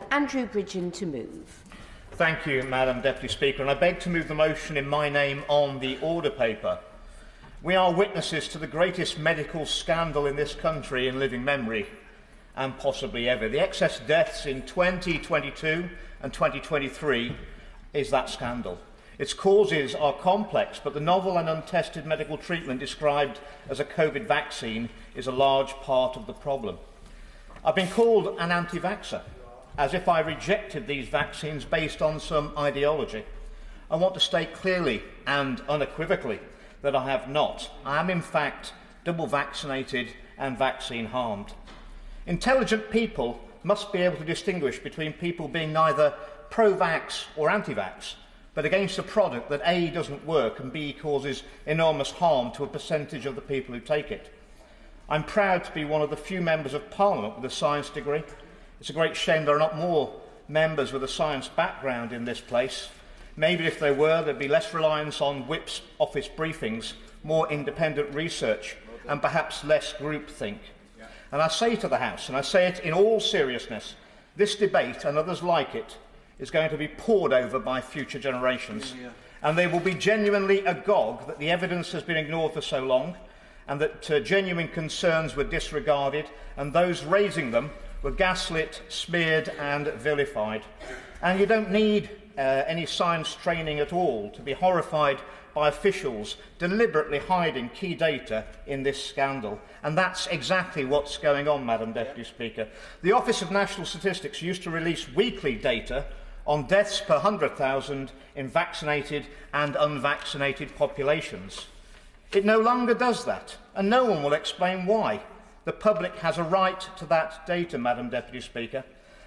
Andrew Bridgen to move. Thank you, Madam Deputy Speaker, and I beg to move the motion in my name on the order paper. We are witnesses to the greatest medical scandal in this country in living memory, and possibly ever. The excess deaths in 2022 and 2023 is that scandal. Its causes are complex, but the novel and untested medical treatment described as a COVID vaccine is a large part of the problem. I've been called an anti-vaxxer, as if I rejected these vaccines based on some ideology. I want to state clearly and unequivocally that I have not. I am in fact double vaccinated and vaccine harmed. Intelligent people must be able to distinguish between people being neither pro-vax or anti-vax, but against a product that A, doesn't work and B, causes enormous harm to a percentage of the people who take it. I'm proud to be one of the few members of Parliament with a science degree. It's a great shame there are not more members with a science background in this place. Maybe if there were, there'd be less reliance on Whip's office briefings, more independent research, and perhaps less groupthink. And I say to the House, and I say it in all seriousness, this debate and others like it is going to be pored over by future generations. And they will be genuinely agog that the evidence has been ignored for so long, and that genuine concerns were disregarded, and those raising them were gaslit, smeared and vilified. And you don't need any science training at all to be horrified by officials deliberately hiding key data in this scandal. And that's exactly what's going on, Madam Deputy Speaker. The Office of National Statistics used to release weekly data on deaths per 100,000 in vaccinated and unvaccinated populations. It no longer does that, and no one will explain why. The public has a right to that data, Madam Deputy Speaker.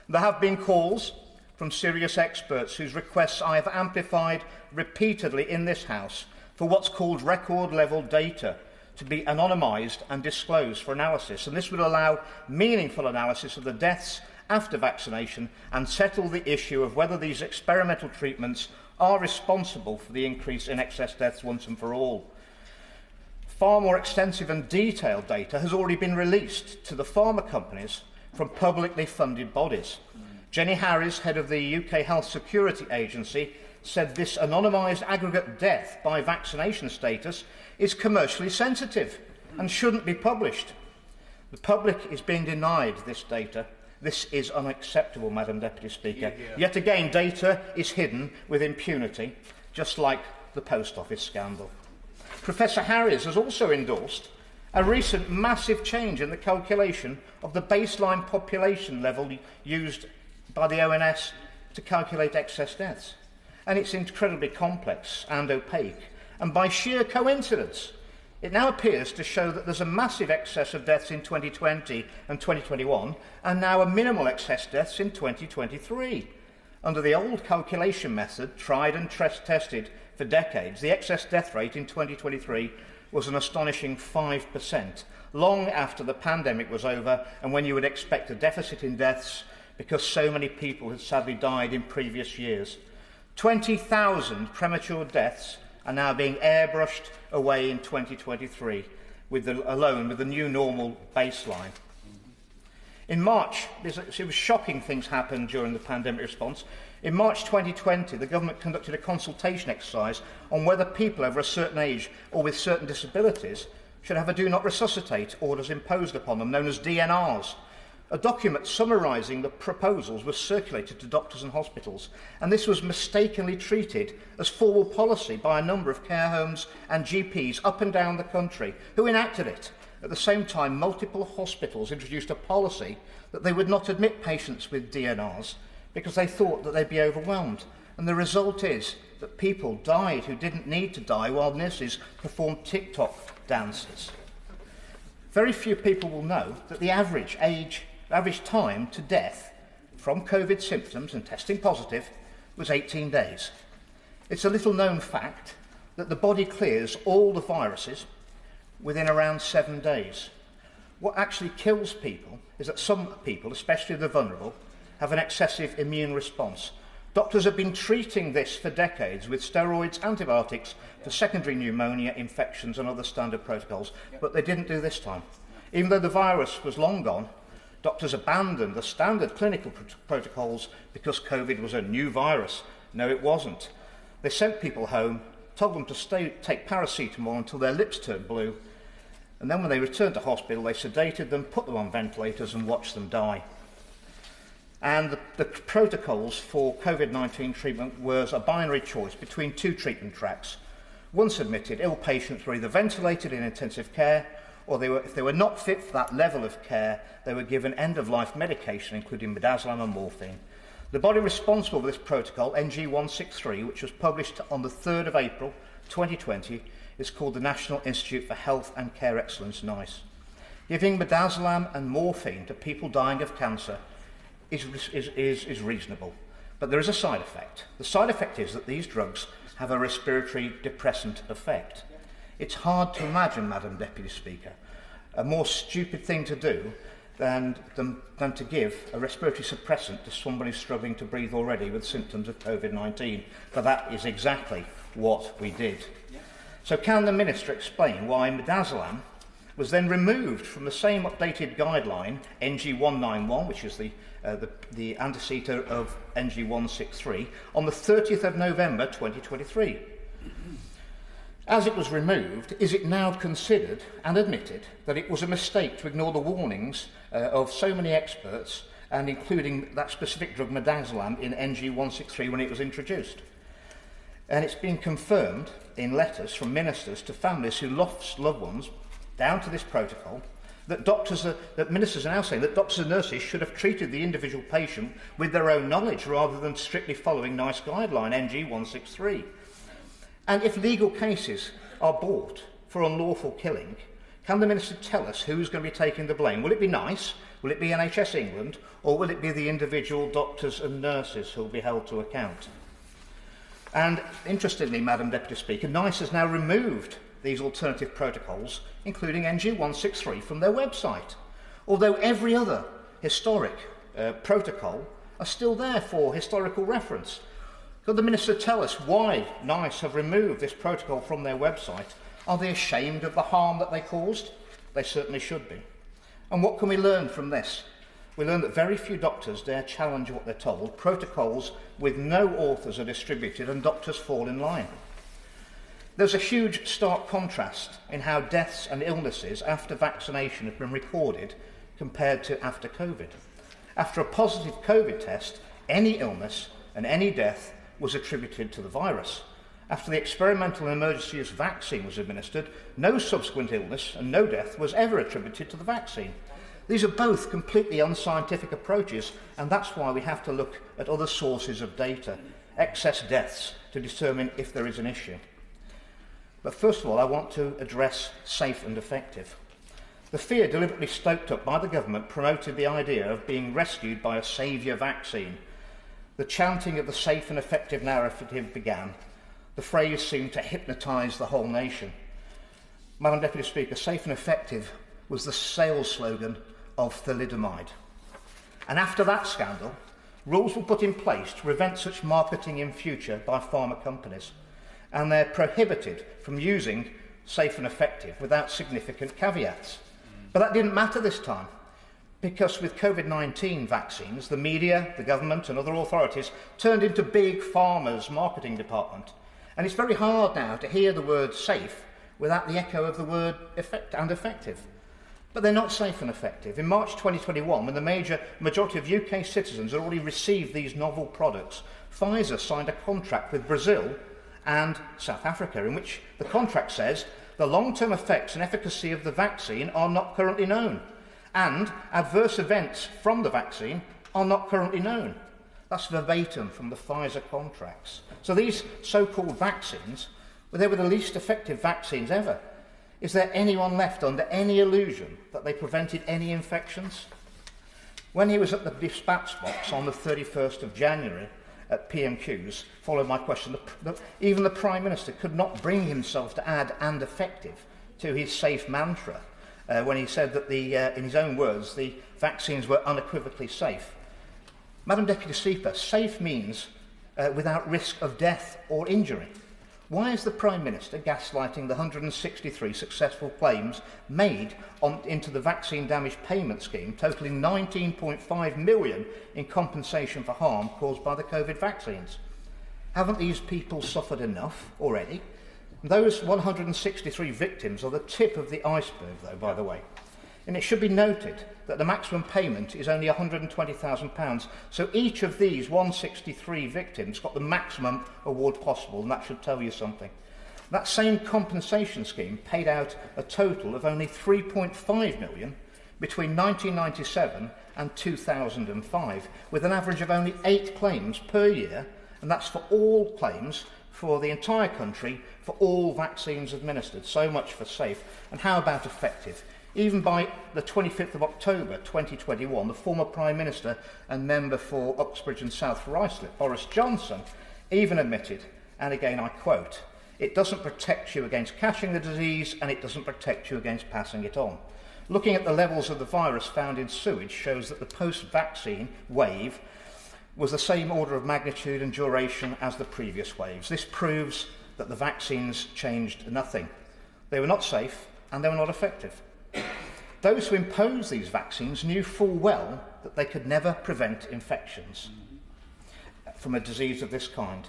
There have been calls from serious experts whose requests I have amplified repeatedly in this House for what's called record-level data to be anonymised and disclosed for analysis. And this would allow meaningful analysis of the deaths after vaccination and settle the issue of whether these experimental treatments are responsible for the increase in excess deaths once and for all. Far more extensive and detailed data has already been released to the pharma companies from publicly funded bodies. Jenny Harries, head of the UK Health Security Agency, said this anonymised aggregate death by vaccination status is commercially sensitive and shouldn't be published. The public is being denied this data. This is unacceptable, Madam Deputy Speaker. Yet again, data is hidden with impunity, just like the Post Office scandal. Professor Harries has also endorsed a recent massive change in the calculation of the baseline population level used by the ONS to calculate excess deaths. And it's incredibly complex and opaque. And by sheer coincidence, it now appears to show that there's a massive excess of deaths in 2020 and 2021, and now a minimal excess deaths in 2023. Under the old calculation method, tried and tested for decades, the excess death rate in 2023 was an astonishing 5%, long after the pandemic was over and when you would expect a deficit in deaths because so many people had sadly died in previous years. 20,000 premature deaths are now being airbrushed away in 2023, alone with the new normal baseline. In March, it was shocking things happened during the pandemic response. In March 2020, the government conducted a consultation exercise on whether people over a certain age or with certain disabilities should have a do not resuscitate orders imposed upon them, known as DNRs. A document summarising the proposals was circulated to doctors and hospitals, and this was mistakenly treated as formal policy by a number of care homes and GPs up and down the country who enacted it. At the same time, multiple hospitals introduced a policy that they would not admit patients with DNRs because they thought that they'd be overwhelmed. And the result is that people died who didn't need to die while nurses performed TikTok dances. Very few people will know that the average time to death from COVID symptoms and testing positive was 18 days. It's a little known fact that the body clears all the viruses within around 7 days. What actually kills people is that some people, especially the vulnerable, have an excessive immune response. Doctors have been treating this for decades with steroids, antibiotics for secondary pneumonia, infections and other standard protocols, but they didn't do this time. Even though the virus was long gone, Doctors abandoned the standard clinical protocols because COVID was a new virus. No, it wasn't. They sent people home, told them to take paracetamol until their lips turned blue, and then when they returned to hospital, they sedated them, put them on ventilators and watched them die. And the protocols for COVID-19 treatment was a binary choice between two treatment tracks. Once admitted, ill patients were either ventilated in intensive care, or if they were not fit for that level of care, they were given end-of-life medication, including midazolam and morphine. The body responsible for this protocol, NG163, which was published on the 3rd of April 2020, is called the National Institute for Health and Care Excellence, NICE. Giving midazolam and morphine to people dying of cancer is reasonable, but there is a side effect. The side effect is that these drugs have a respiratory depressant effect. It's hard to imagine, Madam Deputy Speaker, a more stupid thing to do than to give a respiratory suppressant to somebody struggling to breathe already with symptoms of COVID-19. But that is exactly what we did. So can the Minister explain why midazolam was then removed from the same updated guideline, NG191, which is the antecedent of NG163, on the 30th of November 2023? As it was removed, is it now considered and admitted that it was a mistake to ignore the warnings of so many experts, and including that specific drug midazolam in NG163 when it was introduced? And it's been confirmed in letters from ministers to families who lost loved ones down to this protocol that ministers are now saying that doctors and nurses should have treated the individual patient with their own knowledge rather than strictly following NICE guideline NG163. And if legal cases are brought for unlawful killing, can the Minister tell us who's going to be taking the blame? Will it be NICE? Will it be NHS England? Or will it be the individual doctors and nurses who will be held to account? And interestingly, Madam Deputy Speaker, NICE has now removed these alternative protocols, including NG163, from their website, although every other historic protocol are still there for historical reference. Could the Minister tell us why NICE have removed this protocol from their website? Are they ashamed of the harm that they caused? They certainly should be. And what can we learn from this? We learn that very few doctors dare challenge what they're told. Protocols with no authors are distributed and doctors fall in line. There's a huge stark contrast in how deaths and illnesses after vaccination have been recorded compared to after COVID. After a positive COVID test, any illness and any death was attributed to the virus. After the experimental and emergency use vaccine was administered, no subsequent illness and no death was ever attributed to the vaccine. These are both completely unscientific approaches, and that's why we have to look at other sources of data, excess deaths, to determine if there is an issue. But first of all, I want to address safe and effective. The fear deliberately stoked up by the government promoted the idea of being rescued by a saviour vaccine. The chanting of the safe and effective narrative began. The phrase seemed to hypnotise the whole nation. Madam Deputy Speaker, safe and effective was the sales slogan of thalidomide. And after that scandal, rules were put in place to prevent such marketing in future by pharma companies, and they're prohibited from using safe and effective without significant caveats. But that didn't matter this time, because with COVID-19 vaccines, the media, the government and other authorities turned into big pharma's marketing department. And it's very hard now to hear the word safe without the echo of the word effective. But they're not safe and effective. In March 2021, when the majority of UK citizens had already received these novel products, Pfizer signed a contract with Brazil and South Africa, in which the contract says the long-term effects and efficacy of the vaccine are not currently known, and adverse events from the vaccine are not currently known. That's verbatim from the Pfizer contracts. So these so-called vaccines, they were the least effective vaccines ever. Is there anyone left under any illusion that they prevented any infections? When he was at the dispatch box on the 31st of January at PMQs, followed my question, even the Prime Minister could not bring himself to add "and effective" to his safe mantra when he said that, in his own words, the vaccines were unequivocally safe. Madam Deputy Speaker, safe means without risk of death or injury. Why is the Prime Minister gaslighting the 163 successful claims made into the vaccine damage payment scheme, totalling 19.5 million in compensation for harm caused by the COVID vaccines? Haven't these people suffered enough already? Those 163 victims are the tip of the iceberg, though, by the way. And it should be noted that the maximum payment is only £120,000. So each of these 163 victims got the maximum award possible, and that should tell you something. That same compensation scheme paid out a total of only 3.5 million between 1997 and 2005, with an average of only 8 claims per year, and that's for all claims for the entire country, for all vaccines administered. So much for safe. And how about effective? Even by the 25th of October 2021, the former Prime Minister and member for Uxbridge and South for Islip, Boris Johnson, even admitted, and again I quote, "It doesn't protect you against catching the disease and it doesn't protect you against passing it on." Looking at the levels of the virus found in sewage shows that the post-vaccine wave was the same order of magnitude and duration as the previous waves. This proves that the vaccines changed nothing. They were not safe and they were not effective. Those who imposed these vaccines knew full well that they could never prevent infections from a disease of this kind.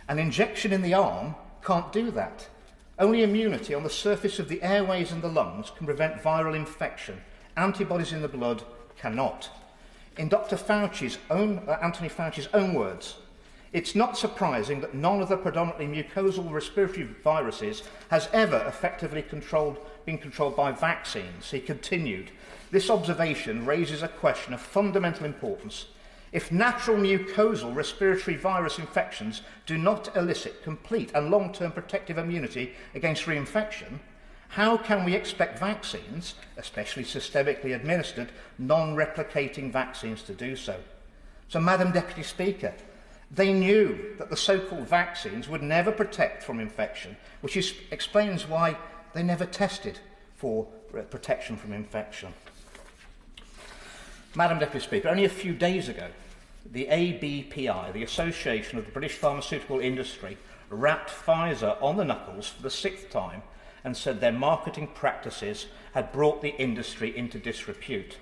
An injection in the arm can't do that. Only immunity on the surface of the airways and the lungs can prevent viral infection. Antibodies in the blood cannot. In Dr. Anthony Fauci's own words, "It's not surprising that none of the predominantly mucosal respiratory viruses has ever effectively been controlled by vaccines." He continued, "This observation raises a question of fundamental importance. If natural mucosal respiratory virus infections do not elicit complete and long-term protective immunity against reinfection, how can we expect vaccines, especially systemically administered, non-replicating vaccines, to do so?" So, Madam Deputy Speaker, they knew that the so-called vaccines would never protect from infection, which explains why they never tested for protection from infection. Madam Deputy Speaker, only a few days ago, the ABPI, the Association of the British Pharmaceutical Industry, rapped Pfizer on the knuckles for the 6th time and said their marketing practices had brought the industry into disrepute.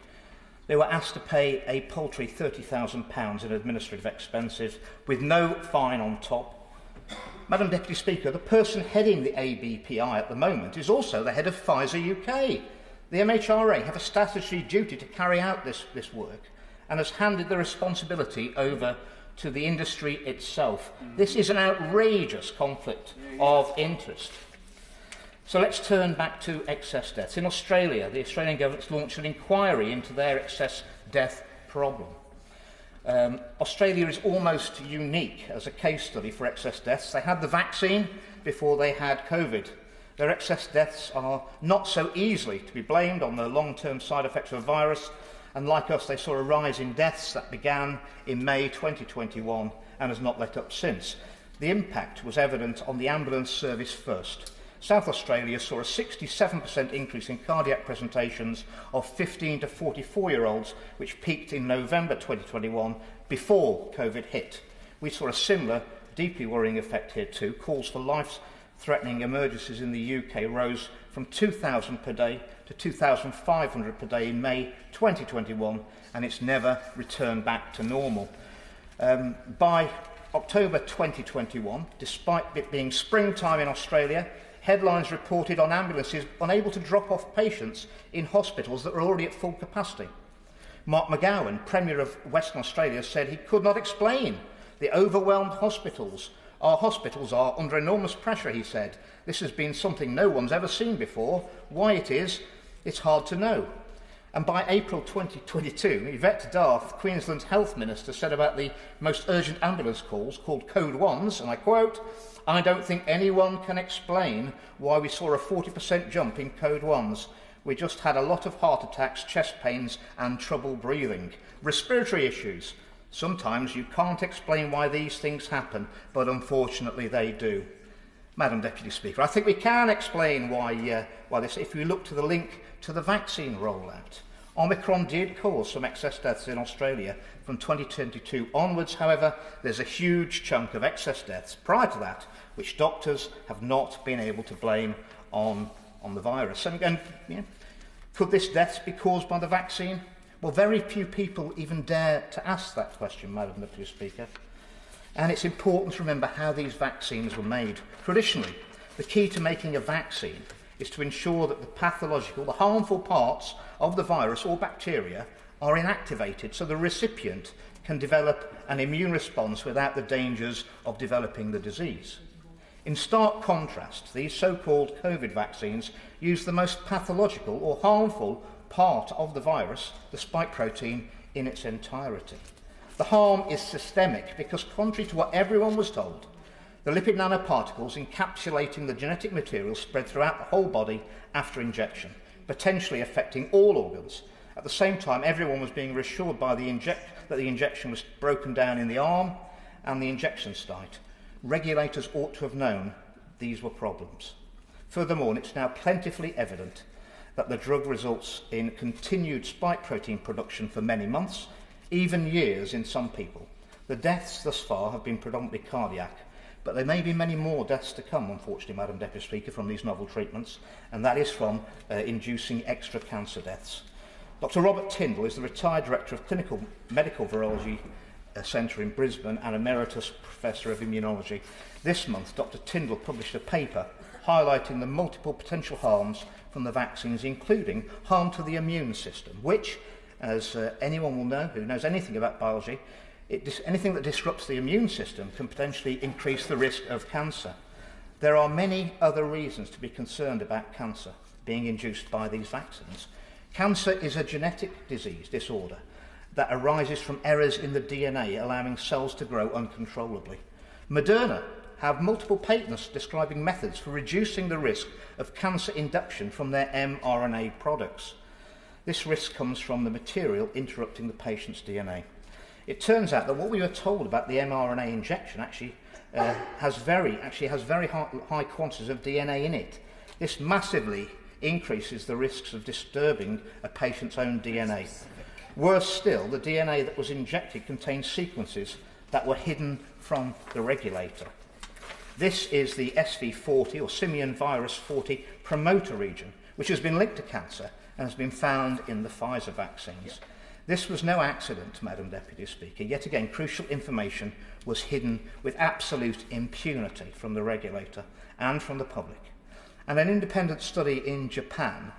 They were asked to pay a paltry £30,000 in administrative expenses with no fine on top. Madam Deputy Speaker, the person heading the ABPI at the moment is also the head of Pfizer UK. The MHRA have a statutory duty to carry out this work and has handed the responsibility over to the industry itself. This is an outrageous conflict of interest. So let's turn back to excess deaths. In Australia, the Australian government's launched an inquiry into their excess death problem. Australia is almost unique as a case study for excess deaths. They had the vaccine before they had COVID. Their excess deaths are not so easily to be blamed on the long-term side effects of a virus, and like us, they saw a rise in deaths that began in May 2021 and has not let up since. The impact was evident on the ambulance service first. South Australia saw a 67% increase in cardiac presentations of 15 to 44-year-olds, which peaked in November 2021 before COVID hit. We saw a similar, deeply worrying effect here too. Calls for life-threatening emergencies in the UK rose from 2,000 per day to 2,500 per day in May 2021, and it's never returned back to normal. By October 2021, despite it being springtime in Australia, headlines reported on ambulances unable to drop off patients in hospitals that were already at full capacity. Mark McGowan, Premier of Western Australia, said he could not explain the overwhelmed hospitals. Our hospitals are under enormous pressure, he said. This has been something no one's ever seen before. Why it is, it's hard to know. And by April 2022, Yvette Darth, Queensland's Health Minister, said about the most urgent ambulance calls, called Code 1s, and I quote, "I don't think anyone can explain why we saw a 40% jump in Code 1s. We just had a lot of heart attacks, chest pains and trouble breathing. Respiratory issues. Sometimes you can't explain why these things happen, but unfortunately they do." Madam Deputy Speaker, I think we can explain why this, if we look to the link to the vaccine rollout. Omicron did cause some excess deaths in Australia from 2022 onwards. However, there's a huge chunk of excess deaths prior to that which doctors have not been able to blame on the virus. And could this death be caused by the vaccine? Well, very few people even dare to ask that question, Madam Deputy Speaker. And it's important to remember how these vaccines were made. Traditionally, the key to making a vaccine is to ensure that the pathological, the harmful parts of the virus or bacteria are inactivated so the recipient can develop an immune response without the dangers of developing the disease. In stark contrast, these so-called COVID vaccines use the most pathological or harmful part of the virus, the spike protein, in its entirety. The harm is systemic because, contrary to what everyone was told, the lipid nanoparticles encapsulating the genetic material spread throughout the whole body after injection, potentially affecting all organs. At the same time, everyone was being reassured by that the injection was broken down in the arm and the injection site. Regulators ought to have known these were problems. Furthermore, it's now plentifully evident that the drug results in continued spike protein production for many months, even years in some people. The deaths thus far have been predominantly cardiac, but there may be many more deaths to come, unfortunately, Madam Deputy Speaker, from these novel treatments, and that is from inducing extra cancer deaths. Dr. Robert Tyndall is the retired Director of Clinical Medical Virology Centre in Brisbane and Emeritus Professor of Immunology. This month, Dr. Tyndall published a paper highlighting the multiple potential harms from the vaccines, including harm to the immune system, which, as anyone will know who knows anything about biology, anything that disrupts the immune system can potentially increase the risk of cancer. There are many other reasons to be concerned about cancer being induced by these vaccines. Cancer is a genetic disorder that arises from errors in the DNA, allowing cells to grow uncontrollably. Moderna have multiple patents describing methods for reducing the risk of cancer induction from their mRNA products. This risk comes from the material interrupting the patient's DNA. It turns out that what we were told about the mRNA injection actually has very high quantities of DNA in it. This massively increases the risks of disturbing a patient's own DNA. Worse still, the DNA that was injected contains sequences that were hidden from the regulator. This is the SV40, or simian virus 40, promoter region, which has been linked to cancer and has been found in the Pfizer vaccines. This was no accident, Madam Deputy Speaker. Yet again, crucial information was hidden with absolute impunity from the regulator and from the public. And an independent study in Japan,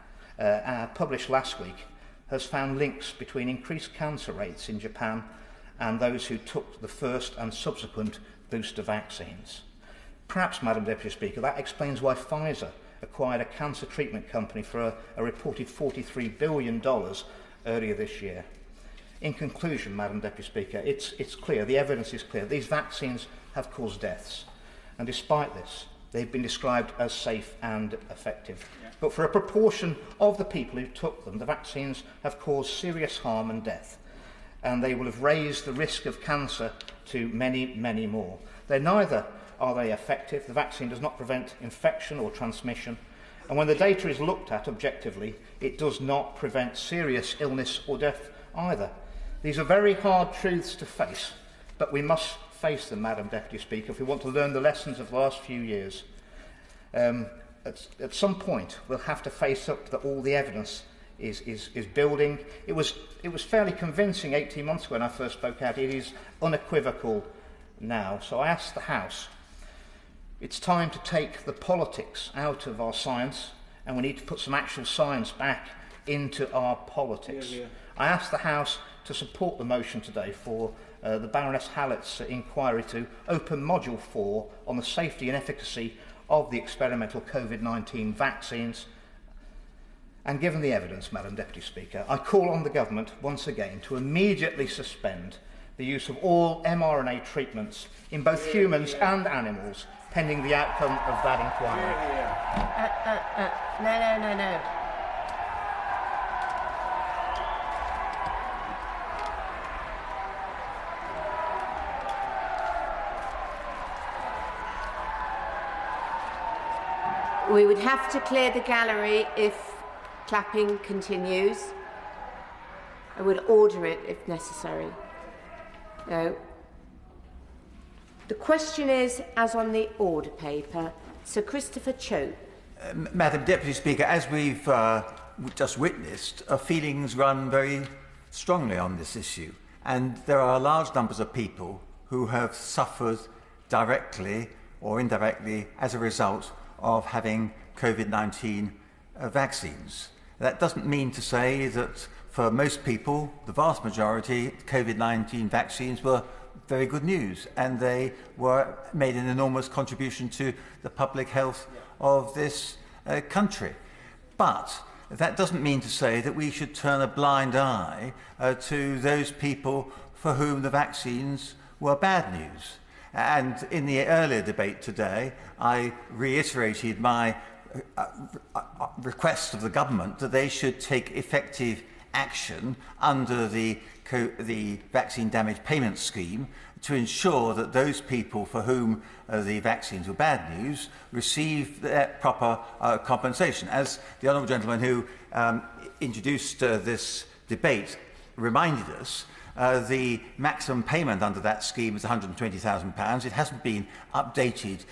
published last week, has found links between increased cancer rates in Japan and those who took the first and subsequent booster vaccines. Perhaps, Madam Deputy Speaker, that explains why Pfizer acquired a cancer treatment company for a reported $43 billion earlier this year. In conclusion, Madam Deputy Speaker, it's clear, the evidence is clear, these vaccines have caused deaths, and despite this, they've been described as safe and effective. But for a proportion of the people who took them, the vaccines have caused serious harm and death, and they will have raised the risk of cancer to many, many more. Neither are they effective. The vaccine does not prevent infection or transmission, and when the data is looked at objectively, it does not prevent serious illness or death either. These are very hard truths to face, but we must face them, Madam Deputy Speaker, if we want to learn the lessons of the last few years. At some point, we'll have to face up that all the evidence is building. It was fairly convincing 18 months ago when I first spoke out. It is unequivocal now. So I asked the House, it's time to take the politics out of our science, and we need to put some actual science back into our politics. Yeah. I asked the House to support the motion today for the Baroness Hallett's inquiry to open Module 4 on the safety and efficacy of the experimental COVID-19 vaccines. And given the evidence, Madam Deputy Speaker, I call on the government once again to immediately suspend the use of all mRNA treatments in both humans and animals, pending the outcome of that inquiry. No. We would have to clear the gallery if clapping continues. I would order it if necessary. No. The question is, as on the order paper, Sir Christopher Chope. Madam Deputy Speaker, as we've just witnessed, feelings run very strongly on this issue, and there are large numbers of people who have suffered directly or indirectly as a result of having COVID-19 vaccines. That doesn't mean to say that for most people, the vast majority, COVID-19 vaccines were very good news, and they made an enormous contribution to the public health of this country. But that doesn't mean to say that we should turn a blind eye to those people for whom the vaccines were bad news. And in the earlier debate today, I reiterated my request of the government that they should take effective action under the Vaccine Damage Payment Scheme to ensure that those people for whom the vaccines were bad news receive their proper compensation. As the honourable gentleman who introduced this debate reminded us, the maximum payment under that scheme is £120,000. It hasn't been updated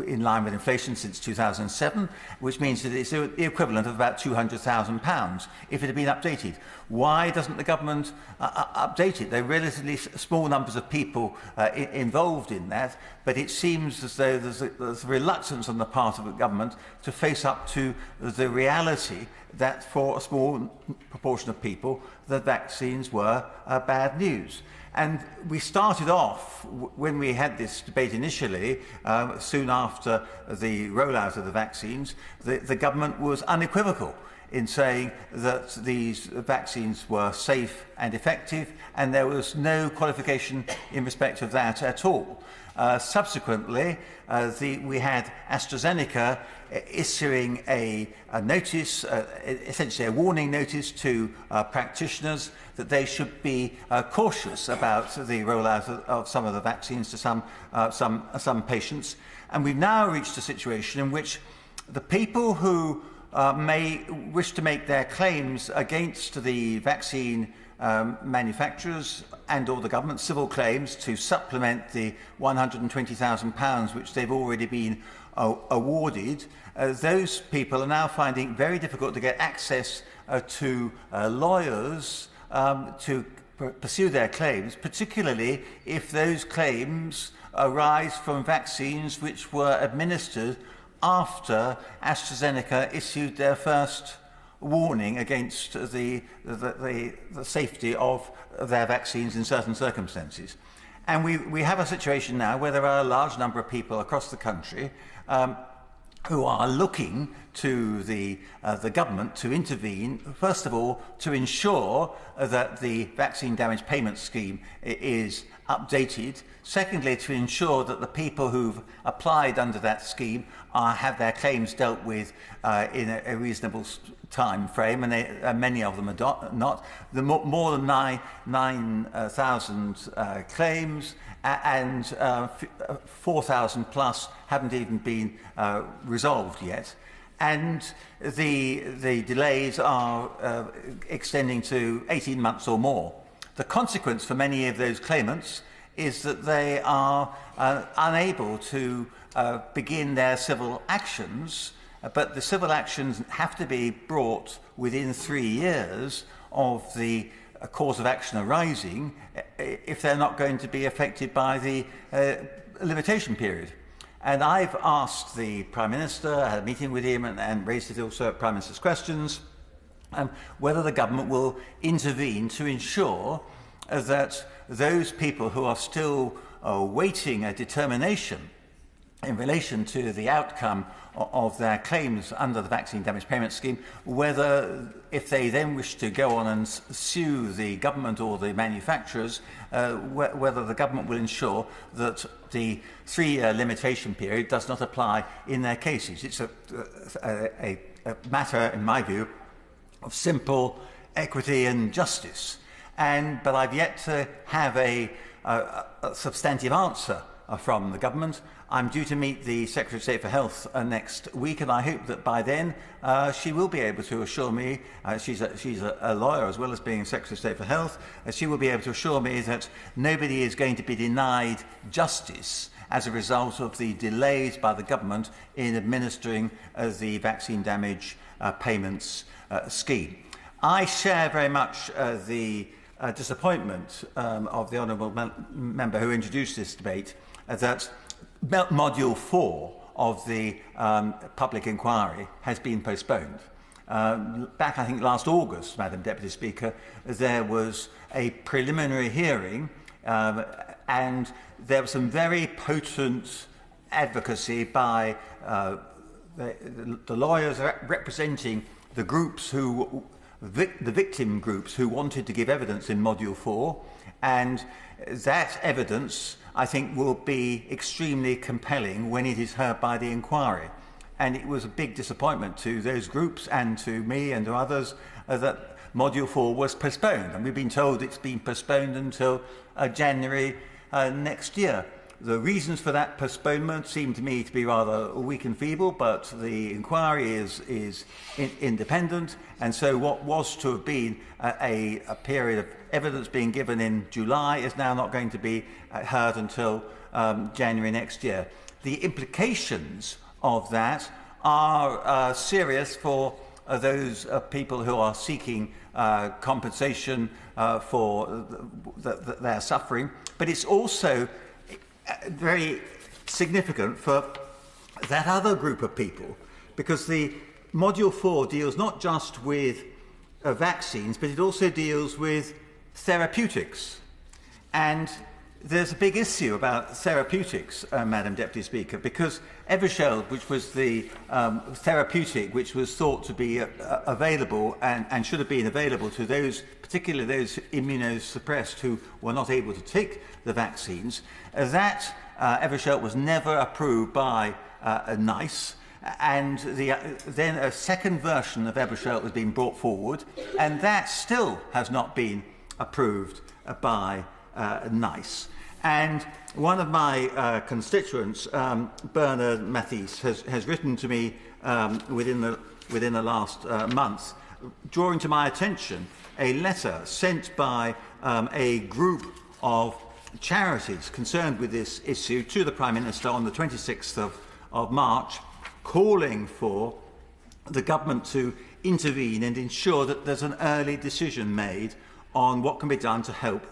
in line with inflation since 2007, which means that it's the equivalent of about £200,000 if it had been updated. Why doesn't the government update it? There are relatively small numbers of people involved in that, but it seems as though there's a reluctance on the part of the government to face up to the reality that for a small proportion of people, the vaccines were bad news. And we started off, when we had this debate initially, soon after the rollout of the vaccines, the government was unequivocal in saying that these vaccines were safe and effective, and there was no qualification in respect of that at all. Subsequently, we had AstraZeneca issuing a notice, essentially a warning notice to practitioners that they should be cautious about the rollout of some of the vaccines to some patients. And we've now reached a situation in which the people who may wish to make their claims against the vaccine manufacturers and or the government, civil claims to supplement the £120,000 which they've already been awarded, those people are now finding it very difficult to get access to lawyers to pursue their claims, particularly if those claims arise from vaccines which were administered after AstraZeneca issued their first warning against the safety of their vaccines in certain circumstances. And we have a situation now where there are a large number of people across the country who are looking to the government to intervene, first of all, to ensure that the Vaccine Damage Payment Scheme is updated. Secondly, to ensure that the people who've applied under that scheme have their claims dealt with in a reasonable time frame, and many of them are not. The more than 9,000 claims, and 4,000 plus haven't even been resolved yet. And the delays are extending to 18 months or more. The consequence for many of those claimants is that they are unable to begin their civil actions, but the civil actions have to be brought within 3 years of the cause of action arising if they're not going to be affected by the limitation period. And I've asked the Prime Minister, I had a meeting with him and raised it also at Prime Minister's questions, whether the government will intervene to ensure that those people who are still awaiting a determination in relation to the outcome of their claims under the Vaccine Damage Payment Scheme, whether if they then wish to go on and sue the government or the manufacturers, whether the government will ensure that the 3-year limitation period does not apply in their cases. It's a matter, in my view, of simple equity and justice. But I've yet to have a substantive answer from the government. I'm due to meet the Secretary of State for Health next week, and I hope that by then she will be able to assure me, she's a lawyer as well as being Secretary of State for Health, she will be able to assure me that nobody is going to be denied justice as a result of the delays by the government in administering the vaccine damage payments scheme. I share very much the disappointment of the honourable member who introduced this debate that Module 4 of the public inquiry has been postponed. Back, I think, last August, Madam Deputy Speaker, there was a preliminary hearing and there was some very potent advocacy by the lawyers representing the groups who, the victim groups who wanted to give evidence in Module 4, and that evidence, I think, will be extremely compelling when it is heard by the inquiry. And it was a big disappointment to those groups and to me and to others that Module 4 was postponed. And we've been told it's been postponed until January next year. The reasons for that postponement seem to me to be rather weak and feeble, but the inquiry is independent, and so what was to have been a period of evidence being given in July is now not going to be heard until January next year. The implications of that are serious for those people who are seeking compensation for their suffering, but it's also very significant for that other group of people, because the Module 4 deals not just with vaccines, but it also deals with therapeutics. And there's a big issue about therapeutics, Madam Deputy Speaker, because Evusheld, which was the therapeutic which was thought to be available and should have been available to those, particularly those immunosuppressed who were not able to take the vaccines, that Evusheld was never approved by NICE, and then a second version of Evusheld was being brought forward, and that still has not been approved by NICE. And one of my constituents, Bernard Mathies, has written to me within the last month, drawing to my attention a letter sent by a group of charities concerned with this issue to the Prime Minister on the 26th of March, calling for the government to intervene and ensure that there's an early decision made on what can be done to help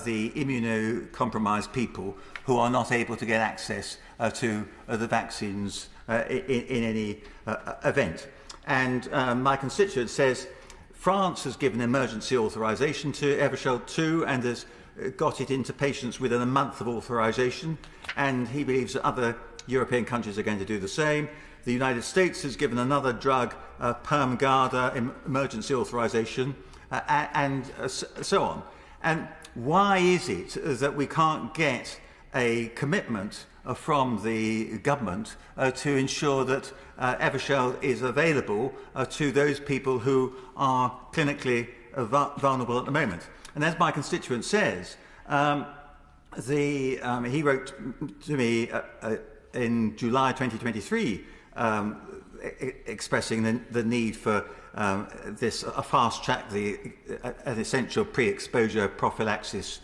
the immunocompromised people who are not able to get access to the vaccines in any event. And my constituent says France has given emergency authorisation to Evusheld 2 and has got it into patients within a month of authorisation, and he believes that other European countries are going to do the same. The United States has given another drug, Permgada, emergency authorisation, and so on. And why is it that we can't get a commitment from the government to ensure that Evusheld is available to those people who are clinically vulnerable at the moment? And as my constituent says, he wrote to me in July 2023 expressing the need for a fast track, an essential pre-exposure prophylaxis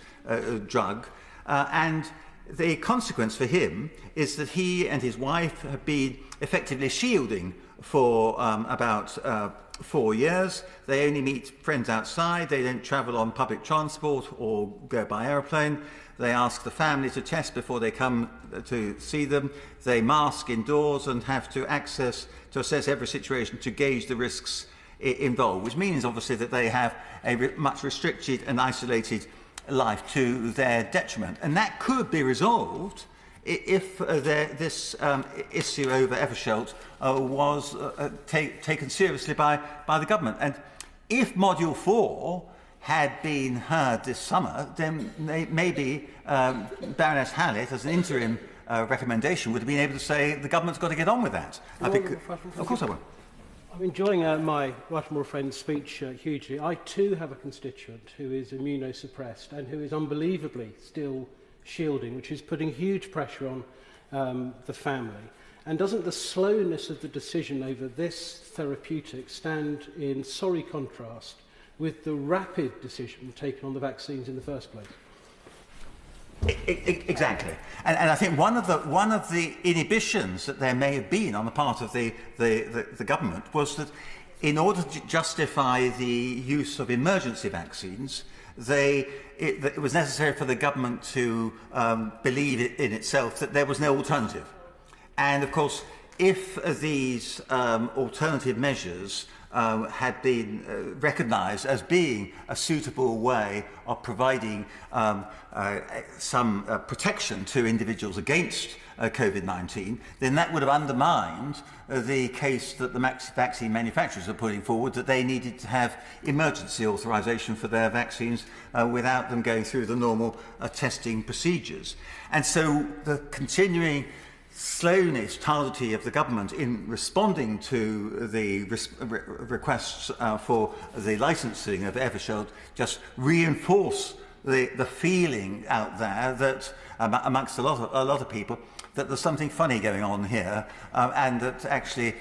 drug. And the consequence for him is that he and his wife have been effectively shielding for about 4 years. They only meet friends outside. They don't travel on public transport or go by aeroplane. They ask the family to test before they come to see them. They mask indoors and have to assess every situation to gauge the risks involved, which means obviously that they have a much restricted and isolated life to their detriment. And that could be resolved if this issue over Evusheld was taken seriously by the government. And if Module 4 had been heard this summer, then maybe Baroness Hallett, as an interim recommendation, would have been able to say the government's got to get on with that. Of course I will. I'm enjoying my Rushmore friend's speech hugely. I too have a constituent who is immunosuppressed and who is unbelievably still shielding, which is putting huge pressure on the family. And doesn't the slowness of the decision over this therapeutic stand in sorry contrast with the rapid decision taken on the vaccines in the first place? Exactly, and I think one of the inhibitions that there may have been on the part of the government was that, in order to justify the use of emergency vaccines, it was necessary for the government to believe in itself that there was no alternative. And of course, if these alternative measures had been recognised as being a suitable way of providing some protection to individuals against COVID-19, then that would have undermined the case that the vaccine manufacturers are putting forward, that they needed to have emergency authorisation for their vaccines without them going through the normal testing procedures. And so the continuing slowness, tardity of the government in responding to the requests for the licensing of Evershield just reinforce the feeling out there that amongst a lot of people that there's something funny going on here, and that actually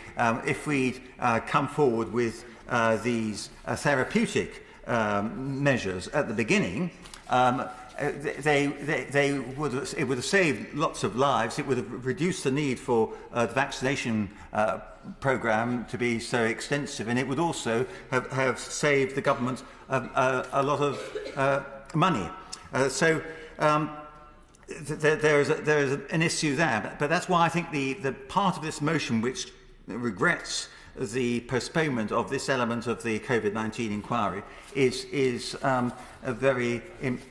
if we'd come forward with these therapeutic measures at the beginning, it would have saved lots of lives. It would have reduced the need for the vaccination programme to be so extensive, and it would also have saved the government a lot of money. So there is an issue there, but that's why I think the part of this motion which regrets the postponement of this element of the COVID-19 inquiry is very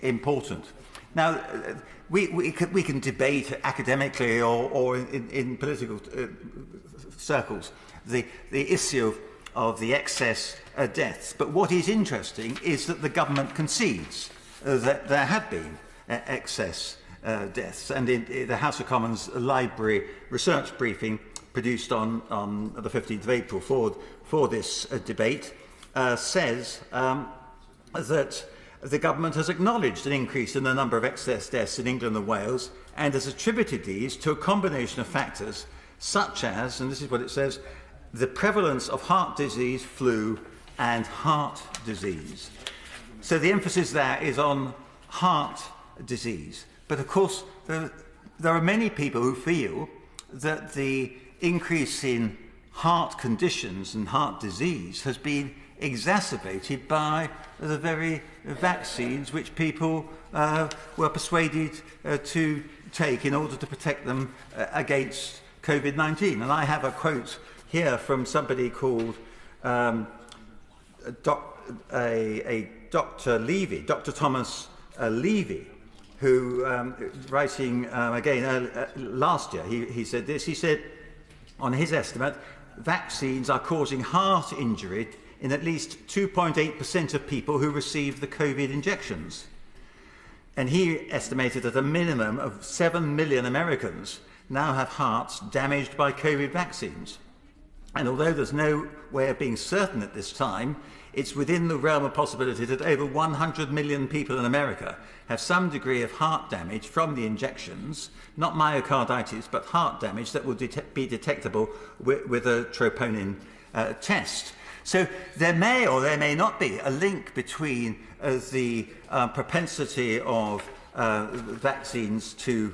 important. Now, we can debate academically or in political circles the issue of the excess deaths, but what is interesting is that the government concedes that there have been excess deaths, and in the House of Commons Library research briefing produced on the 15th of April for this debate says that the government has acknowledged an increase in the number of excess deaths in England and Wales and has attributed these to a combination of factors such as, and this is what it says, the prevalence of heart disease, flu and heart disease. So the emphasis there is on heart disease. But of course, there are many people who feel that the increase in heart conditions and heart disease has been exacerbated by the very vaccines which people were persuaded to take in order to protect them against COVID-19. And I have a quote here from somebody called Dr. Levy, Dr. Thomas Levy, who, writing again last year, he said this. He said, on his estimate, vaccines are causing heart injury in at least 2.8% of people who receive the COVID injections. And he estimated that a minimum of 7 million Americans now have hearts damaged by COVID vaccines. And although there's no way of being certain at this time, it's within the realm of possibility that over 100 million people in America have some degree of heart damage from the injections, not myocarditis, but heart damage that will be detectable with a troponin test. So there may or there may not be a link between the propensity of vaccines to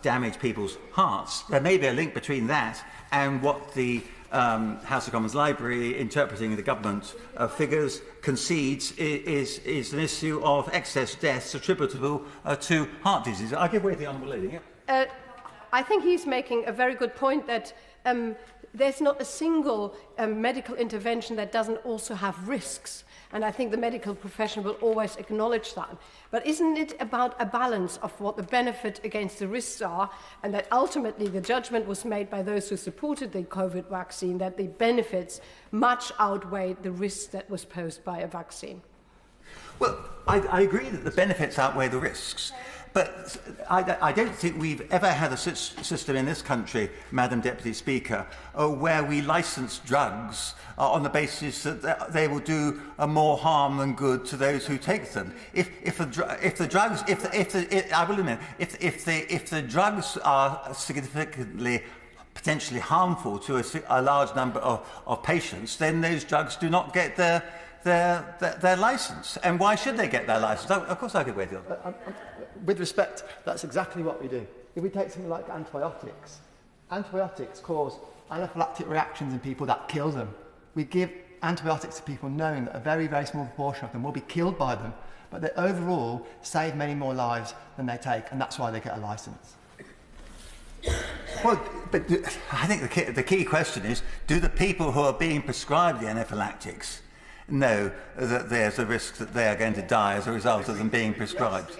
damage people's hearts. There may be a link between that and what the House of Commons Library, interpreting the government figures, concedes is an issue of excess deaths attributable to heart disease. I'll give way to the Honourable Lady. Yeah? I think he's making a very good point that there's not a single medical intervention that doesn't also have risks. And I think the medical profession will always acknowledge that. But isn't it about a balance of what the benefit against the risks are, and that ultimately the judgment was made by those who supported the COVID vaccine that the benefits much outweighed the risks that was posed by a vaccine? Well, I agree that the benefits outweigh the risks. But I don't think we've ever had a system in this country, Madam Deputy Speaker, where we license drugs on the basis that they will do more harm than good to those who take them. If the drugs are significantly potentially harmful to a large number of patients, then those drugs do not get their licence. And why should they get their licence? Of course I could wait. With respect, that's exactly what we do. If we take something like antibiotics, antibiotics cause anaphylactic reactions in people that kill them. We give antibiotics to people knowing that a very, very small proportion of them will be killed by them, but they overall save many more lives than they take, and that's why they get a licence. Well, but I think the key question is, do the people who are being prescribed the anaphylactics know that there's a risk that they are going to die as a result of them being prescribed?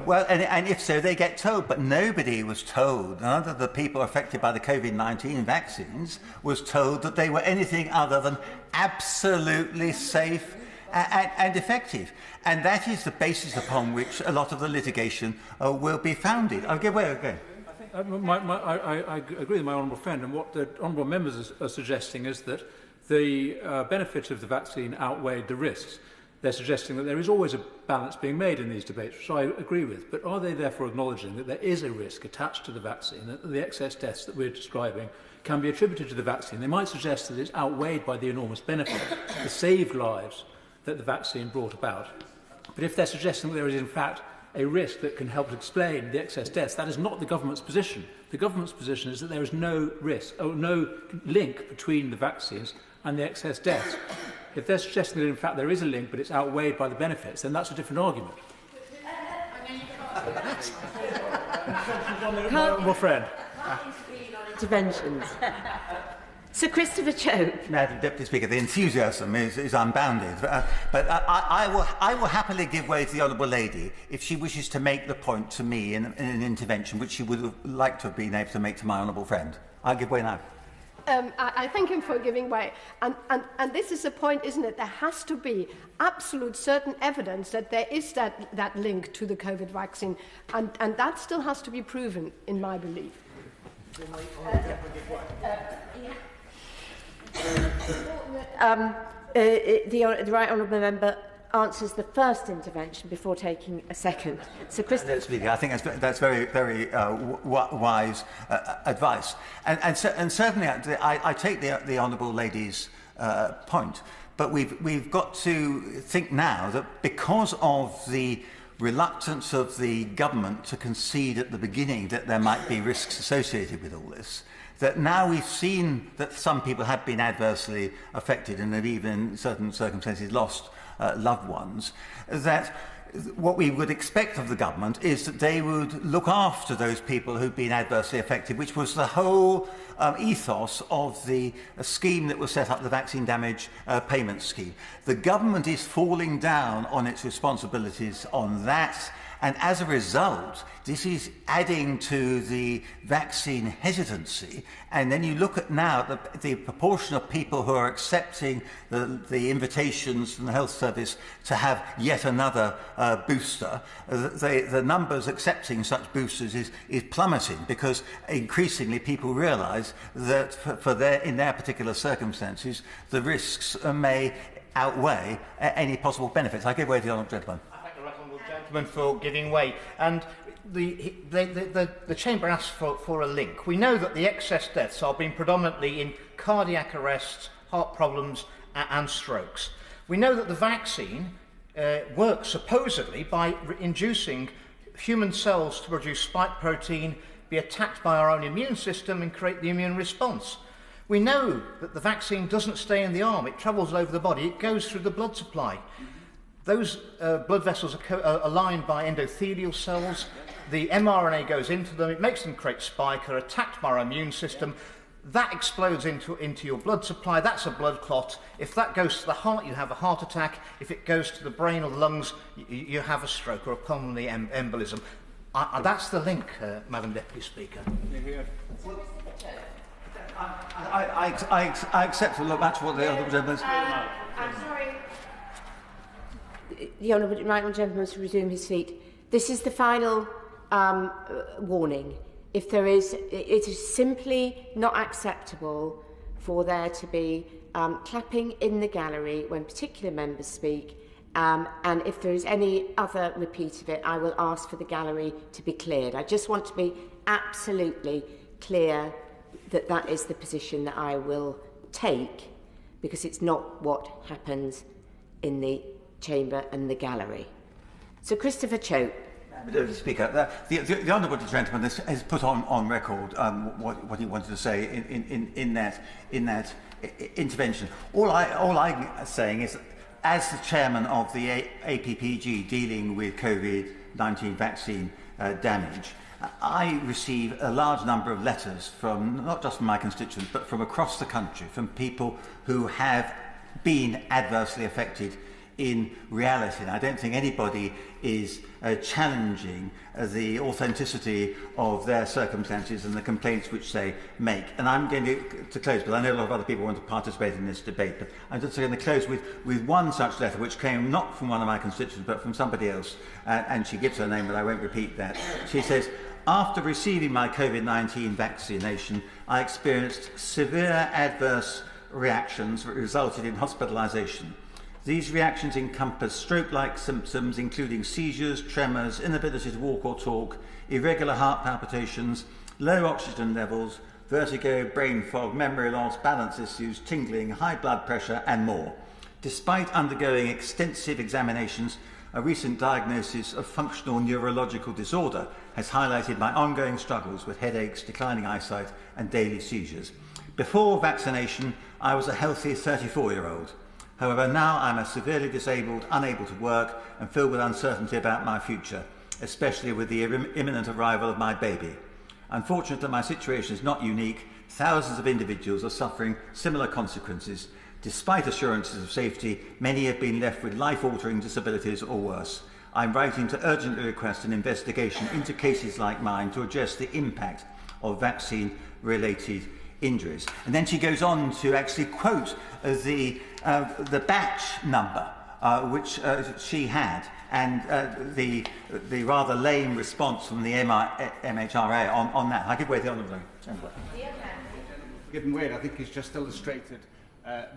Well, and if so, they get told, but nobody was told, none of the people affected by the COVID-19 vaccines was told that they were anything other than absolutely safe and effective. And that is the basis upon which a lot of the litigation will be founded. I'll give way again. I agree with my honourable friend, and what the honourable members are suggesting is that the benefits of the vaccine outweighed the risks. They're suggesting that there is always a balance being made in these debates, which I agree with, but are they therefore acknowledging that there is a risk attached to the vaccine, that the excess deaths that we're describing can be attributed to the vaccine? They might suggest that it's outweighed by the enormous benefit, the saved lives that the vaccine brought about. But if they're suggesting that there is in fact a risk that can help explain the excess deaths, that is not the government's position. The government's position is that there is no risk, or no link between the vaccines and the excess deaths. If they're suggesting that in fact there is a link but it's outweighed by the benefits, then that's a different argument. Honourable friend. Interventions. Sir Christopher Chope. Madam Deputy Speaker, the enthusiasm is unbounded, but I will happily give way to the Honourable Lady if she wishes to make the point to me in an intervention which she would have liked to have been able to make to my Honourable friend. I'll give way now. I thank him for giving way. And this is the point, isn't it? There has to be absolute certain evidence that there is that link to the COVID vaccine. And that still has to be proven, in my belief. The Right Honourable Member answers the first intervention before taking a second. So, Christopher Speaker, I think that's very, very wise advice, and certainly I take the Honourable Lady's point, but we've got to think now that because of the reluctance of the government to concede at the beginning that there might be risks associated with all this, that now we've seen that some people have been adversely affected and have even in certain circumstances lost loved ones, that what we would expect of the government is that they would look after those people who've been adversely affected, which was the whole ethos of the scheme that was set up, the vaccine damage payment scheme. The government is falling down on its responsibilities on that, and as a result, this is adding to the vaccine hesitancy. And then you look at now the proportion of people who are accepting the invitations from the health service to have yet another booster. The numbers accepting such boosters is plummeting because increasingly people realise that in their particular circumstances, the risks may outweigh any possible benefits. I give way to the honourable gentleman. For giving way, and the Chamber asks for a link. We know that the excess deaths are being predominantly in cardiac arrests, heart problems and strokes. We know that the vaccine works supposedly by inducing human cells to produce spike protein, be attacked by our own immune system and create the immune response. We know that the vaccine doesn't stay in the arm, it travels over the body, it goes through the blood supply. Those blood vessels are lined by endothelial cells. The mRNA goes into them. It makes them create spike, are attacked by our immune system. That explodes into your blood supply. That's a blood clot. If that goes to the heart, you have a heart attack. If it goes to the brain or the lungs, you have a stroke or a pulmonary embolism. That's the link, Madam Deputy Speaker. I accept to look back to what the other gentlemen. I'm sorry. The Honourable Right Gentleman to resume his seat. This is the final warning. If there is, it is simply not acceptable for there to be clapping in the gallery when particular members speak. And if there is any other repeat of it, I will ask for the gallery to be cleared. I just want to be absolutely clear that that is the position that I will take, because it's not what happens in the chamber and the gallery. So, Christopher Choate. Speaker, the honourable gentleman has put on record what he wanted to say in that intervention. All I'm saying is, as the chairman of the APPG dealing with COVID-19 vaccine damage, I receive a large number of letters from, not just from my constituents, but from across the country, from people who have been adversely affected in reality. And I don't think anybody is challenging the authenticity of their circumstances and the complaints which they make. And I'm going to close, but I know a lot of other people want to participate in this debate, but I'm just going to close with one such letter, which came not from one of my constituents, but from somebody else, and she gives her name, but I won't repeat that. She says, "After receiving my COVID-19 vaccination, I experienced severe adverse reactions that resulted in hospitalisation. These reactions encompass stroke-like symptoms, including seizures, tremors, inability to walk or talk, irregular heart palpitations, low oxygen levels, vertigo, brain fog, memory loss, balance issues, tingling, high blood pressure, and more. Despite undergoing extensive examinations, a recent diagnosis of functional neurological disorder has highlighted my ongoing struggles with headaches, declining eyesight, and daily seizures. Before vaccination, I was a healthy 34-year-old. However, now I'm a severely disabled, unable to work, and filled with uncertainty about my future, especially with the imminent arrival of my baby. Unfortunately, my situation is not unique. Thousands of individuals are suffering similar consequences. Despite assurances of safety, many have been left with life-altering disabilities or worse. I'm writing to urgently request an investigation into cases like mine to address the impact of vaccine-related injuries." And then she goes on to actually quote the batch number which she had, and the rather lame response from the MHRA on that. I give way to the Honourable Gentleman. Given way, I think he's just illustrated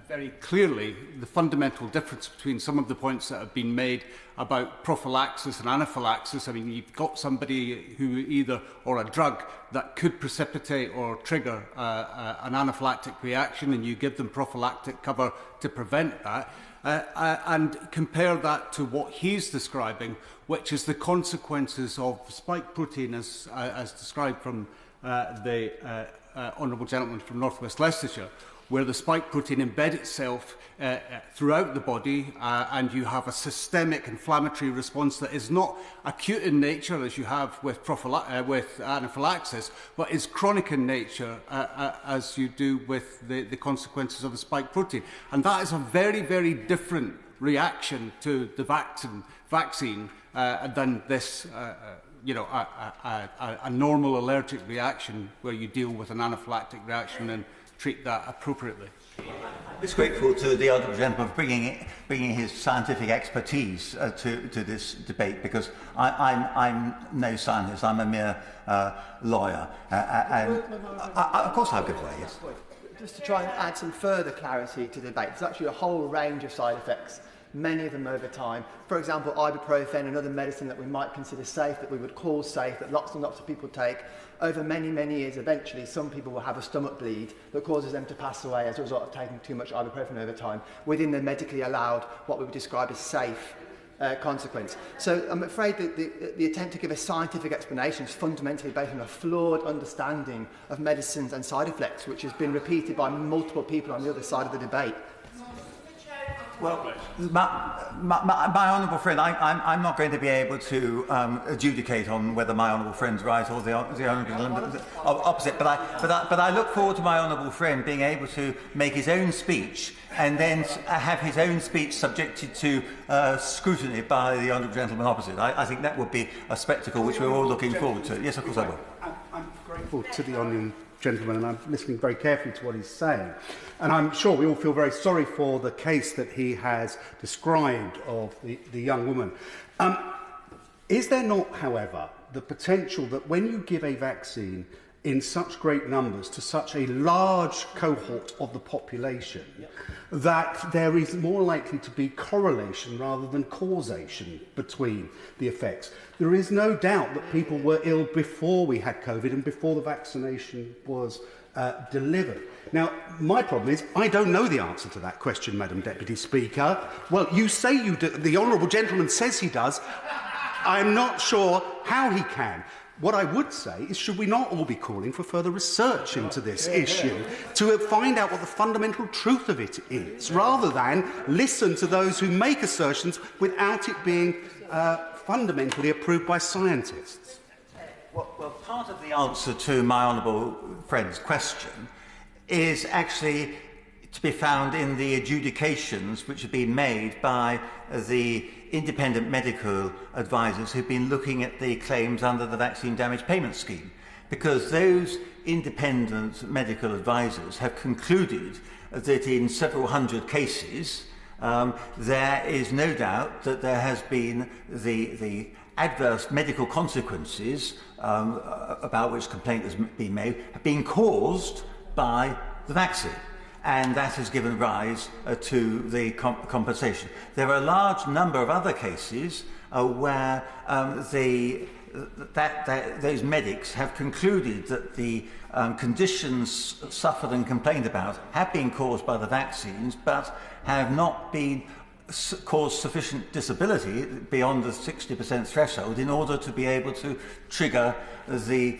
very clearly the fundamental difference between some of the points that have been made about prophylaxis and anaphylaxis. I mean, you've got somebody who either, or a drug that could precipitate or trigger an anaphylactic reaction, and you give them prophylactic cover to prevent that. And compare that to what he's describing, which is the consequences of spike protein as described from the Honourable Gentleman from North West Leicestershire, where the spike protein embeds itself throughout the body, and you have a systemic inflammatory response that is not acute in nature, as you have with anaphylaxis, but is chronic in nature, as you do with the consequences of the spike protein. And that is a very, very different reaction to the vaccine than this a normal allergic reaction where you deal with an anaphylactic reaction and treat that appropriately. It's grateful to the Honourable Gentleman for bringing his scientific expertise to this debate, because I'm no scientist, I'm a mere lawyer. Of course I'll give way, yes. Just to try and add some further clarity to the debate, there's actually a whole range of side effects, many of them over time. For example, ibuprofen, another medicine that we might consider safe, that we would call safe, that lots and lots of people take. Over many, many years, eventually, some people will have a stomach bleed that causes them to pass away as a result of taking too much ibuprofen over time, within the medically allowed, what we would describe as safe consequence. So I'm afraid that the attempt to give a scientific explanation is fundamentally based on a flawed understanding of medicines and side effects, which has been repeated by multiple people on the other side of the debate. Well, my honourable friend, I'm not going to be able to adjudicate on whether my honourable friend's right or the honourable opposite. But I look forward to my honourable friend being able to make his own speech and then have his own speech subjected to scrutiny by the honourable gentleman opposite. I think that would be a spectacle which we're all looking forward to. Yes, of course I will. I'm grateful to the honourable gentleman, and I'm listening very carefully to what he's saying. And I'm sure we all feel very sorry for the case that he has described of the young woman. Is there not, however, the potential that when you give a vaccine in such great numbers to such a large cohort of the population, that there is more likely to be correlation rather than causation between the effects? There is no doubt that people were ill before we had COVID and before the vaccination was delivered. Now, my problem is I don't know the answer to that question, Madam Deputy Speaker. Well, you say you do. The honourable gentleman says he does. I'm not sure how he can. What I would say is, should we not all be calling for further research into this issue to find out what the fundamental truth of it is, rather than listen to those who make assertions without it being fundamentally approved by scientists? Well, part of the answer to my honourable friend's question is actually to be found in the adjudications which have been made by the independent medical advisors who've been looking at the claims under the Vaccine Damage Payment Scheme, because those independent medical advisors have concluded that in several hundred cases there is no doubt that there has been the adverse medical consequences about which complaint has been made have been caused by the vaccine. And that has given rise to the compensation. There are a large number of other cases where those medics have concluded that the conditions suffered and complained about have been caused by the vaccines, but have not been caused sufficient disability beyond the 60% threshold in order to be able to trigger the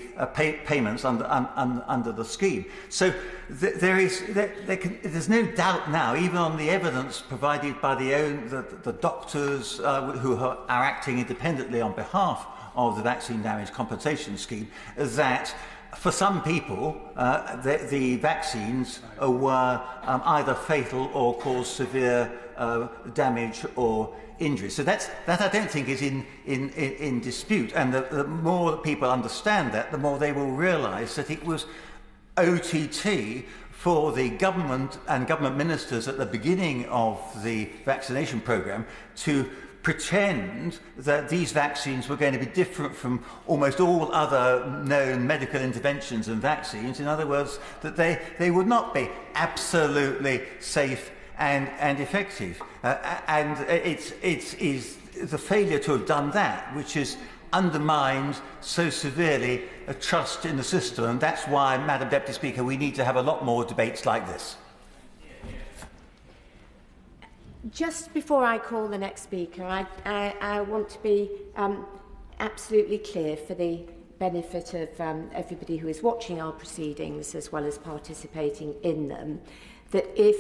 payments under the scheme. So there's no doubt now, even on the evidence provided by the doctors who are acting independently on behalf of the Vaccine Damage Compensation Scheme, that for some people, the vaccines were either fatal or caused severe damage or injury. So that I don't think is in dispute. And the more people understand that, the more they will realise that it was OTT for the government and government ministers at the beginning of the vaccination programme to pretend that these vaccines were going to be different from almost all other known medical interventions and vaccines. In other words, that they would not be absolutely safe and effective. And it is the failure to have done that which has undermined so severely a trust in the system. And that's why, Madam Deputy Speaker, we need to have a lot more debates like this. Just before I call the next speaker, I want to be absolutely clear for the benefit of everybody who is watching our proceedings as well as participating in them, that if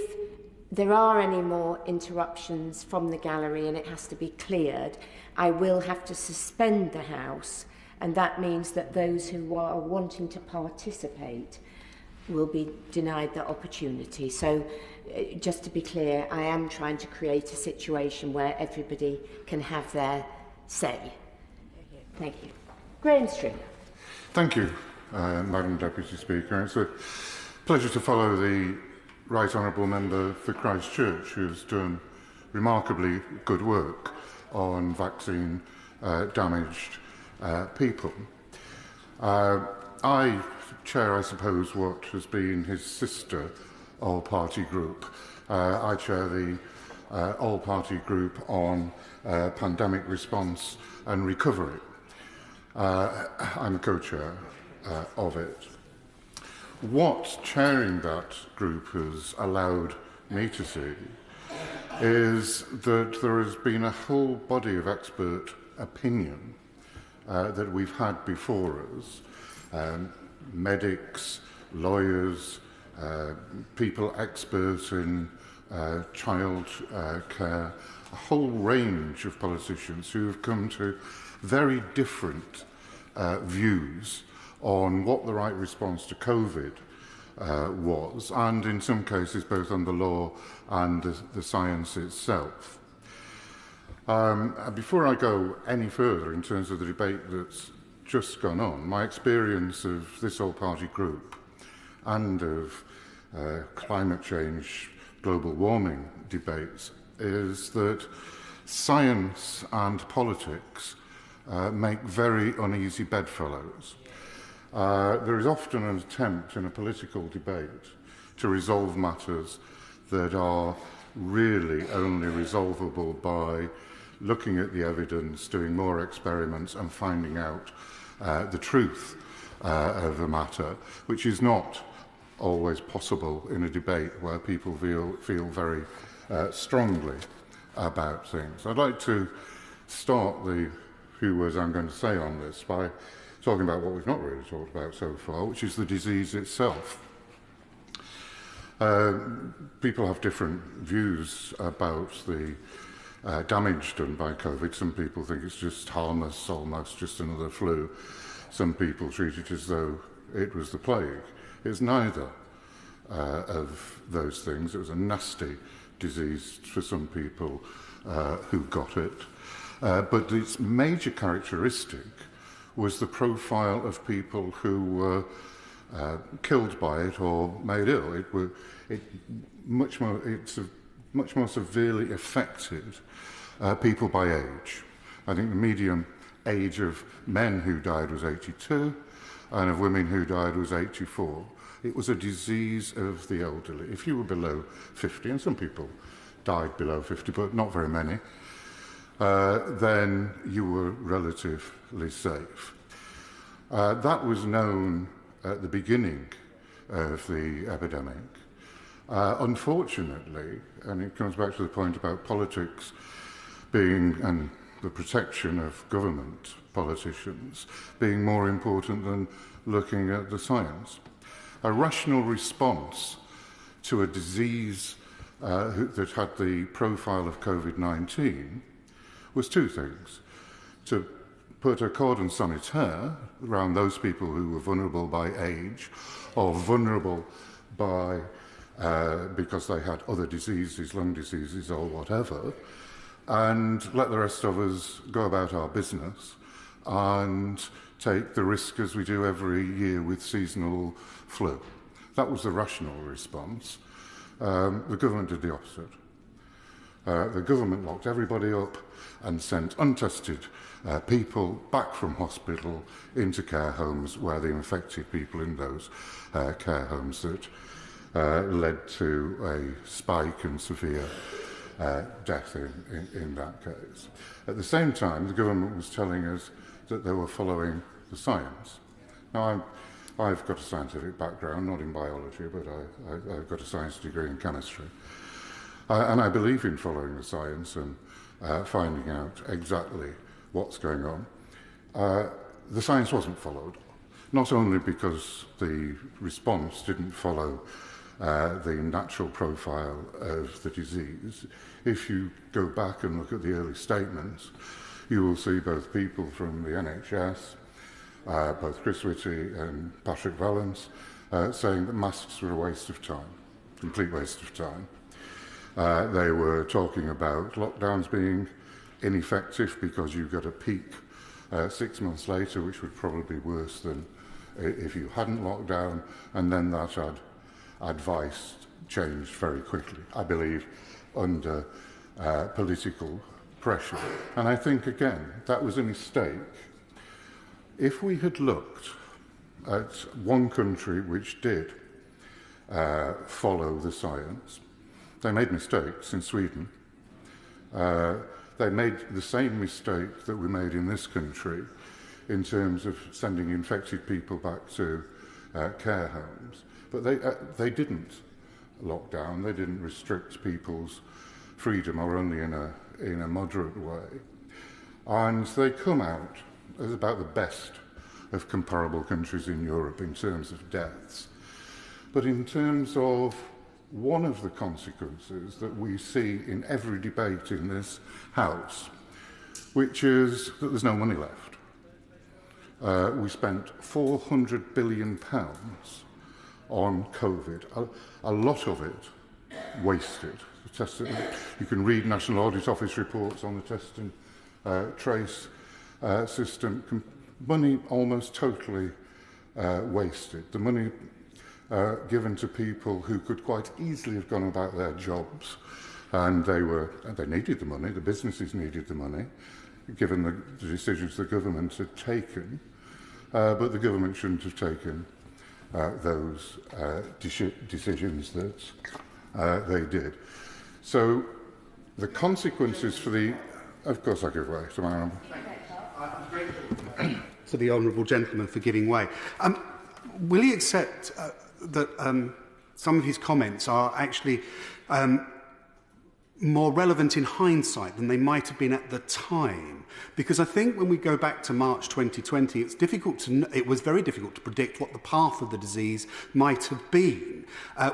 there are any more interruptions from the gallery and it has to be cleared, I will have to suspend the House, and that means that those who are wanting to participate will be denied that opportunity. So just to be clear, I am trying to create a situation where everybody can have their say. Thank you. Graham Stringer. Thank you, Madam Deputy Speaker. It's a pleasure to follow the Right Honourable Member for Christchurch, who has done remarkably good work on vaccine damaged people. I chair, I suppose, what has been his sister all-party group. I chair the all-party group on pandemic response and recovery. I'm the co-chair of it. What chairing that group has allowed me to see is that there has been a whole body of expert opinion that we've had before us, medics, lawyers, people experts in child care, a whole range of politicians who have come to very different views on what the right response to COVID was, and in some cases both on the law and the science itself. Before I go any further in terms of the debate that's just gone on, my experience of this all-party group and of climate change, global warming debates is that science and politics make very uneasy bedfellows. There is often an attempt in a political debate to resolve matters that are really only resolvable by looking at the evidence, doing more experiments and finding out the truth of the matter, which is not always possible in a debate where people feel very strongly about things. I'd like to start the few words I'm going to say on this by talking about what we've not really talked about so far, which is the disease itself. People have different views about the damage done by COVID. Some people think it's just harmless, almost just another flu. Some people treat it as though it was the plague. It's neither of those things. It was a nasty disease for some people who got it. But its major characteristic was the profile of people who were killed by it or made ill. It much more severely affected people by age. I think the median age of men who died was 82, and of women who died was 84. It was a disease of the elderly. If you were below 50, and some people died below 50, but not very many, then you were relatively safe. That was known at the beginning of the epidemic. Unfortunately, and it comes back to the point about politics being, and the protection of government politicians being more important than looking at the science. A rational response to a disease that had the profile of COVID-19 was two things. To put a cordon sanitaire around those people who were vulnerable by age or vulnerable by because they had other diseases, lung diseases or whatever, and let the rest of us go about our business and take the risk as we do every year with seasonal flu. That was the rational response. The government did the opposite. The government locked everybody up and sent untested people back from hospital into care homes where they infected people in those care homes that led to a spike and severe death in that case. At the same time, the government was telling us that they were following the science. Now, I've got a scientific background, not in biology, but I've got a science degree in chemistry. And I believe in following the science and finding out exactly what's going on. The science wasn't followed, not only because the response didn't follow the natural profile of the disease. If you go back and look at the early statements, you will see both people from the NHS, both Chris Whitty and Patrick Vallance, saying that masks were a waste of time, complete waste of time. They were talking about lockdowns being ineffective because you got a peak 6 months later, which would probably be worse than if you hadn't locked down, and then that advice changed very quickly, I believe, under political pressure. And I think, again, that was a mistake. If we had looked at one country which did follow the science, they made mistakes in Sweden. They made the same mistake that we made in this country in terms of sending infected people back to care homes. But they didn't lock down, they didn't restrict people's freedom, or only in a moderate way. And they come out as about the best of comparable countries in Europe in terms of deaths. But in terms of one of the consequences that we see in every debate in this House, which is that there's no money left. We spent £400 billion on COVID, a lot of it wasted. You can read National Audit Office reports on the test and trace system. Money almost totally wasted. The money given to people who could quite easily have gone about their jobs, and they needed the money, the businesses needed the money, given the decisions the government had taken, but the government shouldn't have taken those decisions that they did. So the consequences for the... Of course I give way to my honourable. To the honourable gentleman for giving way. Will he accept that some of his comments are actually more relevant in hindsight than they might have been at the time? Because I think when we go back to March 2020, it was very difficult to predict what the path of the disease might have been.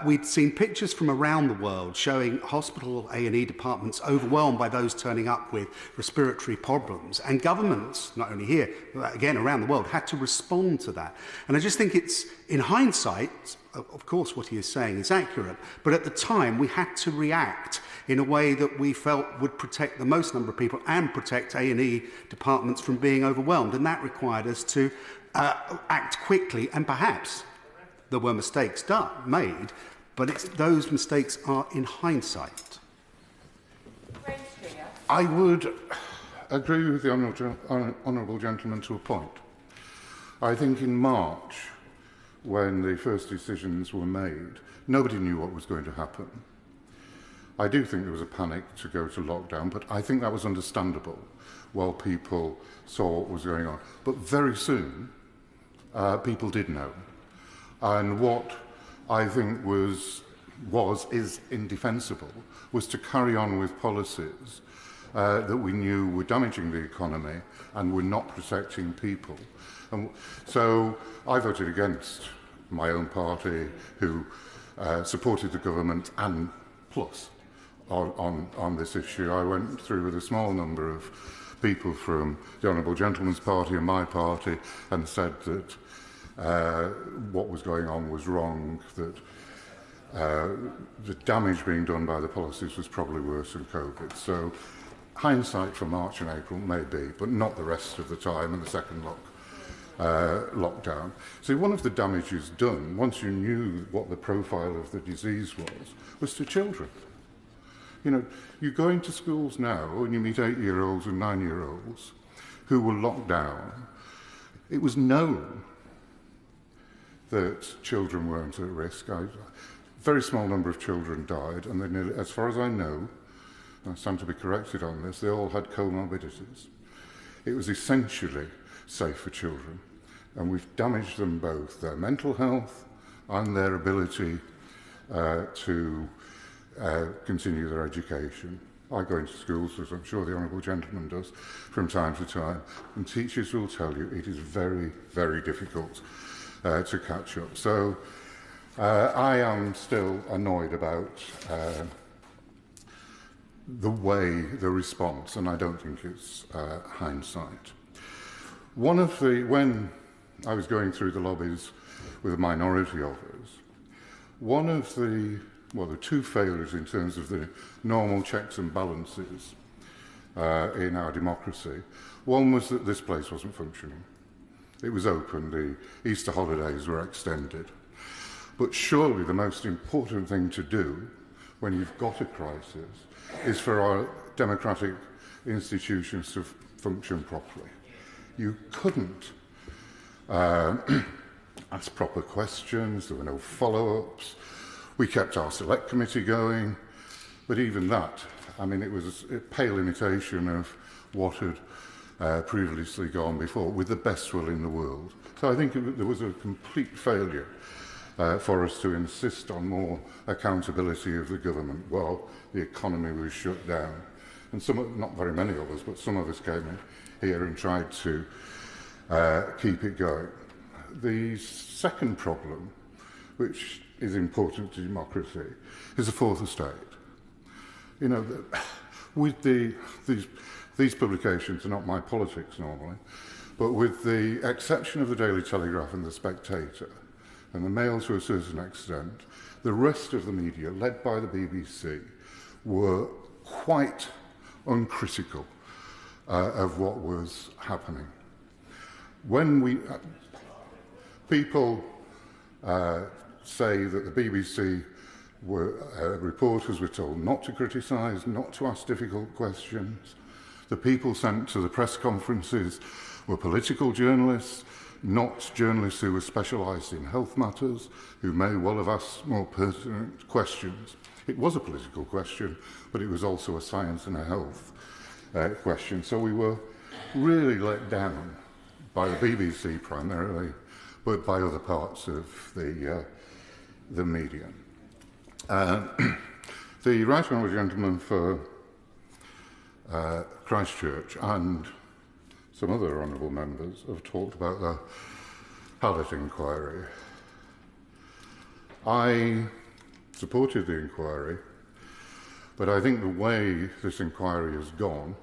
We'd seen pictures from around the world showing hospital A&E departments overwhelmed by those turning up with respiratory problems, and governments, not only here, but again around the world, had to respond to that. And I just think it's, in hindsight, of course what he is saying is accurate, but at the time we had to react in a way that we felt would protect the most number of people and protect A&E departments from being overwhelmed. And that required us to act quickly, and perhaps there were mistakes made, but those mistakes are in hindsight. I would agree with the honourable gentleman to a point. I think in March, when the first decisions were made, nobody knew what was going to happen. I do think there was a panic to go to lockdown, but I think that was understandable while people saw what was going on. But very soon, people did know. And what I think is indefensible was to carry on with policies that we knew were damaging the economy and were not protecting people. And so I voted against my own party, who supported the government and plus on this issue. I went through with a small number of people from the Honourable Gentleman's Party and my party and said that what was going on was wrong, that the damage being done by the policies was probably worse than COVID. So hindsight for March and April may be, but not the rest of the time and the second lockdown. So one of the damages done, once you knew what the profile of the disease was to children. You know, you go into schools now and you meet 8-year-olds and 9-year-olds who were locked down. It was known that children weren't at risk. A very small number of children died, and they nearly, as far as I know, I stand to be corrected on this, they all had comorbidities. It was essentially safe for children, and we've damaged them both, their mental health and their ability to continue their education. I go into schools, as I'm sure the Honourable Gentleman does, from time to time, and teachers will tell you it is very, very difficult to catch up. So I am still annoyed about the response, and I don't think it's hindsight. When I was going through the lobbies with a minority of us, the two failures in terms of the normal checks and balances in our democracy, one was that this place wasn't functioning. It was open, the Easter holidays were extended. But surely the most important thing to do when you've got a crisis is for our democratic institutions to function properly. You couldn't ask proper questions, there were no follow-ups. We kept our select committee going, but even that, I mean, it was a pale imitation of what had previously gone before, with the best will in the world. So I think there was a complete failure for us to insist on more accountability of the government while the economy was shut down. And not very many of us, but some of us came in here and tried to keep it going. The second problem, which is important to democracy, is the fourth estate. You know, with these publications are not my politics normally, but with the exception of the Daily Telegraph and the Spectator, and the Mail to a certain extent, the rest of the media, led by the BBC, were quite uncritical of what was happening. When people say that the BBC reporters were told not to criticise, not to ask difficult questions, The people sent to the press conferences were political journalists, not journalists who were specialised in health matters, who may well have asked more pertinent questions. It was a political question, but it was also a science and a health question. So we were really let down by the BBC primarily, but by other parts of the media. The Right Honourable Gentleman for Christchurch and some other honourable members have talked about the Hallett inquiry. I supported the inquiry, but I think the way this inquiry has gone,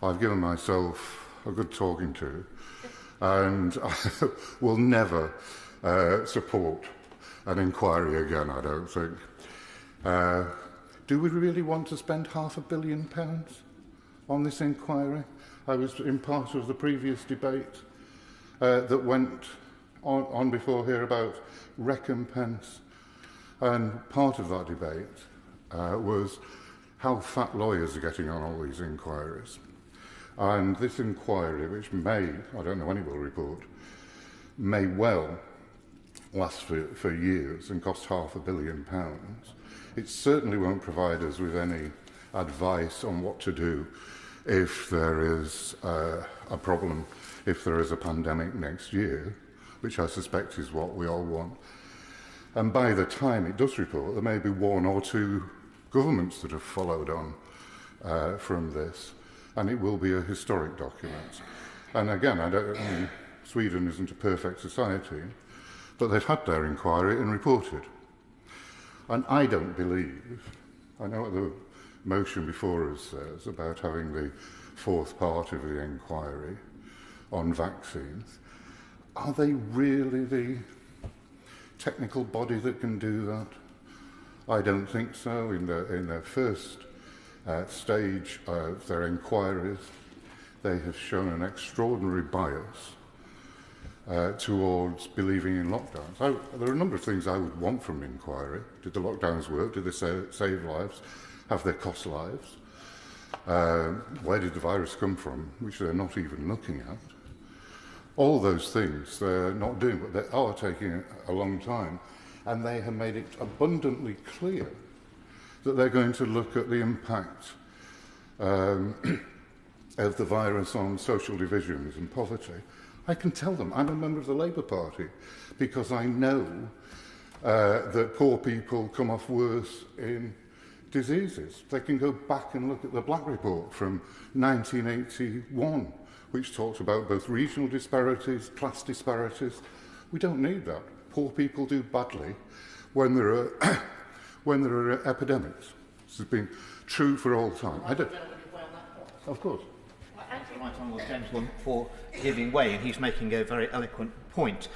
I've given myself a good talking to, and I will never support an inquiry again, I don't think. Do we really want to spend £500 million on this inquiry? I was in part of the previous debate that went on before here about recompense, and part of that debate was how fat lawyers are getting on all these inquiries. And this inquiry, which may, I don't know when it will report, may well last for years and cost £500 million. It certainly won't provide us with any advice on what to do if there is a problem, if there is a pandemic next year, which I suspect is what we all want. And by the time it does report, there may be one or two governments that have followed on from this, and it will be a historic document. And again, I mean, Sweden isn't a perfect society, but they've had their inquiry and reported. And I don't believe, I know what the motion before us says about having the fourth part of the inquiry on vaccines. Are they really the technical body that can do that? I don't think so. In their first stage of their inquiries, they have shown an extraordinary bias towards believing in lockdowns. There are a number of things I would want from an inquiry. Did the lockdowns work? Did they save lives? Have they cost lives? Where did the virus come from, which they're not even looking at? All those things they're not doing, but they are taking a long time. And they have made it abundantly clear that they're going to look at the impact of the virus on social divisions and poverty. I can tell them I'm a member of the Labour Party because I know that poor people come off worse in diseases. They can go back and look at the Black Report from 1981, which talks about both regional disparities, class disparities. We don't need that. Poor people do badly when there are epidemics. This has been true for all time. Of course. Thank you, right honourable gentleman, for giving way, and he's making a very eloquent point.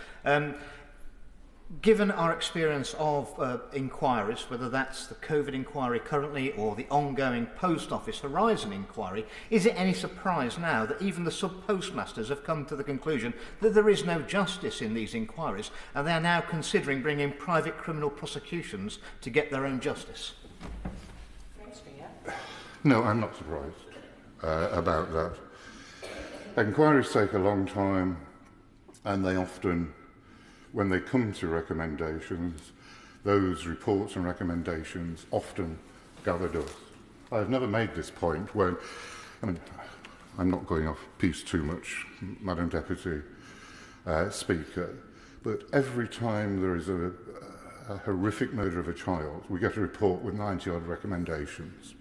Given our experience of inquiries, whether that's the COVID inquiry currently or the ongoing Post Office Horizon inquiry, is it any surprise now that even the sub-postmasters have come to the conclusion that there is no justice in these inquiries, and they are now considering bringing private criminal prosecutions to get their own justice? No, I'm not surprised about that. Inquiries take a long time, and they often, when they come to recommendations, those reports and recommendations often gather dust. I've never made this point when, I mean, I'm not going off piece too much, Madam Deputy Speaker, but every time there is a horrific murder of a child, we get a report with 90-odd recommendations.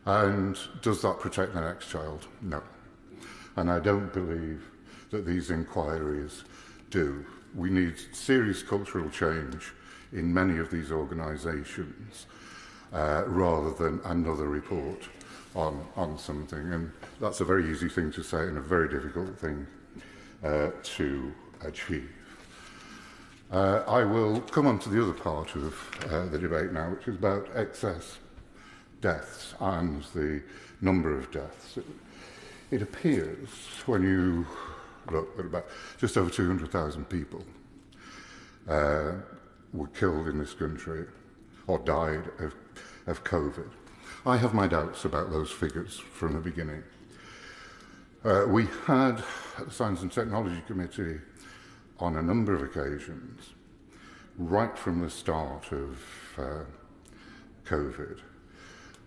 And does that protect the next child? No. And I don't believe that these inquiries do. We need serious cultural change in many of these organisations rather than another report on something. And that's a very easy thing to say and a very difficult thing to achieve. I will come on to the other part of the debate now, which is about excess deaths and the number of deaths. It appears when you look at about just over 200,000 people were killed in this country or died of COVID. I have my doubts about those figures from the beginning. We had, at the Science and Technology Committee, on a number of occasions, right from the start of COVID,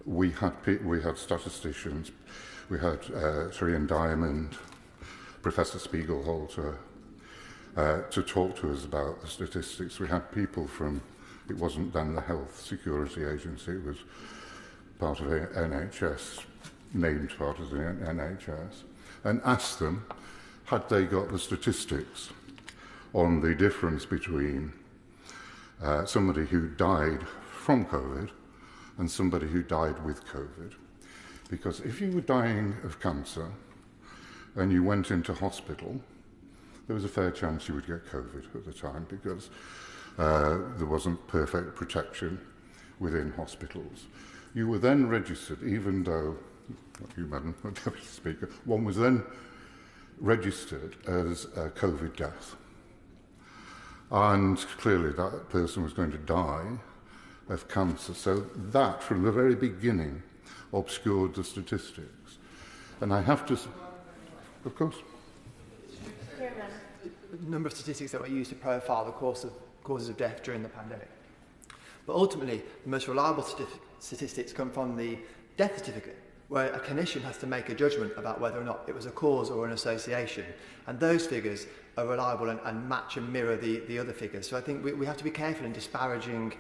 we had statisticians, we had Srian Diamond, Professor Spiegelhalter, to talk to us about the statistics. We had people from, it wasn't then the Health Security Agency, it was part of the NHS, named part of the NHS, and asked them, had they got the statistics on the difference between somebody who died from COVID and somebody who died with COVID. Because if you were dying of cancer and you went into hospital, there was a fair chance you would get COVID at the time because there wasn't perfect protection within hospitals. You were then registered, even though, you, Madam Deputy Speaker, one was then registered as a COVID death. And clearly that person was going to die of cancer. So that, from the very beginning, obscured the statistics. And I have to... Of course. A number of statistics that were used to profile the causes of death during the pandemic. But ultimately, the most reliable statistics come from the death certificate, where a clinician has to make a judgment about whether or not it was a cause or an association. And those figures are reliable and match and mirror the other figures. So I think we have to be careful in disparaging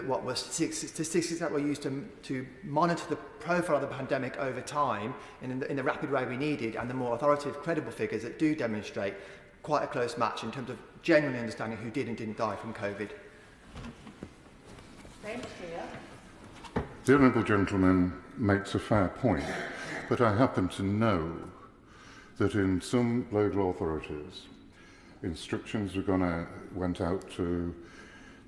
what were statistics that were used to monitor the profile of the pandemic over time in the rapid way we needed, and the more authoritative, credible figures that do demonstrate quite a close match in terms of genuinely understanding who did and didn't die from COVID. The Honourable Gentleman makes a fair point, but I happen to know that in some local authorities, instructions went out to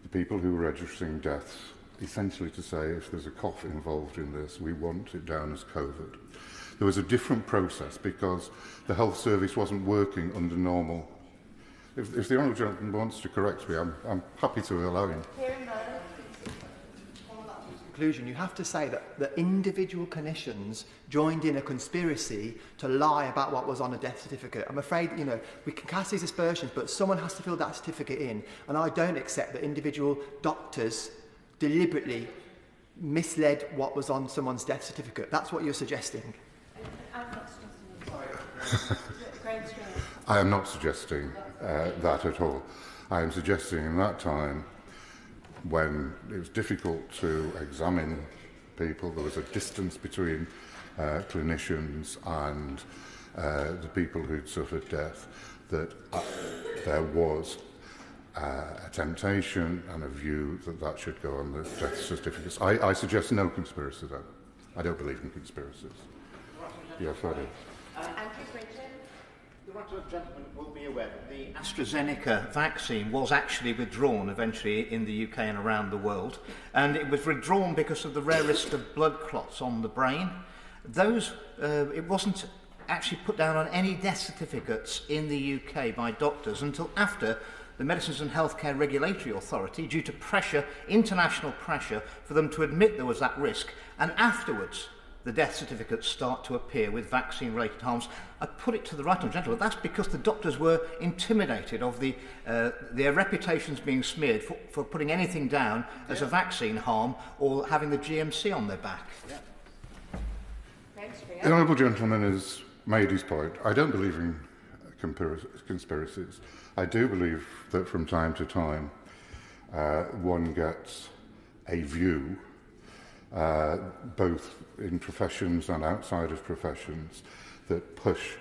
the people who were registering deaths, essentially to say, if there's a cough involved in this, we want it down as COVID. There was a different process because the health service wasn't working under normal. If the Honourable Gentleman wants to correct me, I'm happy to allow him. Conclusion, you have to say that individual clinicians joined in a conspiracy to lie about what was on a death certificate. I'm afraid, we can cast these aspersions, but someone has to fill that certificate in, and I don't accept that individual doctors deliberately misled what was on someone's death certificate. That's what you're suggesting. I'm not suggesting. I am not suggesting that at all. I am suggesting in that time, when it was difficult to examine people, there was a distance between clinicians and the people who'd suffered death, that there was a temptation and a view that should go on the death certificates. I suggest no conspiracy, though. I don't believe in conspiracies. Yes, I do. Andrew Bridgen. The right gentleman will be aware that the AstraZeneca vaccine was actually withdrawn eventually in the UK and around the world, and it was withdrawn because of the rare risk of blood clots on the brain. It wasn't actually put down on any death certificates in the UK by doctors until after the Medicines and Healthcare Regulatory Authority, due to pressure, international pressure, for them to admit there was that risk, and afterwards the death certificates start to appear with vaccine-related harms. I put it to the right honourable gentleman, that's because the doctors were intimidated of their reputations being smeared for putting anything down as a vaccine harm or having the GMC on their back. The Honourable Gentleman has made his point. I don't believe in conspiracies. I do believe that from time to time one gets a view, both in professions and outside of professions, that push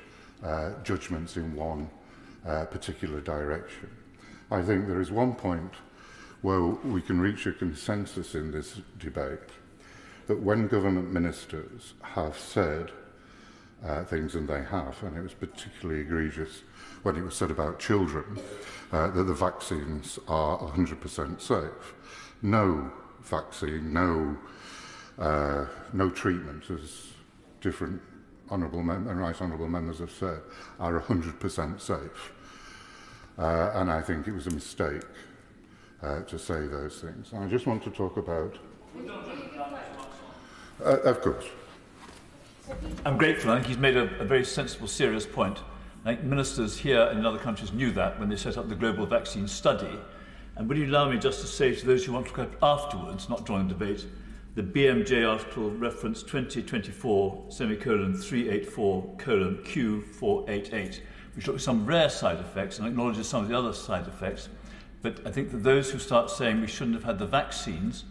judgments in one particular direction. I think there is one point where we can reach a consensus in this debate, that when government ministers have said things, and they have, and it was particularly egregious when it was said about children, that the vaccines are 100% safe. No vaccine, no treatment, as different right honourable members have said, are 100% safe. And I think it was a mistake to say those things. And I just want to talk about... Of course. I'm grateful. I think he's made a very sensible, serious point. I think ministers here and in other countries knew that when they set up the global vaccine study. And would you allow me just to say to those who want to look up afterwards, not join the debate, the BMJ article reference 2024/384:Q488, which looks at some rare side effects and acknowledges some of the other side effects. But I think that those who start saying we shouldn't have had the vaccines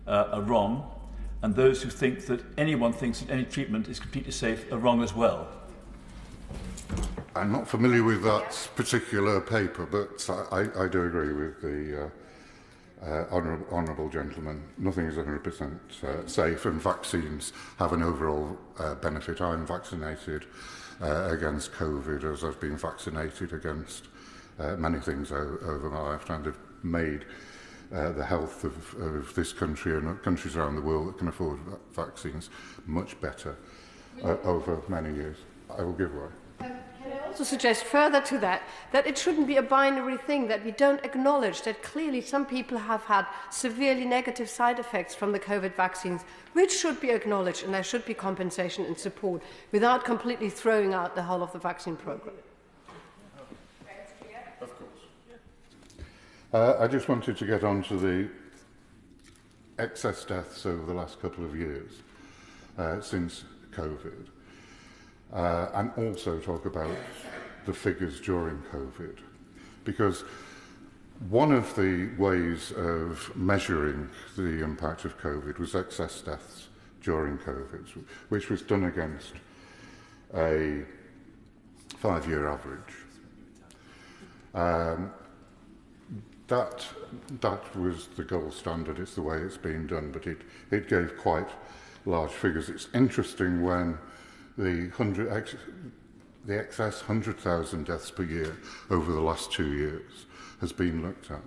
are wrong, and those who think that anyone thinks that any treatment is completely safe are wrong as well. I'm not familiar with that particular paper, but I do agree with the honourable gentleman. Nothing is 100% safe, and vaccines have an overall benefit. I'm vaccinated against COVID, as I've been vaccinated against many things over my lifetime that have made the health of this country and countries around the world that can afford vaccines much better over many years. I will give way. Can I also suggest further to that it shouldn't be a binary thing, that we don't acknowledge that clearly some people have had severely negative side effects from the COVID vaccines, which should be acknowledged, and there should be compensation and support without completely throwing out the whole of the vaccine programme. Of course. I just wanted to get on to the excess deaths over the last couple of years since COVID. And also talk about the figures during COVID, because one of the ways of measuring the impact of COVID was excess deaths during COVID, which was done against a 5-year average. That was the gold standard. It's the way it's been done, but it gave quite large figures. It's interesting when the excess 100,000 deaths per year over the last 2 years has been looked at.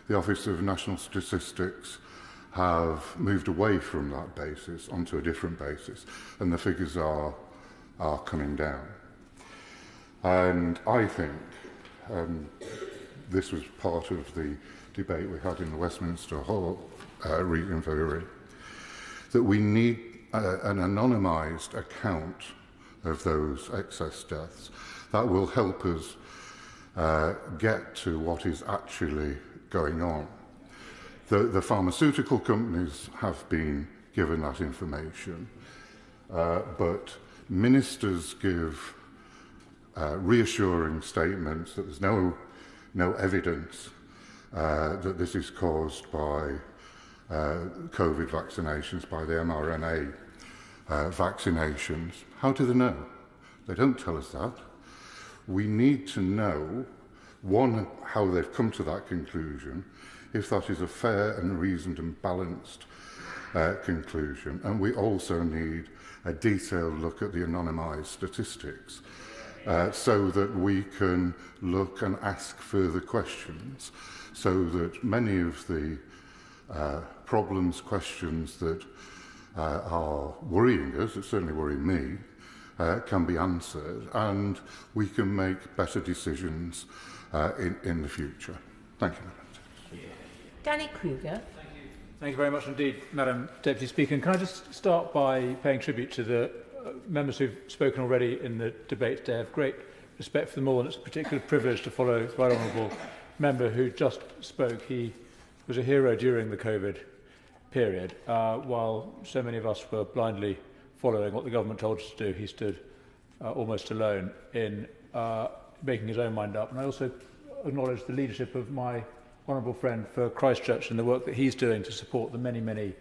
The Office of National Statistics have moved away from that basis onto a different basis, and the figures are coming down. And I think this was part of the debate we had in the Westminster Hall in February, that we need an anonymised account of those excess deaths. That will help us get to what is actually going on. The pharmaceutical companies have been given that information, but ministers give reassuring statements that there's no evidence that this is caused by COVID vaccinations, by the mRNA vaccinations. How do they know? They don't tell us that. We need to know, one, how they've come to that conclusion, if that is a fair and reasoned and balanced conclusion. And we also need a detailed look at the anonymised statistics so that we can look and ask further questions, so that many of the questions that are worrying us, that certainly worry me, can be answered, and we can make better decisions in the future. Thank you. Danny Kruger. Thank you very much indeed, Madam Deputy Speaker. And can I just start by paying tribute to the members who've spoken already in the debate today. I have great respect for them all, and it's a particular privilege to follow the right honourable member who just spoke. He was a hero during the COVID period. While so many of us were blindly following what the government told us to do, he stood almost alone in making his own mind up. And I also acknowledge the leadership of my honourable friend for Christchurch and the work that he's doing to support the many, many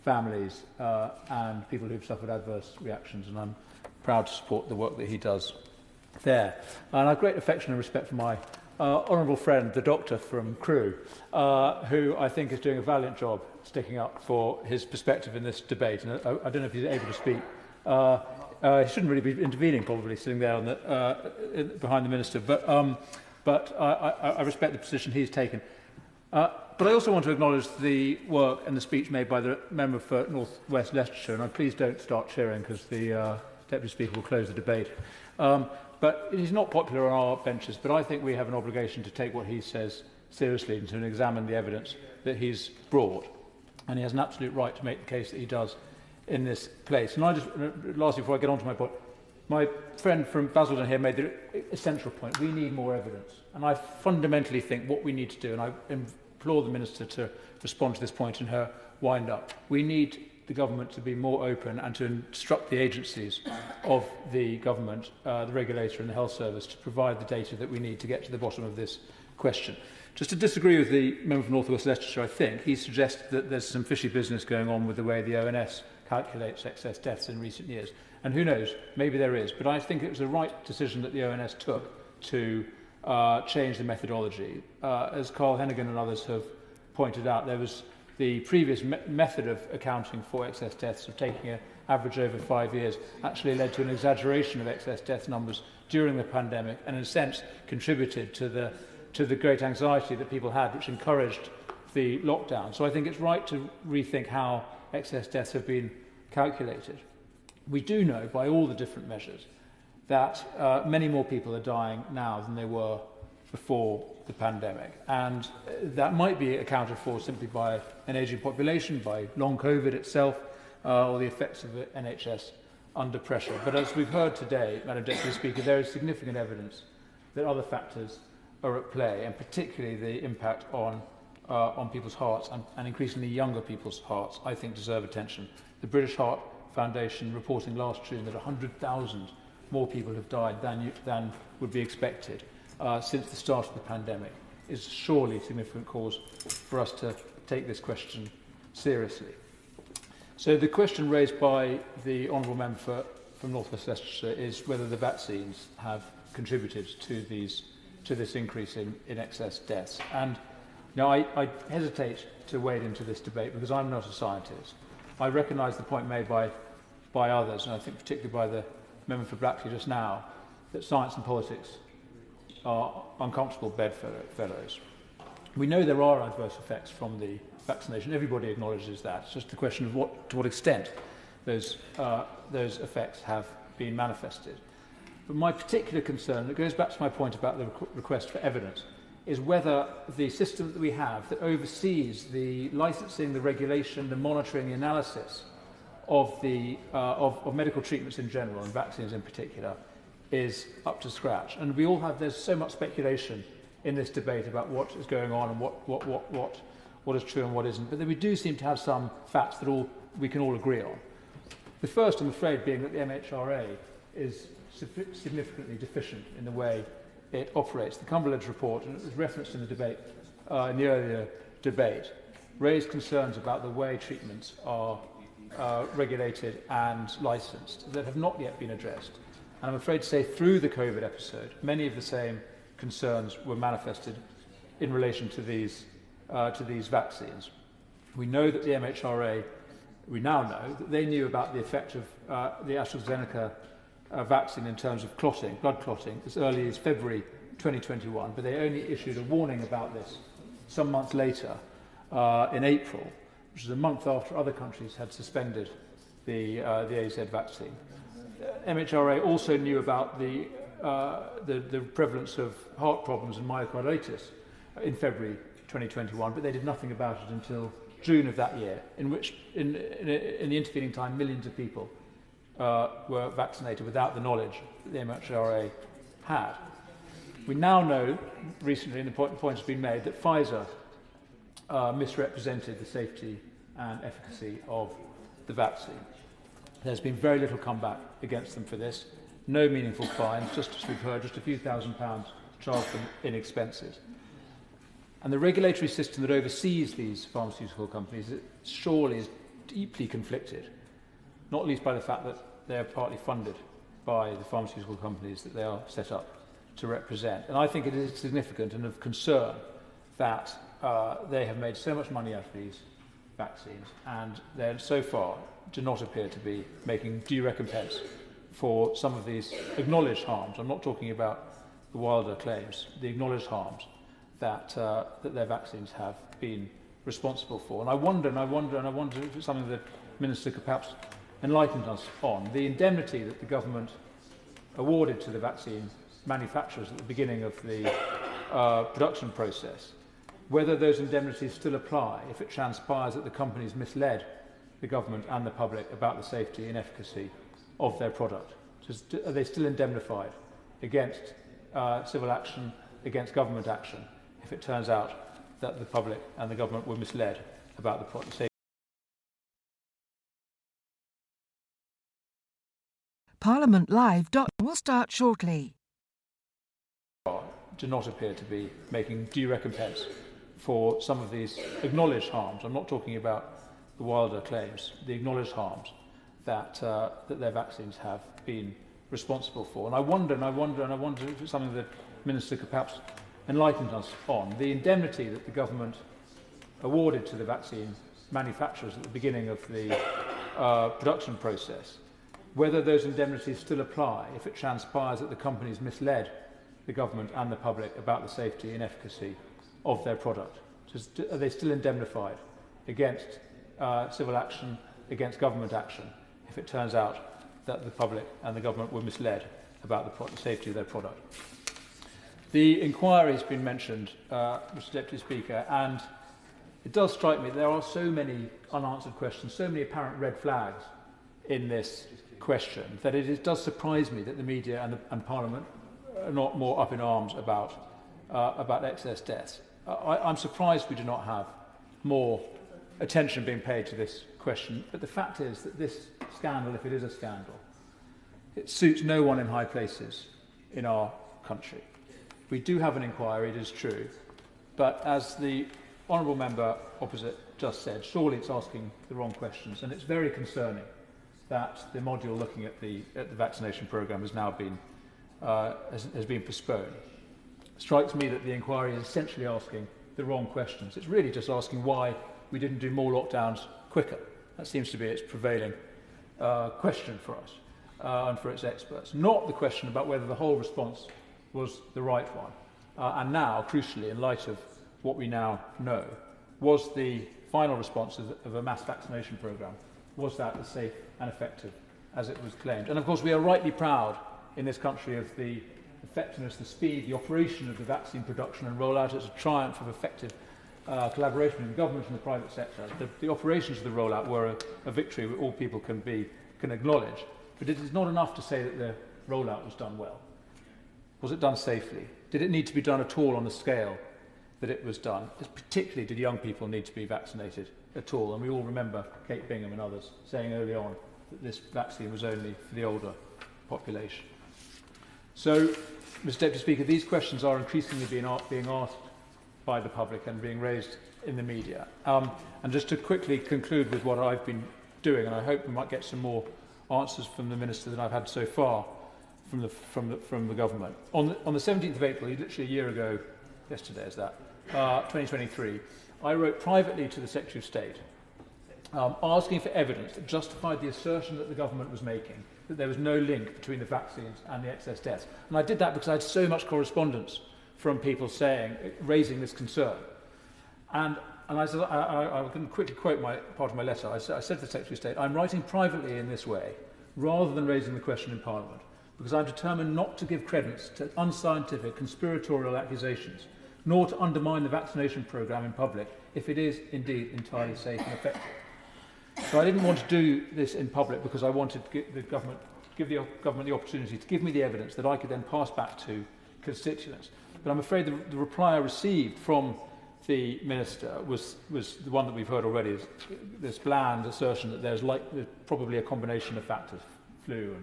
families and people who've suffered adverse reactions. And I'm proud to support the work that he does there. And I have great affection and respect for my honourable friend, the doctor from Crewe, who I think is doing a valiant job sticking up for his perspective in this debate. And I don't know if he's able to speak. He shouldn't really be intervening, probably, sitting there on the, behind the minister. But I respect the position he's taken. But I also want to acknowledge the work and the speech made by the member for North West Leicestershire. And please don't start cheering, because the Deputy Speaker will close the debate. But it is not popular on our benches, but I think we have an obligation to take what he says seriously and to examine the evidence that he's brought. And he has an absolute right to make the case that he does in this place. And I just, lastly, before I get on to my point, my friend from Basildon here made the essential point. We need more evidence. And I fundamentally think what we need to do, and I implore the Minister to respond to this point in her wind-up, we need the government to be more open and to instruct the agencies of the government, the regulator and the health service, to provide the data that we need to get to the bottom of this question. Just to disagree with the member from North West Leicestershire, I think, he suggests that there's some fishy business going on with the way the ONS calculates excess deaths in recent years. And who knows, maybe there is. But I think it was the right decision that the ONS took to change the methodology. As Carl Hennigan and others have pointed out, there was the previous method of accounting for excess deaths, of taking an average over 5 years, actually led to an exaggeration of excess death numbers during the pandemic, and in a sense contributed to the great anxiety that people had, which encouraged the lockdown. So I think it's right to rethink how excess deaths have been calculated. We do know, by all the different measures, that many more people are dying now than they were before the pandemic. And that might be accounted for simply by an ageing population, by long COVID itself, or the effects of the NHS under pressure. But as we've heard today, Madam Deputy Speaker, there is significant evidence that other factors are at play, and particularly the impact on people's hearts, and increasingly younger people's hearts, I think deserve attention. The British Heart Foundation reporting last June that 100,000 more people have died than would be expected since the start of the pandemic is surely a significant cause for us to take this question seriously. So the question raised by the Honourable Member from North West Leicestershire is whether the vaccines have contributed to this increase in excess deaths. And now I hesitate to wade into this debate because I'm not a scientist. I recognise the point made by others, and I think particularly by the member for Blackley just now, that science and politics are uncomfortable bedfellows. We know there are adverse effects from the vaccination. Everybody acknowledges that. It's just a question of to what extent those effects have been manifested. But my particular concern, that goes back to my point about the request for evidence, is whether the system that we have that oversees the licensing, the regulation, the monitoring, the analysis of medical treatments in general and vaccines in particular is up to scratch. And there's so much speculation in this debate about what is going on and what is true and what isn't. But then we do seem to have some facts that we can all agree on. The first, I'm afraid, being that the MHRA is significantly deficient in the way it operates. The Cumberledge report, and it was referenced in the debate, in the earlier debate, raised concerns about the way treatments are regulated and licensed that have not yet been addressed. And I'm afraid to say, through the COVID episode, many of the same concerns were manifested in relation to these vaccines. We know that the MHRA, we now know that they knew about the effect of the AstraZeneca vaccine in terms of clotting, blood clotting, as early as February 2021, but they only issued a warning about this some months later, in April, which is a month after other countries had suspended the AZ vaccine. MHRA also knew about the prevalence of heart problems and myocarditis in February 2021, but they did nothing about it until June of that year, in which, in the intervening time, millions of people were vaccinated without the knowledge that the MHRA had. We now know, recently, and the point has been made, that Pfizer misrepresented the safety and efficacy of the vaccine. There's been very little comeback against them for this. No meaningful fines, just as we've heard, just a few £1,000s charged them in expenses. And the regulatory system that oversees these pharmaceutical companies surely is deeply conflicted, not least by the fact that they are partly funded by the pharmaceutical companies that they are set up to represent. And I think it is significant and of concern that they have made so much money out of these vaccines, and they so far do not appear to be making due recompense for some of these acknowledged harms. I'm not talking about the wilder claims, the acknowledged harms that their vaccines have been responsible for. And I wonder if it's something that the Minister could perhaps enlighten us on. The indemnity that the government awarded to the vaccine manufacturers at the beginning of the production process, whether those indemnities still apply if it transpires that the companies misled the government and the public about the safety and efficacy of their product? Are they still indemnified against civil action, against government action, if it turns out that the public and the government were misled about the product safety? Parliament Live will start shortly. Do not appear to be making due recompense for some of these acknowledged harms. I'm not talking about the wilder claims, the acknowledged harms that their vaccines have been responsible for. And I wonder if it's something that the Minister could perhaps enlighten us on. The indemnity that the government awarded to the vaccine manufacturers at the beginning of the production process, whether those indemnities still apply if it transpires that the companies misled the government and the public about the safety and efficacy of their product. Are they still indemnified against civil action, against government action, if it turns out that the public and the government were misled about the safety of their product? The inquiry has been mentioned, Mr. Deputy Speaker, and it does strike me there are so many unanswered questions, so many apparent red flags in this question, that it does surprise me that the media and Parliament are not more up in arms about excess deaths. I'm surprised we do not have more attention being paid to this question, but the fact is that this scandal, if it is a scandal, it suits no one in high places in our country. We do have an inquiry, it is true, but as the honourable member opposite just said, surely it's asking the wrong questions, and it's very concerning that the module looking at the vaccination programme has now been has been postponed. It strikes me that the inquiry is essentially asking the wrong questions. It's really just asking why we didn't do more lockdowns quicker. That seems to be its prevailing question for us and for its experts, not the question about whether the whole response was the right one. And now, crucially, in light of what we now know, was the final response of a mass vaccination programme, was that as safe and effective as it was claimed? And of course we are rightly proud in this country of the effectiveness, the speed, the operation of the vaccine production and rollout. It's a triumph of effective collaboration in the government and the private sector. The operations of the rollout were a victory that all people can acknowledge. But it is not enough to say that the rollout was done well. Was it done safely? Did it need to be done at all on the scale that it was done? Particularly, did young people need to be vaccinated at all? And we all remember Kate Bingham and others saying early on that this vaccine was only for the older population. So, Mr. Deputy Speaker, these questions are increasingly being asked by the public and being raised in the media. And just to quickly conclude with what I've been doing, and I hope we might get some more answers from the Minister than I've had so far from the government. On the 17th of April, literally a year ago, yesterday is that, 2023, I wrote privately to the Secretary of State asking for evidence that justified the assertion that the government was making, that there was no link between the vaccines and the excess deaths. And I did that because I had so much correspondence from people raising this concern. And I said, I can quickly quote part of my letter. I said to the Secretary of State, I'm writing privately in this way, rather than raising the question in Parliament, because I'm determined not to give credence to unscientific, conspiratorial accusations, nor to undermine the vaccination programme in public if it is indeed entirely safe and effective. So I didn't want to do this in public because I wanted to give the government the opportunity to give me the evidence that I could then pass back to constituents. But I'm afraid the reply I received from the Minister was the one that we've heard already, this bland assertion that there's probably a combination of factors, flu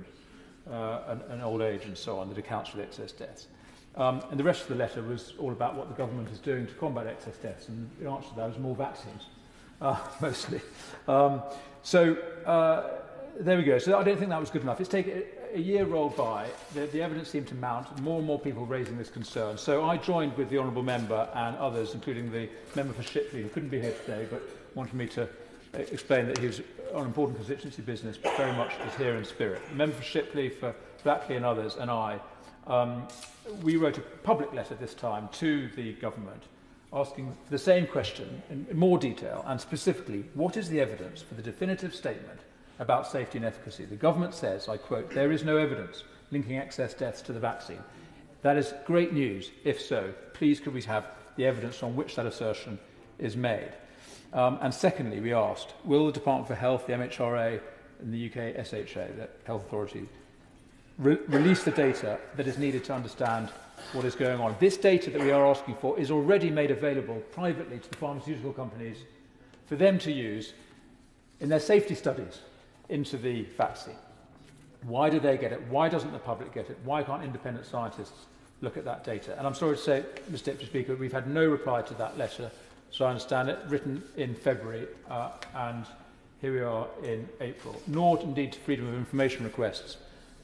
and old age and so on, that accounts for the excess deaths. And the rest of the letter was all about what the government is doing to combat excess deaths, and the answer to that was more vaccines, mostly. There we go. So I don't think that was good enough. It's taken a year rolled by, the evidence seemed to mount, more and more people raising this concern. So I joined with the Honourable Member and others, including the Member for Shipley, who couldn't be here today, but wanted me to explain that he was on important constituency business, but very much was here in spirit. The Member for Shipley, for Blackley and others, and I, we wrote a public letter this time to the government, asking the same question in more detail, and specifically, what is the evidence for the definitive statement about safety and efficacy? The government says, I quote, there is no evidence linking excess deaths to the vaccine. That is great news. If so, please could we have the evidence on which that assertion is made? And secondly, we asked, will the Department for Health, the MHRA and the UK SHA, the Health Authority, release the data that is needed to understand what is going on? This data that we are asking for is already made available privately to the pharmaceutical companies for them to use in their safety studies into the vaccine. Why do they get it? Why doesn't the public get it? Why can't independent scientists look at that data? And I'm sorry to say, Mr. Deputy Speaker, we've had no reply to that letter, so I understand it, written in February, and here we are in April, nor indeed to freedom of information requests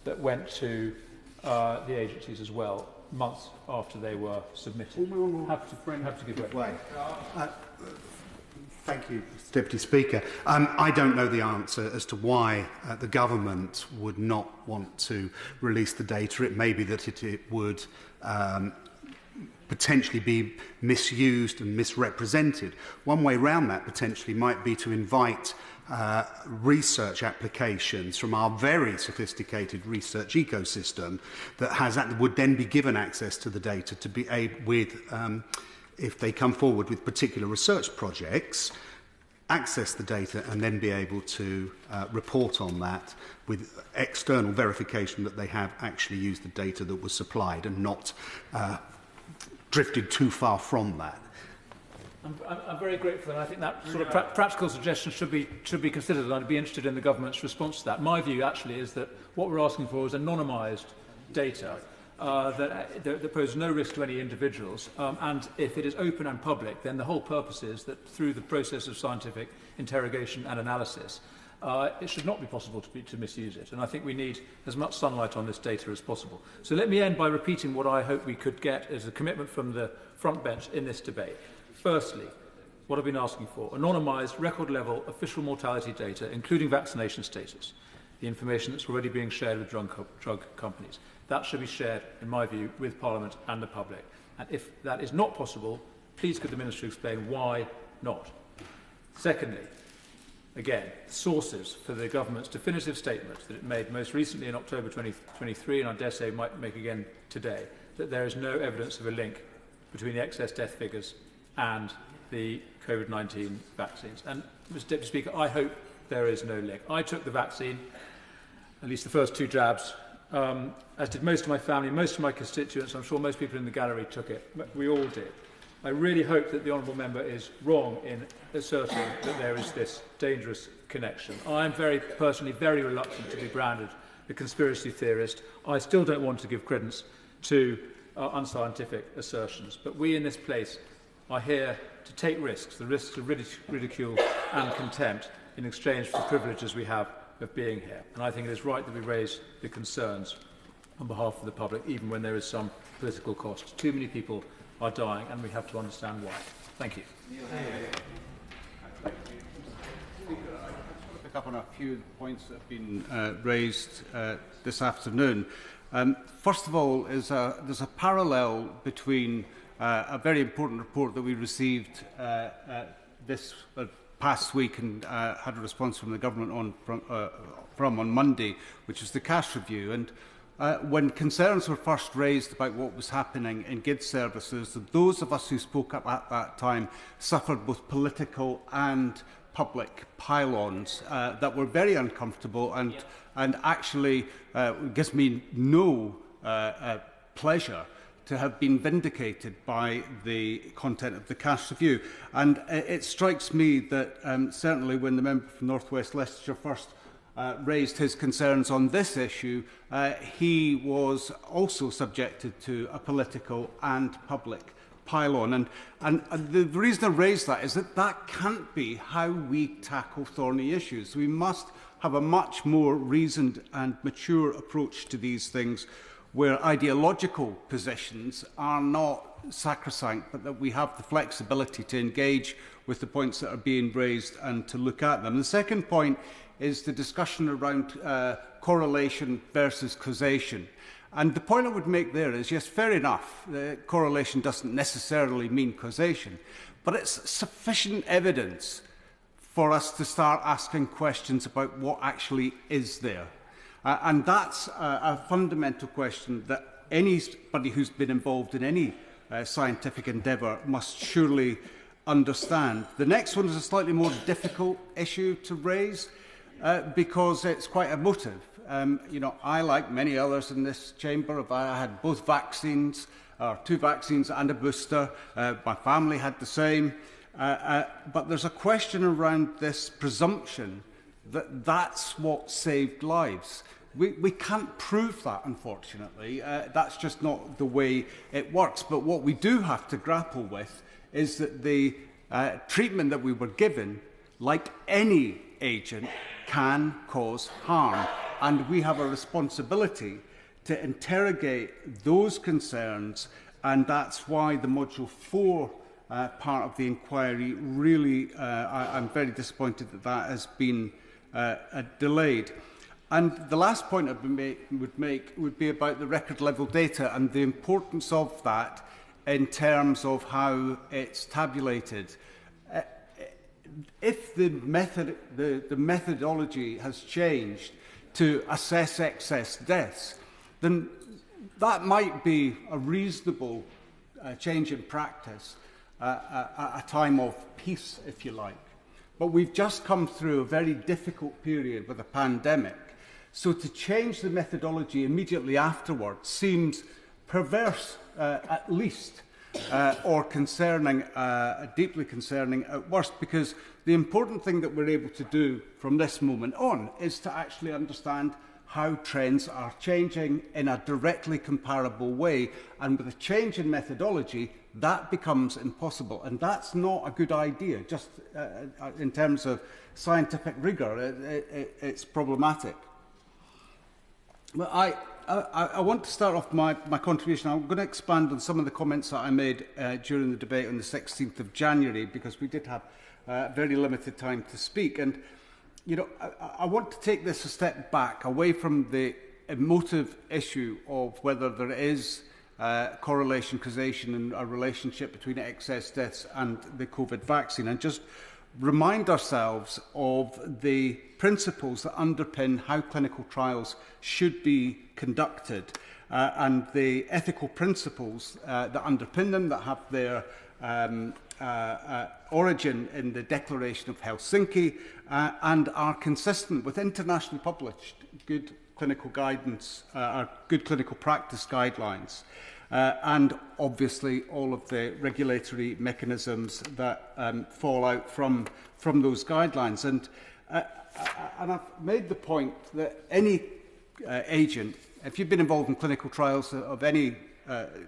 that went to the agencies as well, months after they were submitted. Have to give way. Thank you, Mr. Deputy Speaker. I don't know the answer as to why the government would not want to release the data. It may be that it would potentially be misused and misrepresented. One way around that potentially might be to invite research applications from our very sophisticated research ecosystem that would then be given access to the data to be able with if they come forward with particular research projects, access the data and then be able to report on that with external verification that they have actually used the data that was supplied and not drifted too far from that. I'm very grateful, and I think that sort of practical suggestion should be considered, and I'd be interested in the government's response to that. My view, actually, is that what we're asking for is anonymised data that pose no risk to any individuals, and if it is open and public, then the whole purpose is that through the process of scientific interrogation and analysis, it should not be possible to misuse it, and I think we need as much sunlight on this data as possible. So let me end by repeating what I hope we could get as a commitment from the front bench in this debate. Firstly, what I've been asking for, anonymised record-level official mortality data, including vaccination status, the information that's already being shared with drug companies. That should be shared, in my view, with Parliament and the public. And if that is not possible, please could the Minister explain why not? Secondly, again, sources for the government's definitive statement that it made most recently in October 2023, and I dare say might make again today, that there is no evidence of a link between the excess death figures and the COVID-19 vaccines. And, Mr. Deputy Speaker, I hope there is no link. I took the vaccine, at least the first 2 jabs, as did most of my family, most of my constituents. I'm sure most people in the gallery took it. We all did. I really hope that the Honourable Member is wrong in asserting that there is this dangerous connection. I am personally very reluctant to be branded a conspiracy theorist. I still don't want to give credence to unscientific assertions. But we in this place are here to take risks, the risks of ridicule and contempt in exchange for the privileges we have of being here. And I think it is right that we raise the concerns on behalf of the public, even when there is some political cost. Too many people are dying, and we have to understand why. Thank you. I'll pick up on a few points that have been raised this afternoon. First of all, there's a parallel between a very important report that we received this past week and had a response from the government on Monday, which was the cash review. And when concerns were first raised about what was happening in GID services, those of us who spoke up at that time suffered both political and public pylons that were very uncomfortable and actually gives me no pleasure to have been vindicated by the content of the cash review. And it strikes me that certainly when the member from North West Leicestershire first raised his concerns on this issue, he was also subjected to a political and public pylon. And the reason I raise that is that can't be how we tackle thorny issues. We must have a much more reasoned and mature approach to these things, where ideological positions are not sacrosanct, but that we have the flexibility to engage with the points that are being raised and to look at them. The second point is the discussion around correlation versus causation. And the point I would make there is, yes, fair enough, correlation doesn't necessarily mean causation, but it's sufficient evidence for us to start asking questions about what actually is there. And that's a fundamental question that anybody who's been involved in any scientific endeavour must surely understand. The next one is a slightly more difficult issue to raise because it's quite emotive. I, like many others in this chamber, I had both vaccines, or 2 vaccines and a booster. My family had the same. But there's a question around this presumption that that's what saved lives. We can't prove that, unfortunately. That's just not the way it works. But what we do have to grapple with is that the treatment that we were given, like any agent, can cause harm. And we have a responsibility to interrogate those concerns, and that's why the Module 4 part of the inquiry really, I'm very disappointed that that has been delayed. And the last point I would make would be about the record level data and the importance of that in terms of how it's tabulated. If the methodology has changed to assess excess deaths, then that might be a reasonable change in practice, a time of peace, if you like. But we've just come through a very difficult period with a pandemic. So to change the methodology immediately afterwards seems perverse, at least, or concerning, deeply concerning at worst, because the important thing that we're able to do from this moment on is to actually understand how trends are changing in a directly comparable way. And with a change in methodology, that becomes impossible. And that's not a good idea, just in terms of scientific rigour. It's problematic. Well, I want to start off my contribution. I'm going to expand on some of the comments that I made during the debate on the 16th of January, because we did have very limited time to speak. And, I want to take this a step back, away from the emotive issue of whether there is correlation, causation, and a relationship between excess deaths and the COVID vaccine, and just remind ourselves of the principles that underpin how clinical trials should be conducted and the ethical principles that underpin them, that have their origin in the Declaration of Helsinki and are consistent with internationally published good clinical guidance, good clinical practice guidelines. And obviously all of the regulatory mechanisms that fall out from those guidelines. And I've made the point that any agent, if you've been involved in clinical trials of any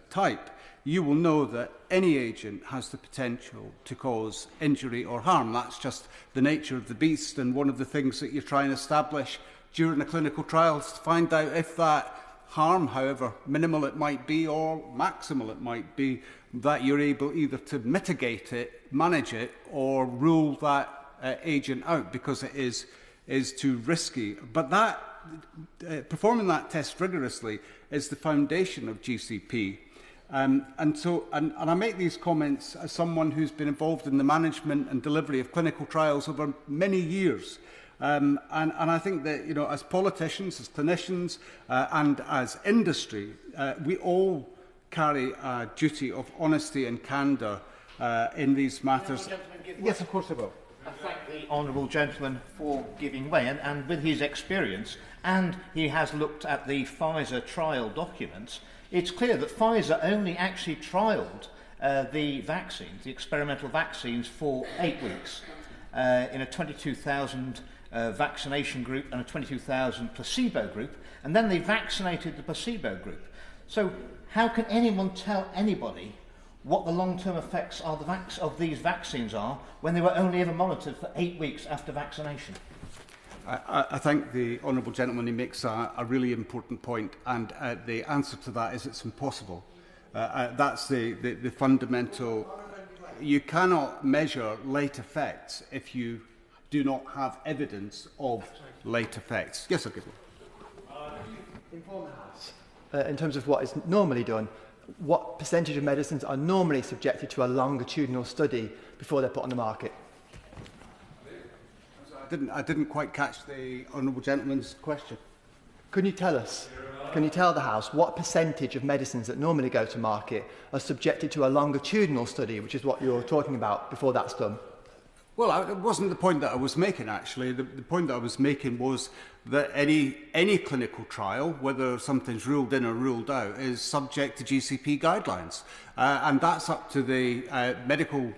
type, you will know that any agent has the potential to cause injury or harm. That's just the nature of the beast, and one of the things that you try and establish during a clinical trial is to find out if that harm, however minimal it might be or maximal it might be, that you're able either to mitigate it, manage it, or rule that agent out because it is too risky. But that performing that test rigorously is the foundation of GCP. And I make these comments as someone who's been involved in the management and delivery of clinical trials over many years. And I think that, as politicians, as clinicians, and as industry, we all carry a duty of honesty and candour in these matters. Yes, of course I will. I thank the honourable gentleman for giving way, and with his experience, and he has looked at the Pfizer trial documents, it's clear that Pfizer only actually trialled the vaccines, the experimental vaccines, for 8 weeks in a 22,000 vaccination group and a 22,000 placebo group, and then they vaccinated the placebo group. So how can anyone tell anybody what the long-term effects of these vaccines are when they were only ever monitored for 8 weeks after vaccination? I think the honourable gentleman, he makes a really important point, and the answer to that is it's impossible. That's the fundamental. You cannot measure late effects if you do not have evidence of late effects. Yes, I'll give you. In terms of what is normally done, what percentage of medicines are normally subjected to a longitudinal study before they're put on the market? I didn't quite catch the honourable gentleman's question. Can you tell us? can you tell the House what percentage of medicines that normally go to market are subjected to a longitudinal study, which is what you're talking about before that's done? Well, it wasn't the point that I was making, actually. The point that I was making was that any clinical trial, whether something's ruled in or ruled out, is subject to GCP guidelines. And that's up to the Medical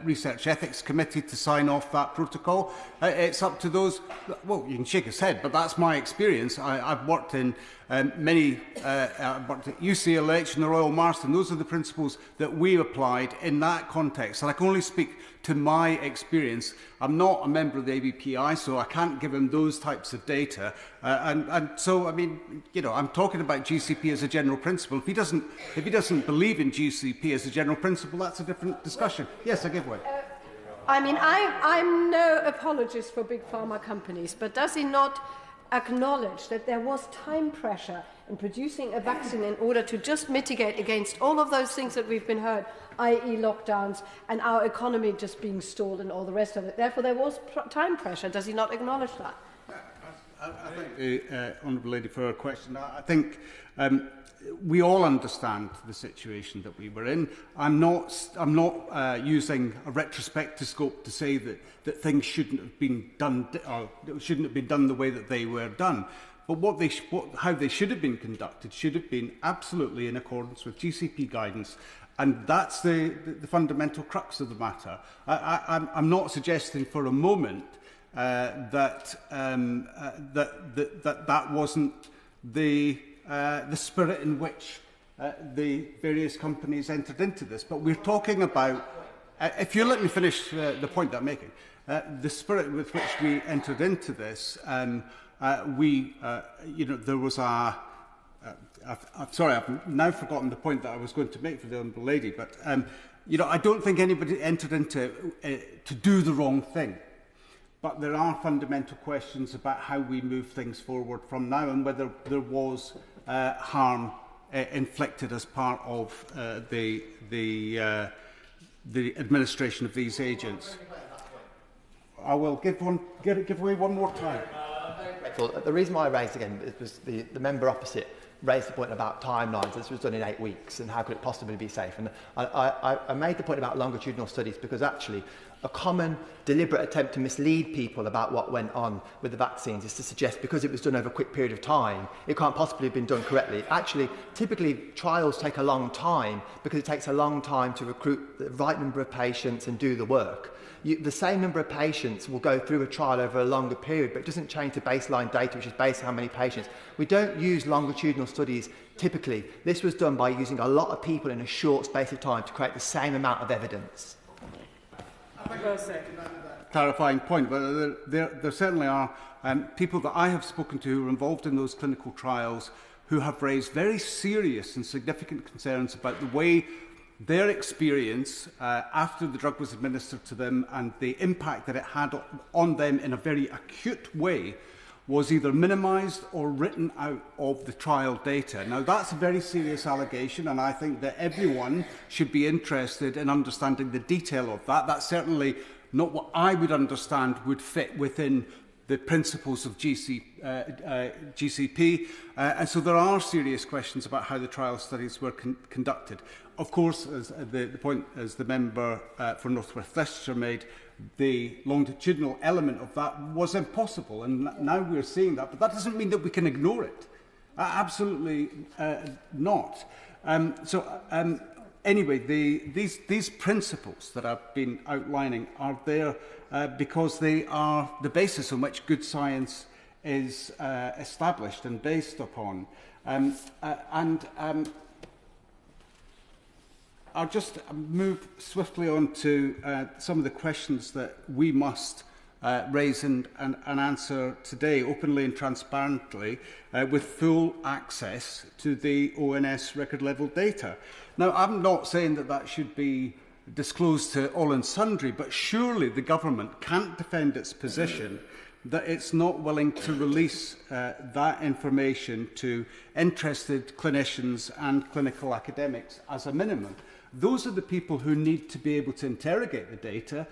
Research Ethics Committee to sign off that protocol. It's up to those... Well, you can shake his head, but that's my experience. I've worked in I've worked at UCLH and the Royal Marsden. Those are the principles that we applied in that context. And I can only speak to my experience. I'm not a member of the ABPI, so I can't give him those types of data. And so, I mean, you know, I'm talking about GCP as a general principle. If he doesn't believe in GCP as a general principle, that's a different discussion. Yes, I give way. I mean, I'm no apologist for big pharma companies, but does he not acknowledge that there was time pressure in producing a vaccine in order to just mitigate against all of those things that we've been heard, i.e. lockdowns and our economy just being stalled and all the rest of it? Therefore, there was time pressure. Does he not acknowledge that? I thank the Honourable Lady for her question. I think we all understand the situation that we were in. I'm not using a retrospectoscope to say that things shouldn't have been done or shouldn't have been done the way that they were done. But how they should have been conducted should have been absolutely in accordance with GCP guidance. And that's the fundamental crux of the matter. I'm not suggesting for a moment that wasn't the spirit in which the various companies entered into this. But we're talking about, if you let me finish the point that I'm making, the spirit with which we entered into this, there was a... I'm sorry, I've now forgotten the point that I was going to make for the Honourable Lady, but I don't think anybody entered into to do the wrong thing. But there are fundamental questions about how we move things forward from now and whether there was harm inflicted as part of the administration of these agents. I will give away one more time. The reason why I raised again was the member opposite raised the point about timelines. This was done in 8 weeks, and how could it possibly be safe? And I made the point about longitudinal studies because actually a common deliberate attempt to mislead people about what went on with the vaccines is to suggest because it was done over a quick period of time, it can't possibly have been done correctly. Actually, typically trials take a long time because it takes a long time to recruit the right number of patients and do the work. The same number of patients will go through a trial over a longer period, but it doesn't change the baseline data, which is based on how many patients. We don't use longitudinal studies typically. This was done by using a lot of people in a short space of time to create the same amount of evidence. Clarifying point, but there certainly are people that I have spoken to who are involved in those clinical trials who have raised very serious and significant concerns about the way their experience after the drug was administered to them and the impact that it had on them in a very acute way was either minimised or written out of the trial data. Now, that's a very serious allegation, and I think that everyone should be interested in understanding the detail of that. That's certainly not what I would understand would fit within the principles of GCP. And so there are serious questions about how the trial studies were conducted. Of course, as the point as the member for North West Leicestershire made, the longitudinal element of that was impossible, and now we're seeing that. But that doesn't mean that we can ignore it. Absolutely not. Anyway, these principles that I've been outlining are there because they are the basis on which good science is established and based upon. I'll just move swiftly on to some of the questions that we must raise and answer today, openly and transparently, with full access to the ONS record level data. Now, I'm not saying that that should be disclosed to all and sundry, but surely the government can't defend its position that it's not willing to release that information to interested clinicians and clinical academics as a minimum. Those are the people who need to be able to interrogate the data.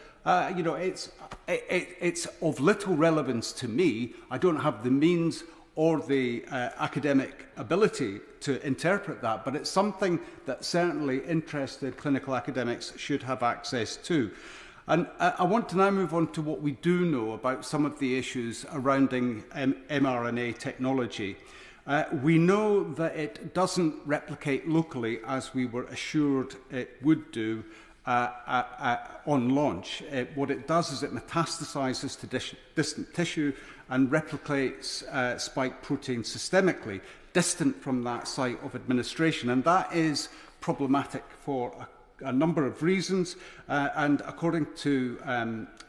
It's of little relevance to me. I don't have the means or the academic ability to interpret that, but it's something that certainly interested clinical academics should have access to. And I want to now move on to what we do know about some of the issues surrounding mRNA technology. We know that it doesn't replicate locally as we were assured it would do on launch. What it does is it metastasizes to distant tissue and replicates spike protein systemically, distant from that site of administration. And that is problematic for a number of reasons. And according to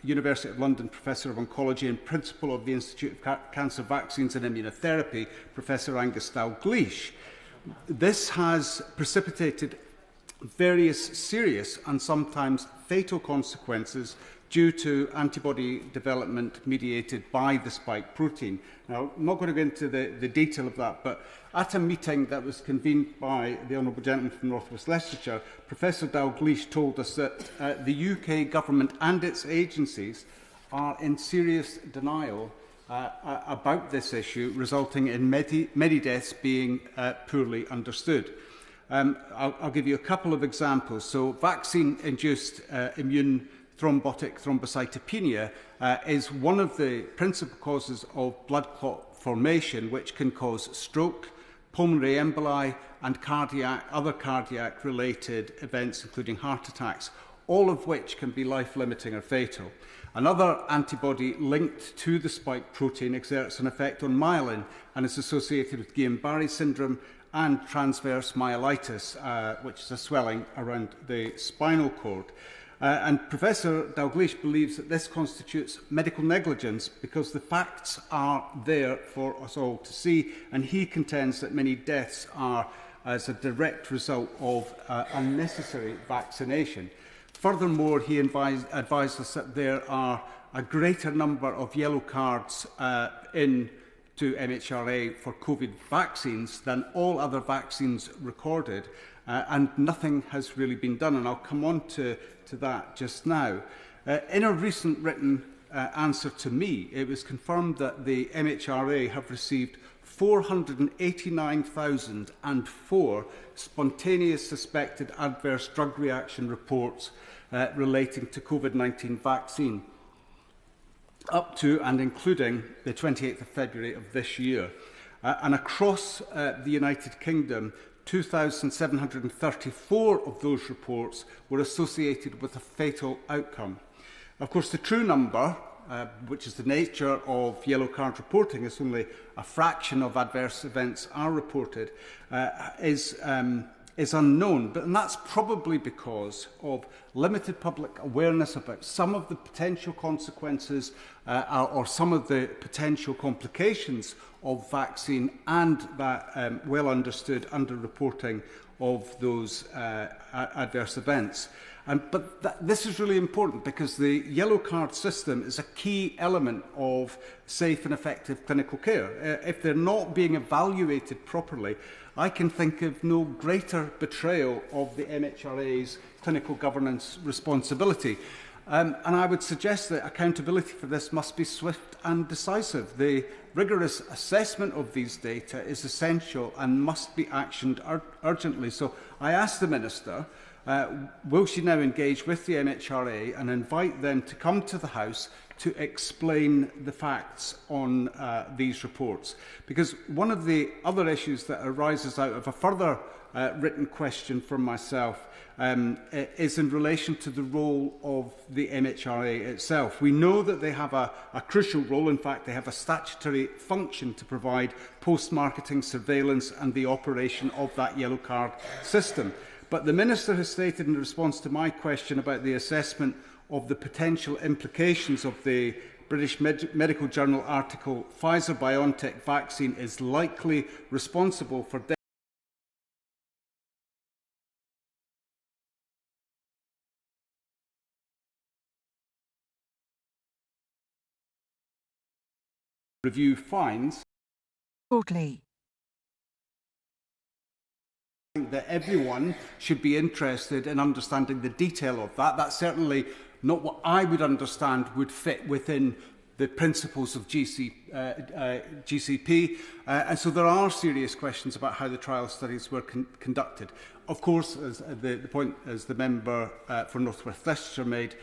University of London Professor of Oncology and Principal of the Institute of Cancer Vaccines and Immunotherapy, Professor Angus Dalgleish, this has precipitated various serious and sometimes fatal consequences due to antibody development mediated by the spike protein. Now, I'm not going to go into the detail of that, but at a meeting that was convened by the Honourable Gentleman from North West Leicestershire, Professor Dalgleish told us that the UK government and its agencies are in serious denial about this issue, resulting in many deaths being poorly understood. I'll give you a couple of examples. So vaccine-induced immune thrombotic thrombocytopenia is one of the principal causes of blood clot formation, which can cause stroke, pulmonary emboli, and other cardiac-related events, including heart attacks, all of which can be life-limiting or fatal. Another antibody linked to the spike protein exerts an effect on myelin and is associated with Guillain-Barré syndrome and transverse myelitis, which is a swelling around the spinal cord. And Professor Dalgleish believes that this constitutes medical negligence because the facts are there for us all to see, and he contends that many deaths are as a direct result of unnecessary vaccination. Furthermore, he advised us that there are a greater number of yellow cards to MHRA for COVID vaccines than all other vaccines recorded, and nothing has really been done, and I'll come on to that just now. In a recent written answer to me, it was confirmed that the MHRA have received 489,004 spontaneous suspected adverse drug reaction reports relating to COVID-19 vaccine, up to and including the 28th of February of this year. And across the United Kingdom, 2,734 of those reports were associated with a fatal outcome. Of course, the true number, which is the nature of yellow card reporting, is only a fraction of adverse events are reported, is unknown. And that's probably because of limited public awareness about some of the potential consequences or some of the potential complications of vaccine, and that well understood underreporting of those adverse events. But this is really important because the yellow card system is a key element of safe and effective clinical care. If they're not being evaluated properly, I can think of no greater betrayal of the MHRA's clinical governance responsibility. And I would suggest that accountability for this must be swift and decisive. The rigorous assessment of these data is essential and must be actioned urgently. So I ask the Minister, will she now engage with the MHRA and invite them to come to the House to explain the facts on these reports? Because one of the other issues that arises out of a further written question from myself is in relation to the role of the MHRA itself. We know that they have a crucial role. In fact, they have a statutory function to provide post-marketing surveillance and the operation of that yellow card system. But the Minister has stated in response to my question about the assessment of the potential implications of the British Medical Journal article, Pfizer-BioNTech vaccine is likely responsible for death. Review finds shortly. I think that everyone should be interested in understanding the detail of that. That's certainly not what I would understand would fit within the principles of GCP, and so there are serious questions about how the trial studies were conducted. Of course, as the point as the member for North West Leicestershire made,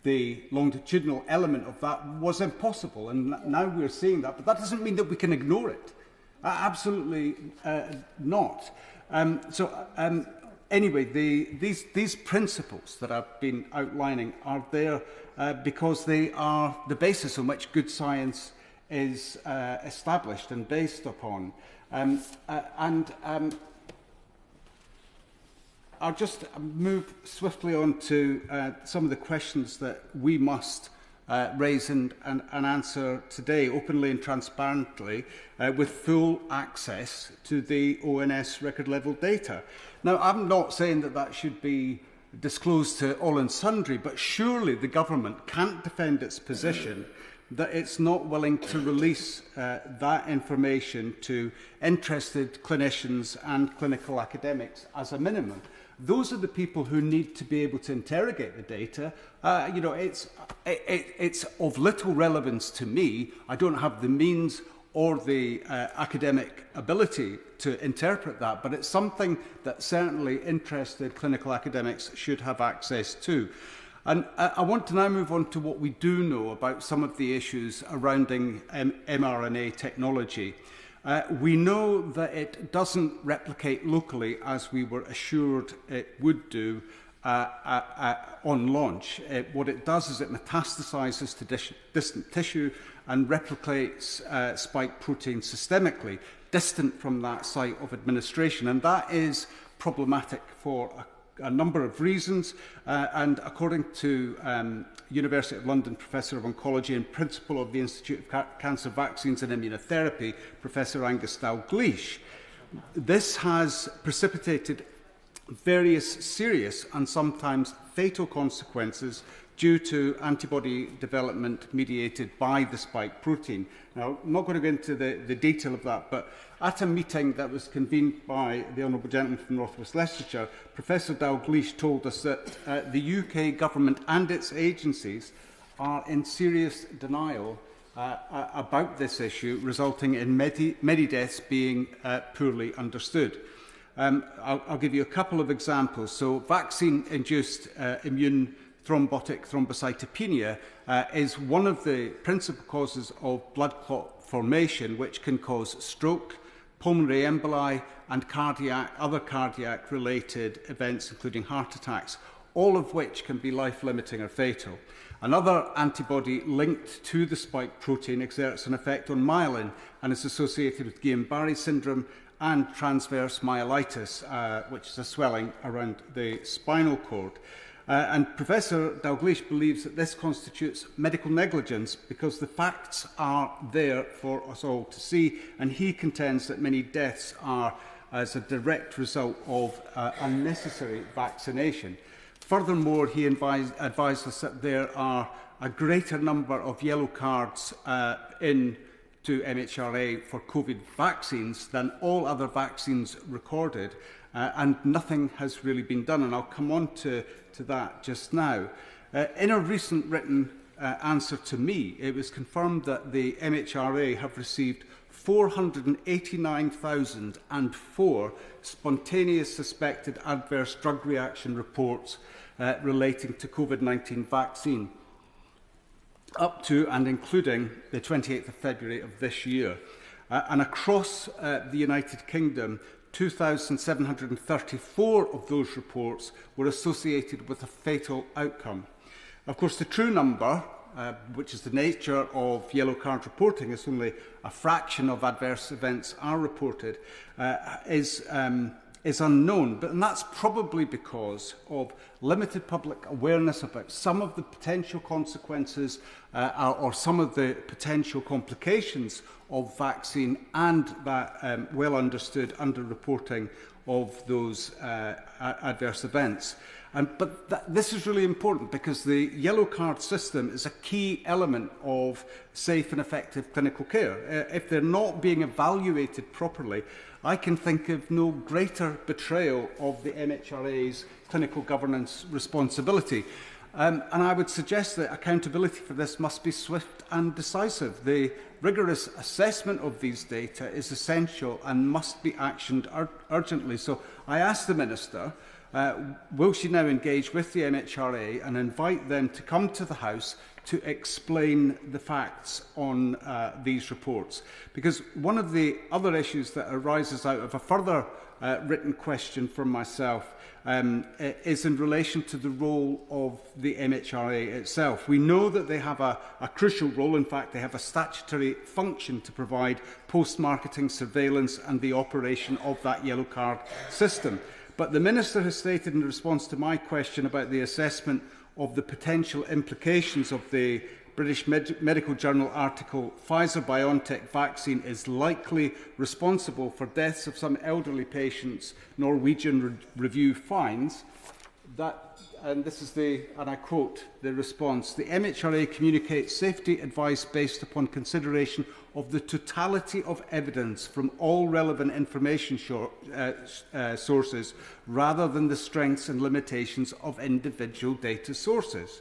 the longitudinal element of that was impossible, and now we're seeing that, but that doesn't mean that we can ignore it. Absolutely not. Anyway, these principles that I've been outlining are there because they are the basis on which good science is established and based upon. I'll just move swiftly on to some of the questions that we must raise and answer today, openly and transparently, with full access to the ONS record level data. Now, I'm not saying that that should be disclosed to all and sundry, but surely the government can't defend its position that it's not willing to release that information to interested clinicians and clinical academics as a minimum. Those are the people who need to be able to interrogate the data. It's of little relevance to me. I don't have the means or the academic ability to interpret that, but it's something that certainly interested clinical academics should have access to. And I want to now move on to what we do know about some of the issues surrounding mRNA technology. We know that it doesn't replicate locally as we were assured it would do on launch. What it does is it metastasizes to distant tissue and replicates spike protein systemically, distant from that site of administration. And that is problematic for a number of reasons. And according to University of London Professor of Oncology and Principal of the Institute of Cancer Vaccines and Immunotherapy, Professor Angus Dalgleish, this has precipitated various serious and sometimes fatal consequences due to antibody development mediated by the spike protein. Now, I'm not going to go into the detail of that, but at a meeting that was convened by the Honourable Gentleman from North West Leicestershire, Professor Dalgleish told us that the UK government and its agencies are in serious denial about this issue, resulting in many deaths being poorly understood. I'll give you a couple of examples. So, vaccine-induced immune thrombotic thrombocytopenia is one of the principal causes of blood clot formation, which can cause stroke, pulmonary emboli, and other cardiac-related events, including heart attacks, all of which can be life-limiting or fatal. Another antibody linked to the spike protein exerts an effect on myelin and is associated with Guillain-Barré syndrome and transverse myelitis, which is a swelling around the spinal cord. And Professor Dalgleish believes that this constitutes medical negligence because the facts are there for us all to see, and he contends that many deaths are as a direct result of unnecessary vaccination. Furthermore, he advised us that there are a greater number of yellow cards to MHRA for COVID vaccines than all other vaccines recorded, and nothing has really been done, and I'll come on to that just now. In a recent written answer to me, it was confirmed that the MHRA have received 489,004 spontaneous suspected adverse drug reaction reports relating to COVID-19 vaccine, up to and including the 28th of February of this year. And across the United Kingdom, 2,734 of those reports were associated with a fatal outcome. Of course, the true number, which is the nature of yellow card reporting, is only a fraction of adverse events are reported, is unknown. And that's probably because of limited public awareness about some of the potential consequences or some of the potential complications of vaccine and that well understood underreporting of those adverse events. But this is really important because the yellow card system is a key element of safe and effective clinical care. If they're not being evaluated properly, I can think of no greater betrayal of the MHRA's clinical governance responsibility. And I would suggest that accountability for this must be swift and decisive. The rigorous assessment of these data is essential and must be actioned urgently. So I ask the Minister, will she now engage with the MHRA and invite them to come to the House to explain the facts on these reports? Because one of the other issues that arises out of a further written question from myself is in relation to the role of the MHRA itself. We know that they have a crucial role. In fact, they have a statutory function to provide post-marketing surveillance and the operation of that yellow card system. But the Minister has stated in response to my question about the assessment of the potential implications of the British Medical Journal article, Pfizer-BioNTech vaccine is likely responsible for deaths of some elderly patients, Norwegian Review finds, that, and this is and I quote the response, the MHRA communicates safety advice based upon consideration of the totality of evidence from all relevant information sources rather than the strengths and limitations of individual data sources.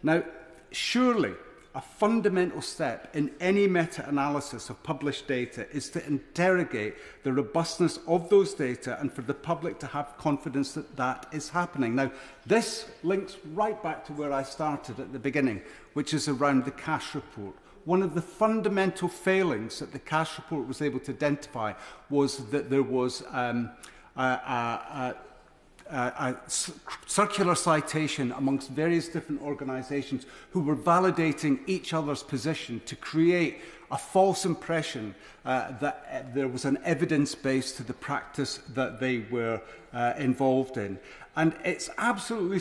Now, surely a fundamental step in any meta-analysis of published data is to interrogate the robustness of those data and for the public to have confidence that that is happening. Now, this links right back to where I started at the beginning, which is around the cash report. One of the fundamental failings that the cash report was able to identify was that there was a circular citation amongst various different organisations who were validating each other's position to create a false impression that there was an evidence base to the practice that they were involved in. And it's absolutely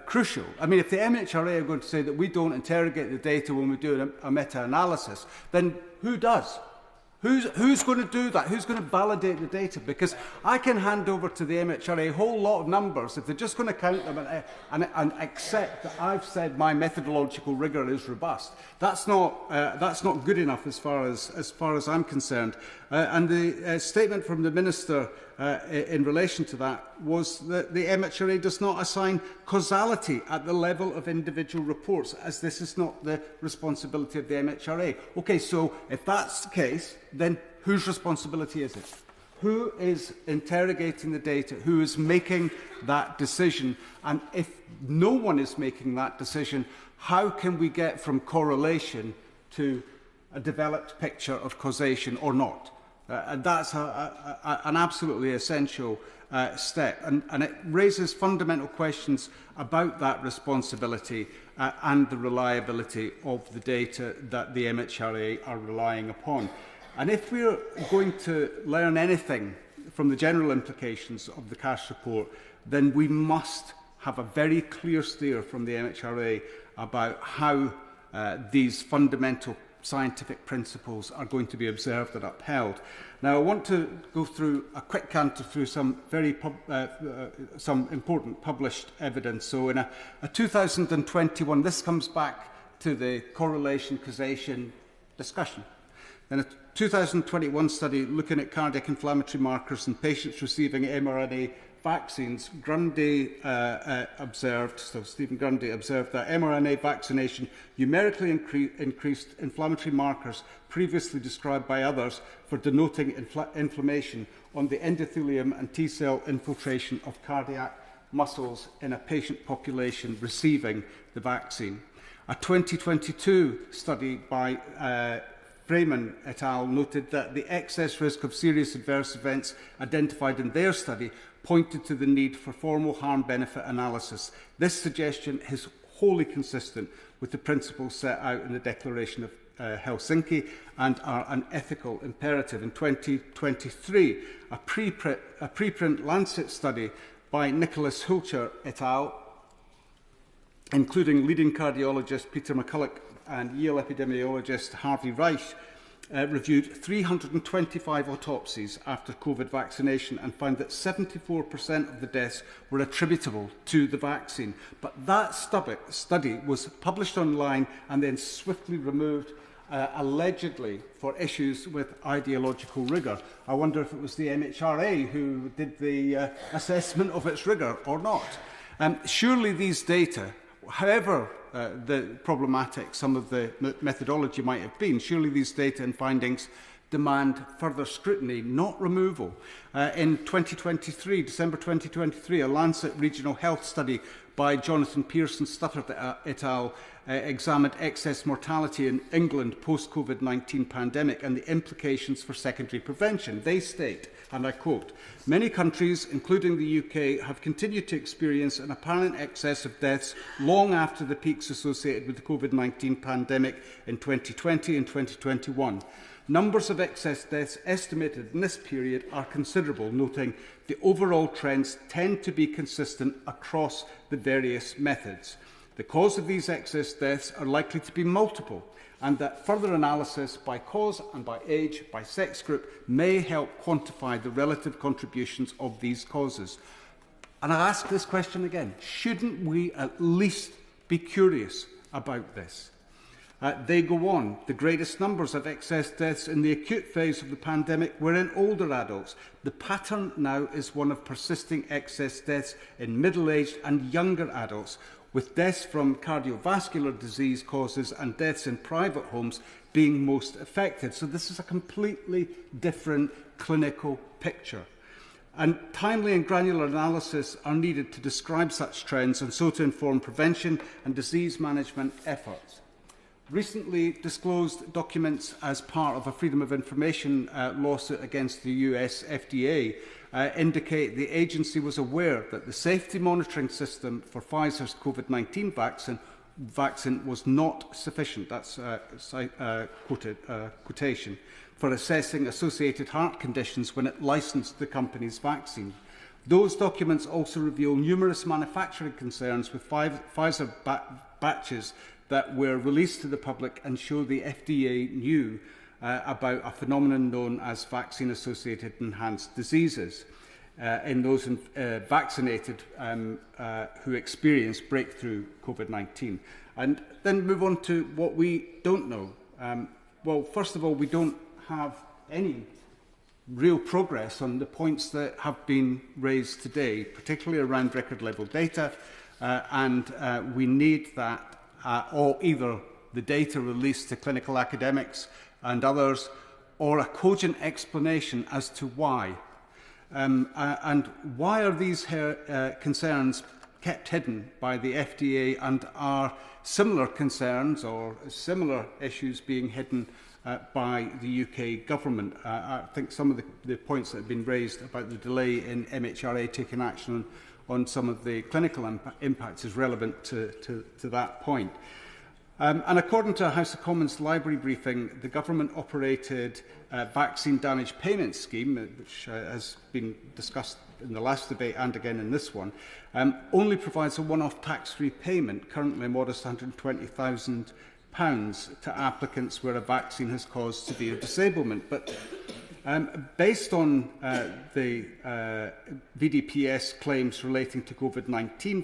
crucial. I mean, if the MHRA are going to say that we don't interrogate the data when we do a meta-analysis, then who does? Who's going to do that? Who's going to validate the data? Because I can hand over to the MHRA a whole lot of numbers if they're just going to count them and accept that I've said my methodological rigour is robust. That's not good enough as far as I'm concerned. And the statement from the Minister in relation to that was that the MHRA does not assign causality at the level of individual reports, as this is not the responsibility of the MHRA. OK, so if that's the case, then whose responsibility is it? Who is interrogating the data? Who is making that decision? And if no one is making that decision, how can we get from correlation to a developed picture of causation or not? And that's an absolutely essential step. And it raises fundamental questions about that responsibility and the reliability of the data that the MHRA are relying upon. And if we're going to learn anything from the general implications of the cash report, then we must have a very clear steer from the MHRA about how these fundamental scientific principles are going to be observed and upheld. Now, I want to go through a quick canter through some some important published evidence. So in a 2021, this comes back to the correlation causation discussion. In a 2021 study looking at cardiac inflammatory markers in patients receiving mRNA vaccines, Stephen Grundy observed that mRNA vaccination numerically increased inflammatory markers previously described by others for denoting inflammation on the endothelium and T-cell infiltration of cardiac muscles in a patient population receiving the vaccine. A 2022 study by Freeman et al. Noted that the excess risk of serious adverse events identified in their study pointed to the need for formal harm-benefit analysis. This suggestion is wholly consistent with the principles set out in the Declaration of Helsinki and are an ethical imperative. In 2023, a preprint Lancet study by Nicholas Hulcher et al., including leading cardiologist Peter McCulloch and Yale epidemiologist Harvey Reich, reviewed 325 autopsies after COVID vaccination and found that 74% of the deaths were attributable to the vaccine. But that study was published online and then swiftly removed, allegedly for issues with ideological rigour. I wonder if it was the MHRA who did the assessment of its rigour or not. Surely these data, however the problematic some of the methodology might have been, surely these data and findings demand further scrutiny, not removal. In 2023, December 2023, a Lancet Regional Health study by Jonathan Pearson Stuttard et al. Examined excess mortality in England post-COVID-19 pandemic and the implications for secondary prevention. They state, and I quote, "Many countries, including the UK, have continued to experience an apparent excess of deaths long after the peaks associated with the COVID-19 pandemic in 2020 and 2021. Numbers of excess deaths estimated in this period are considerable, noting the overall trends tend to be consistent across the various methods. The cause of these excess deaths are likely to be multiple, and that further analysis by cause and by age, by sex group, may help quantify the relative contributions of these causes." And I ask this question again, shouldn't we at least be curious about this? They go on. "The greatest numbers of excess deaths in the acute phase of the pandemic were in older adults. The pattern now is one of persisting excess deaths in middle-aged and younger adults, with deaths from cardiovascular disease causes and deaths in private homes being most affected." So this is a completely different clinical picture. And timely and granular analysis are needed to describe such trends and so to inform prevention and disease management efforts. Recently disclosed documents as part of a Freedom of Information lawsuit against the US FDA indicate the agency was aware that the safety monitoring system for Pfizer's COVID-19 vaccine was not sufficient, that's quotation, for assessing associated heart conditions when it licensed the company's vaccine. Those documents also reveal numerous manufacturing concerns with Pfizer batches that were released to the public and show the FDA knew about a phenomenon known as vaccine-associated enhanced diseases in those vaccinated who experienced breakthrough COVID-19. And then move on to what we don't know. Well, first of all, we don't have any real progress on the points that have been raised today, particularly around record-level data, and we need that or either the data released to clinical academics and others, or a cogent explanation as to why. And why are these concerns kept hidden by the FDA, and are similar concerns or similar issues being hidden by the UK government? I think some of the points that have been raised about the delay in MHRA taking action on some of the clinical impacts is relevant to that point. And according to a House of Commons library briefing, the government-operated vaccine damage payment scheme, which has been discussed in the last debate and again in this one, only provides a one-off tax-free payment, currently a modest £120,000, to applicants where a vaccine has caused severe disablement. But based on the VDPS claims relating to COVID-19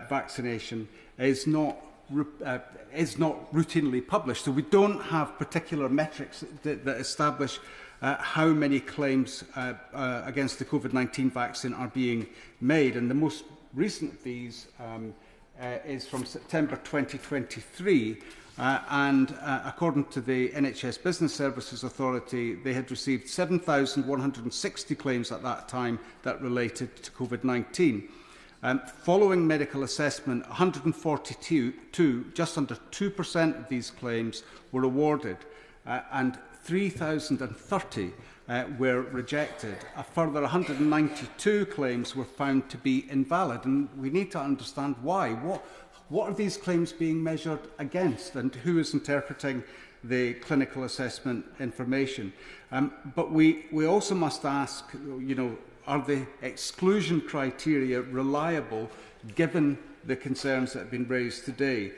vaccination is not routinely published. So we don't have particular metrics that establish how many claims against the COVID-19 vaccine are being made. And the most recent of these is from September 2023. And according to the NHS Business Services Authority, they had received 7,160 claims at that time that related to COVID-19. Following medical assessment, 142, just under 2% of these claims were awarded, and 3,030 were rejected. A further 192 claims were found to be invalid, and we need to understand why. What are these claims being measured against, and who is interpreting the clinical assessment information? But we also must ask, are the exclusion criteria reliable given the concerns that have been raised today?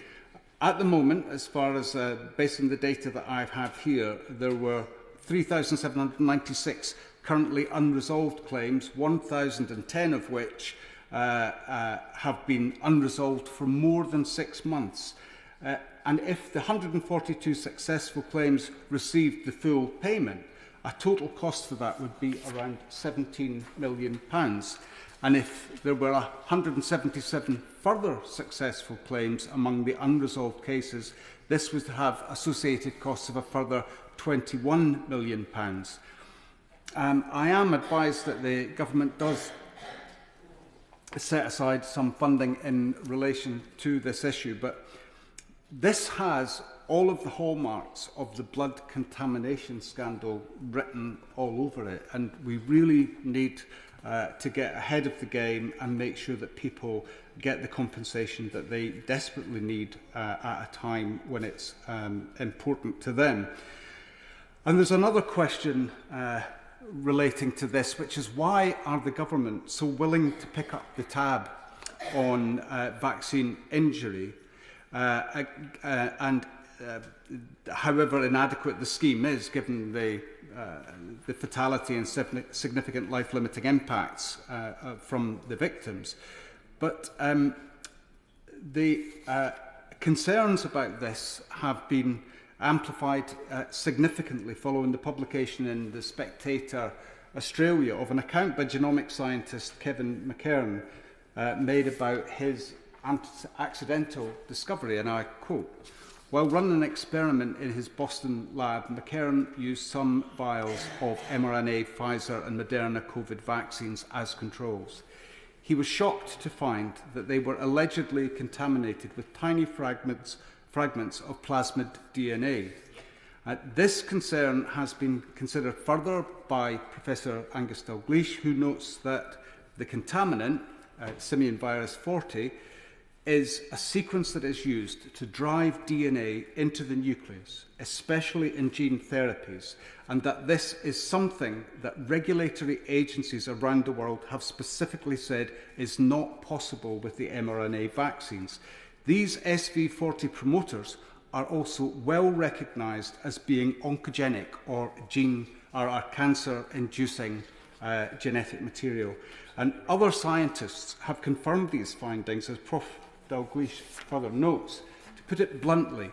At the moment, as far as based on the data that I have here, there were 3,796 currently unresolved claims, 1,010 of which have been unresolved for more than 6 months. And if the 142 successful claims received the full payment, a total cost for that would be around £17 million. And if there were 177 further successful claims among the unresolved cases, this would have associated costs of a further £21 million. I am advised that the government does set aside some funding in relation to this issue, but this has all of the hallmarks of the blood contamination scandal written all over it, and we really need to get ahead of the game and make sure that people get the compensation that they desperately need at a time when it's important to them. And there's another question relating to this, which is why are the government so willing to pick up the tab on vaccine injury and however inadequate the scheme is, given the fatality and significant life-limiting impacts from the victims. But the concerns about this have been amplified significantly following the publication in The Spectator Australia of an account by genomic scientist Kevin McKern made about his accidental discovery, and I quote, "While running an experiment in his Boston lab, McKern used some vials of mRNA, Pfizer and Moderna COVID vaccines as controls. He was shocked to find that they were allegedly contaminated with tiny fragments of plasmid DNA. This concern has been considered further by Professor Angus Dalgleish, who notes that the contaminant, simian virus 40, is a sequence that is used to drive DNA into the nucleus, especially in gene therapies, and that this is something that regulatory agencies around the world have specifically said is not possible with the mRNA vaccines. These SV40 promoters are also well recognised as being oncogenic or are cancer-inducing genetic material. And other scientists have confirmed these findings, as Prof. Dalgleish further notes. To put it bluntly,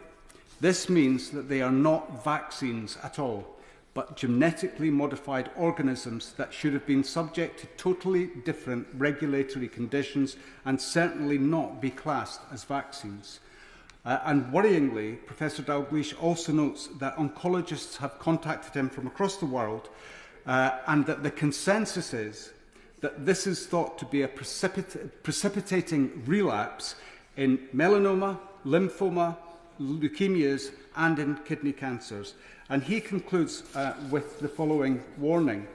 this means that they are not vaccines at all, but genetically modified organisms that should have been subject to totally different regulatory conditions and certainly not be classed as vaccines. And worryingly, Professor Dalgleish also notes that oncologists have contacted him from across the world and that the consensus is that this is thought to be a precipitating relapse in melanoma, lymphoma, leukemias and in kidney cancers. And he concludes with the following warning: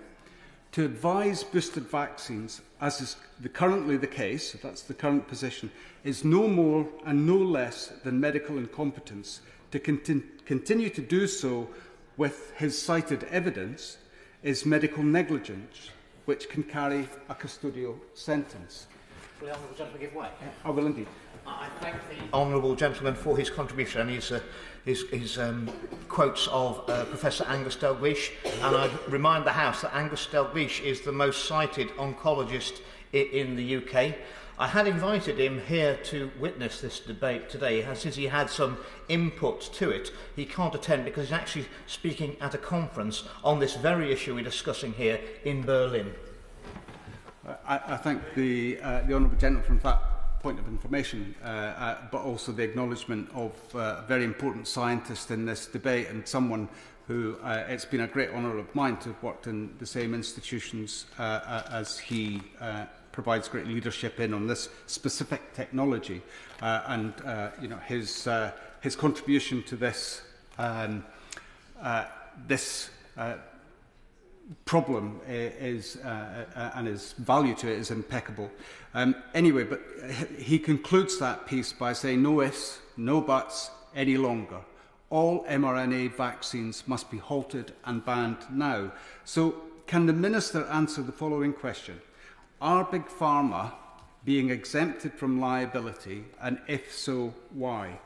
to advise boosted vaccines, as is currently the case, if that's the current position, is no more and no less than medical incompetence. To continue to do so with his cited evidence is medical negligence, which can carry a custodial sentence. Will the Honourable Gentleman give way? I will indeed. I thank the Honourable Gentleman for his contribution and his quotes of Professor Angus Dalgleish, and I remind the House that Angus Dalgleish is the most cited oncologist in the UK. I had invited him here to witness this debate today, since he had some input to it. He can't attend because he's actually speaking at a conference on this very issue we're discussing here in Berlin. I thank the Honourable Gentleman for that point of information, but also the acknowledgement of a very important scientist in this debate and someone who it's been a great honour of mine to have worked in the same institutions as he provides great leadership in on this specific technology, and you know, his contribution to this problem is and his value to it is impeccable. Anyway, but he concludes that piece by saying no ifs, no buts any longer. All mRNA vaccines must be halted and banned now. So can the Minister answer the following question? Are Big Pharma being exempted from liability, and if so, why?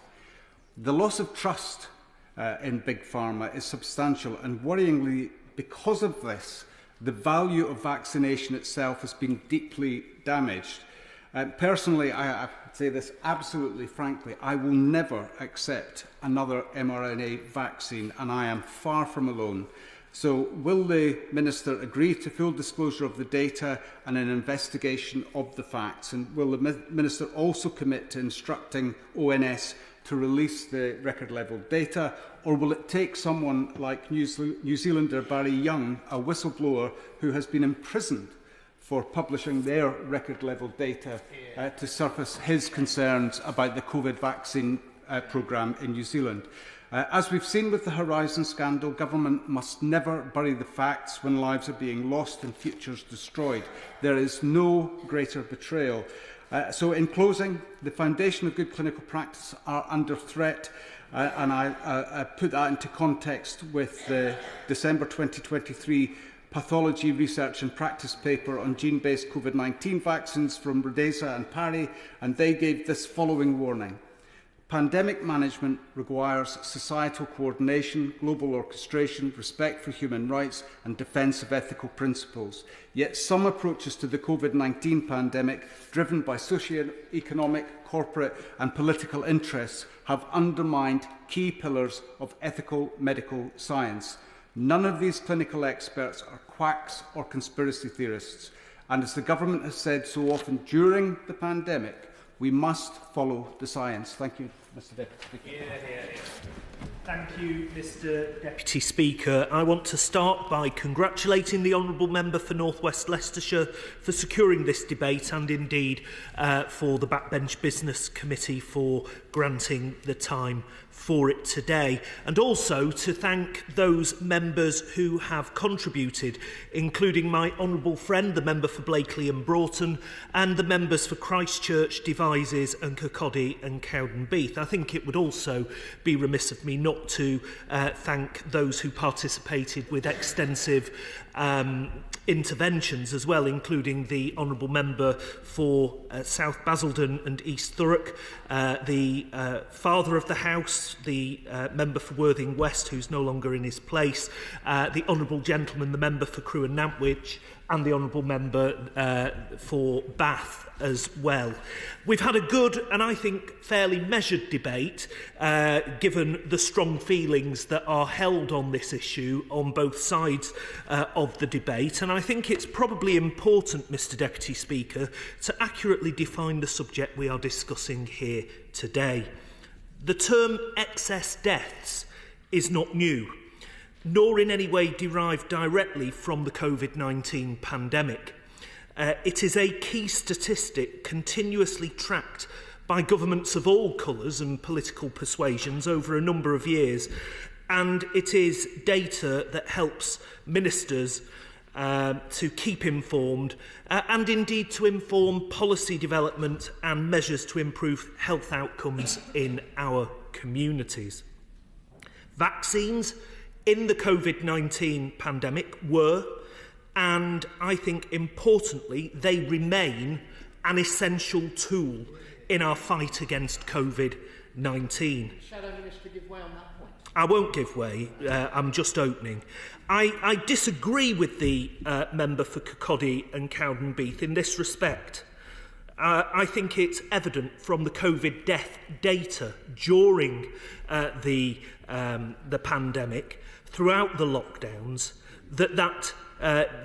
The loss of trust in Big Pharma is substantial, and worryingly, because of this, the value of vaccination itself has been deeply damaged. Personally, I say this absolutely frankly, I will never accept another mRNA vaccine, and I am far from alone. So will the Minister agree to full disclosure of the data and an investigation of the facts? And will the Minister also commit to instructing ONS to release the record-level data? Or will it take someone like New Zealander Barry Young, a whistleblower who has been imprisoned for publishing their record-level data, to surface his concerns about the COVID vaccine programme in New Zealand? As we've seen with the Horizon scandal, government must never bury the facts when lives are being lost and futures destroyed. There is no greater betrayal. So in closing, the foundation of good clinical practice are under threat, and I put that into context with the December 2023 pathology research and practice paper on gene-based COVID-19 vaccines from Rodeza and Parry, and they gave this following warning. Pandemic management requires societal coordination, global orchestration, respect for human rights and defence of ethical principles. Yet some approaches to the COVID-19 pandemic, driven by socio-economic, corporate and political interests, have undermined key pillars of ethical medical science. None of these clinical experts are quacks or conspiracy theorists. And as the government has said so often during the pandemic, we must follow the science. Thank you, Mr. Deputy Speaker. Thank you, Mr. Deputy Speaker. I want to start by congratulating the Honourable Member for North West Leicestershire for securing this debate, and indeed for the Backbench Business Committee for granting the time for it today, and also to thank those members who have contributed, including my honourable friend, the member for Blakely and Broughton, and the members for Christchurch, Devizes and Kirkcaldy and Cowdenbeath. I think it would also be remiss of me not to thank those who participated with extensive interventions as well, including the honourable member for South Basildon and East Thurrock, the father of the House, the member for Worthing West, who's no longer in his place, the honourable gentleman, the member for Crewe and Nantwich, and the honourable member for Bath as well. We've had a good and I think fairly measured debate, given the strong feelings that are held on this issue on both sides of the debate, and I think it's probably important, Mr. Deputy Speaker, to accurately define the subject we are discussing here today. The term excess deaths is not new, nor in any way derived directly from the COVID-19 pandemic. It is a key statistic continuously tracked by governments of all colours and political persuasions over a number of years, and it is data that helps ministers to keep informed and indeed to inform policy development and measures to improve health outcomes in our communities. Vaccines in the COVID-19 pandemic were, and I think importantly, they remain an essential tool in our fight against COVID-19. Shadow Minister, give way on that point. I won't give way, I'm just opening. I disagree with the member for Kirkcaldy and Cowdenbeath in this respect. I think it's evident from the COVID death data during the pandemic, throughout the lockdowns, that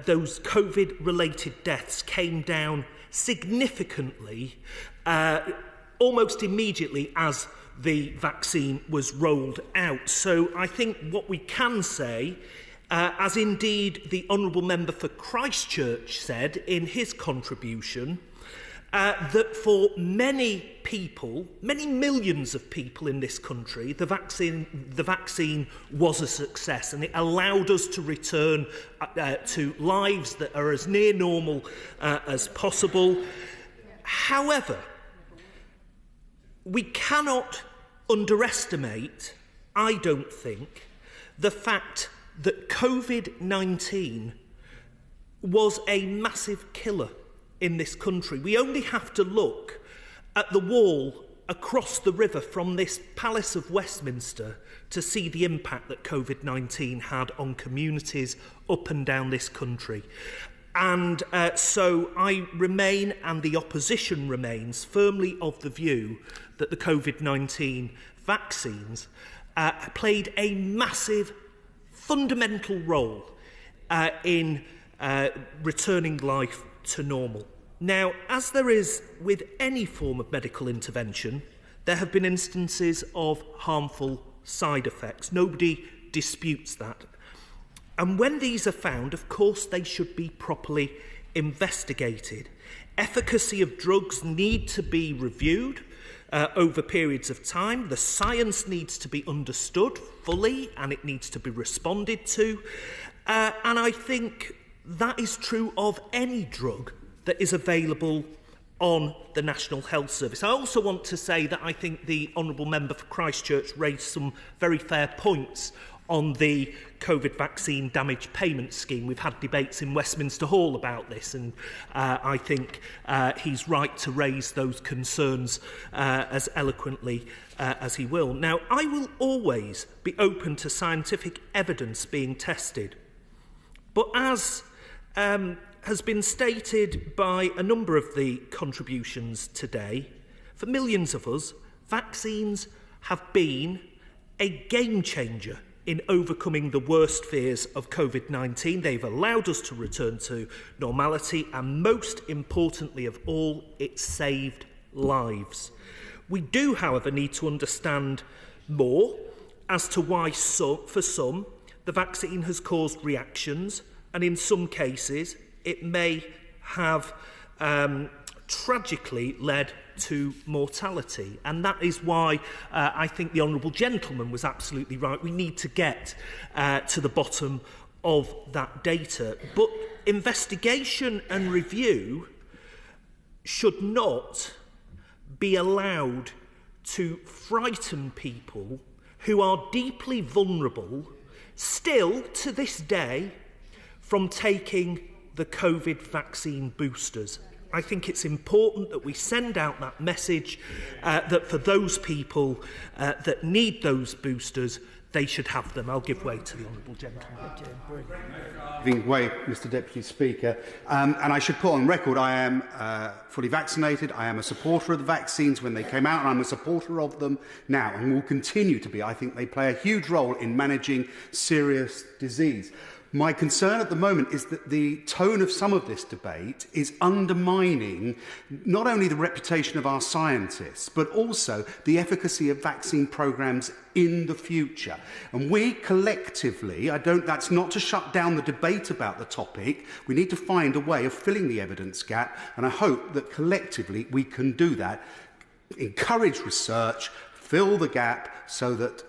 those COVID-related deaths came down significantly, almost immediately as the vaccine was rolled out. So I think what we can say, as indeed the honourable member for Christchurch said in his contribution, that for many people, many millions of people in this country, the vaccine was a success, and it allowed us to return to lives that are as near normal as possible. However, we cannot underestimate, I don't think, the fact that COVID-19 was a massive killer in this country. We only have to look at the wall across the river from this Palace of Westminster to see the impact that COVID-19 had on communities up and down this country. And so I remain, and the opposition remains, firmly of the view that the COVID-19 vaccines played a massive fundamental role in returning life to normal. Now, as there is with any form of medical intervention, there have been instances of harmful side effects. Nobody disputes that. And when these are found, of course, they should be properly investigated. Efficacy of drugs need to be reviewed over periods of time. The science needs to be understood fully and it needs to be responded to. And I think that is true of any drug that is available on the National Health Service. I also want to say that I think the Honourable Member for Christchurch raised some very fair points on the COVID vaccine damage payment scheme. We've had debates in Westminster Hall about this, and I think he's right to raise those concerns as eloquently as he will. Now, I will always be open to scientific evidence being tested, but as has been stated by a number of the contributions today, for millions of us, vaccines have been a game changer in overcoming the worst fears of COVID-19. They've allowed us to return to normality, and most importantly of all, it saved lives. We do, however, need to understand more as to why, for some, the vaccine has caused reactions, and in some cases, it may have tragically led to mortality. And that is why I think the Honourable Gentleman was absolutely right. We need to get to the bottom of that data. But investigation and review should not be allowed to frighten people who are deeply vulnerable, still to this day, from taking the COVID vaccine boosters. I think it's important that we send out that message that for those people that need those boosters, they should have them. I'll give way to the Honourable Gentleman. Giving way, Mr Deputy Speaker. And I should put on record I am fully vaccinated. I am a supporter of the vaccines when they came out, and I'm a supporter of them now and will continue to be. I think they play a huge role in managing serious disease. My concern at the moment is that the tone of some of this debate is undermining not only the reputation of our scientists, but also the efficacy of vaccine programmes in the future. And we collectively, that's not to shut down the debate about the topic, we need to find a way of filling the evidence gap, and I hope that collectively we can do that. Encourage research, fill the gap so that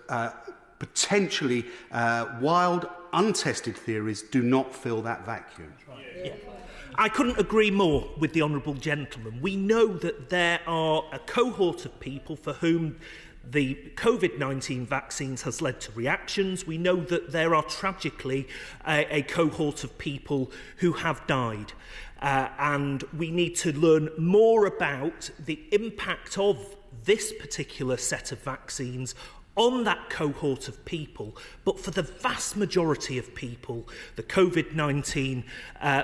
potentially wild, untested theories do not fill that vacuum. Yeah. I couldn't agree more with the Honourable Gentleman. We know that there are a cohort of people for whom the COVID-19 vaccines has led to reactions. We know that there are tragically a cohort of people who have died. And we need to learn more about the impact of this particular set of vaccines on that cohort of people. But for the vast majority of people, the COVID-19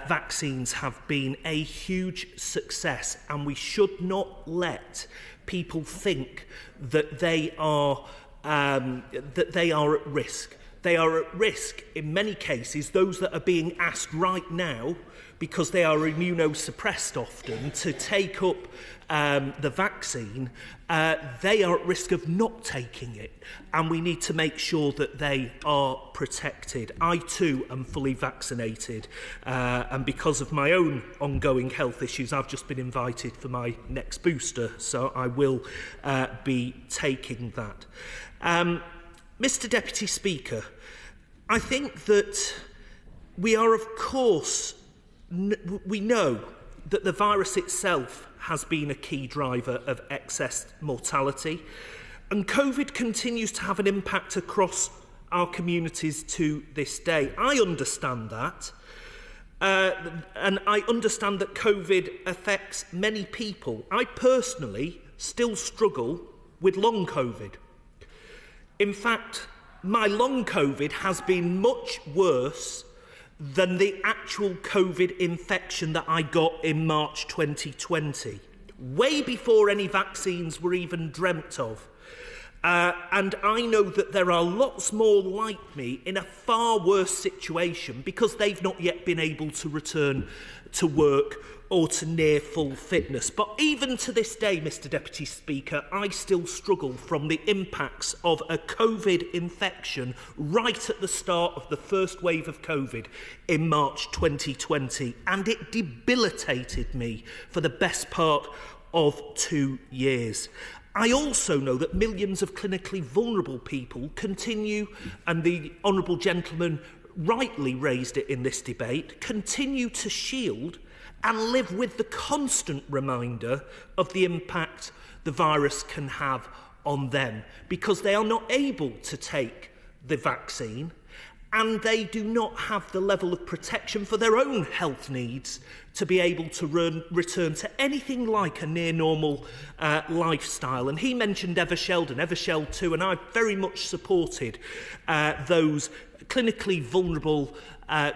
vaccines have been a huge success, and we should not let people think that they are at risk. They are at risk in many cases, those that are being asked right now, because they are immunosuppressed often, to take up the vaccine, they are at risk of not taking it. And we need to make sure that they are protected. I too am fully vaccinated. And because of my own ongoing health issues, I've just been invited for my next booster. So I will be taking that. Mr. Deputy Speaker, I think that we are, of course, we know that the virus itself has been a key driver of excess mortality, and COVID continues to have an impact across our communities to this day. I understand that, and I understand that COVID affects many people. I personally still struggle with long COVID. In fact, my long COVID has been much worse than the actual COVID infection that I got in March 2020, way before any vaccines were even dreamt of. And I know that there are lots more like me in a far worse situation because they've not yet been able to return to work or to near full fitness. But even to this day, Mr Deputy Speaker, I still struggle from the impacts of a COVID infection right at the start of the first wave of COVID in March 2020, and it debilitated me for the best part of 2 years. I also know that millions of clinically vulnerable people continue, and the honourable gentleman rightly raised it in this debate, continue to shield and live with the constant reminder of the impact the virus can have on them because they are not able to take the vaccine and they do not have the level of protection for their own health needs to be able to return to anything like a near normal lifestyle. And he mentioned Evershed and Evershed 2, and I've very much supported those clinically vulnerable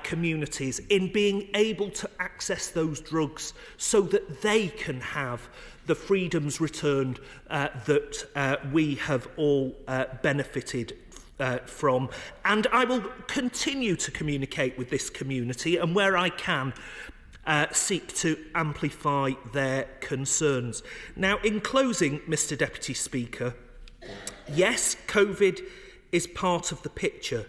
communities in being able to access those drugs so that they can have the freedoms returned that we have all benefited from. And I will continue to communicate with this community and where I can seek to amplify their concerns. Now, in closing, Mr Deputy Speaker, yes, COVID is part of the picture,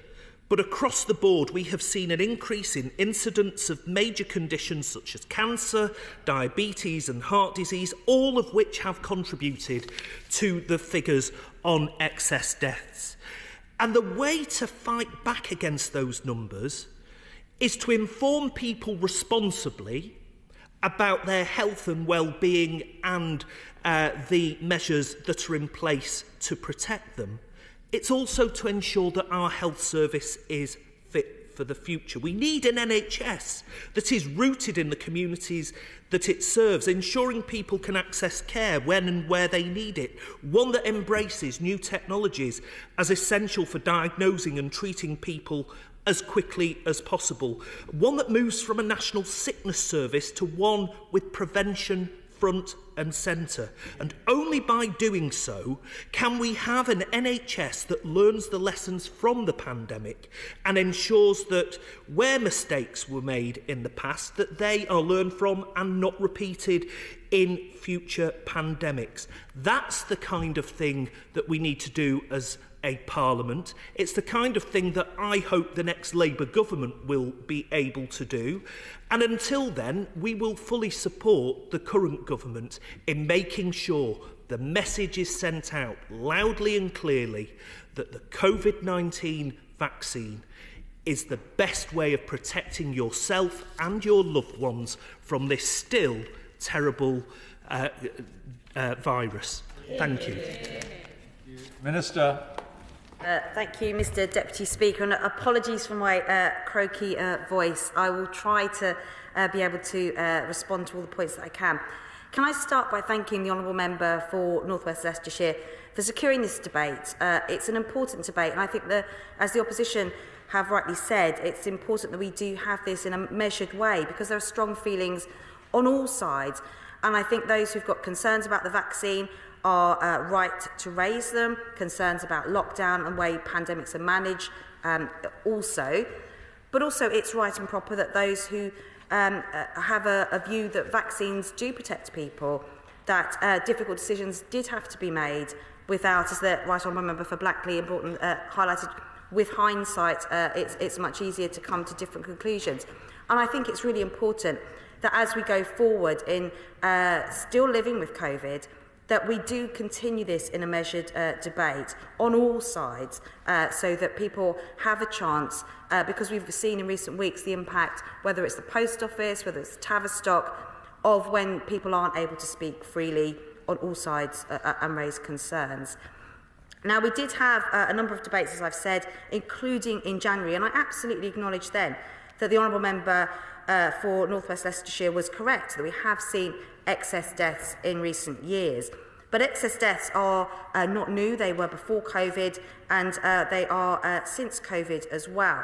but across the board we have seen an increase in incidence of major conditions such as cancer, diabetes and heart disease, all of which have contributed to the figures on excess deaths. And the way to fight back against those numbers is to inform people responsibly about their health and well-being and the measures that are in place to protect them. It's also to ensure that our health service is fit for the future. We need an NHS that is rooted in the communities that it serves, ensuring people can access care when and where they need it, one that embraces new technologies as essential for diagnosing and treating people as quickly as possible, one that moves from a national sickness service to one with prevention front and centre. And only by doing so can we have an NHS that learns the lessons from the pandemic and ensures that where mistakes were made in the past, that they are learned from and not repeated in future pandemics. That's the kind of thing that we need to do as a parliament. It's the kind of thing that I hope the next Labour government will be able to do. And until then, we will fully support the current government in making sure the message is sent out loudly and clearly that the COVID-19 vaccine is the best way of protecting yourself and your loved ones from this still terrible virus. Thank you. Minister. Thank you, Mr Deputy Speaker, and apologies for my croaky voice. I will try to be able to respond to all the points that I can. Can I start by thanking the Honourable Member for North West Leicestershire for securing this debate. It's an important debate, and I think that, as the opposition have rightly said, it's important that we do have this in a measured way because there are strong feelings on all sides, and I think those who've got concerns about the vaccine are right to raise them, concerns about lockdown and way pandemics are managed also. But also it's right and proper that those who have a view that vaccines do protect people, that difficult decisions did have to be made without, as the Right Honourable Member for Blackley important highlighted, with hindsight it's much easier to come to different conclusions. And I think it's really important that as we go forward in still living with COVID, that we do continue this in a measured debate on all sides so that people have a chance, because we've seen in recent weeks the impact, whether it's the post office, whether it's Tavistock, of when people aren't able to speak freely on all sides and raise concerns. Now, we did have a number of debates, as I've said, including in January, and I absolutely acknowledge then that the Honourable Member for North West Leicestershire was correct, that we have seen excess deaths in recent years. But excess deaths are not new. They were before COVID and they are since COVID as well.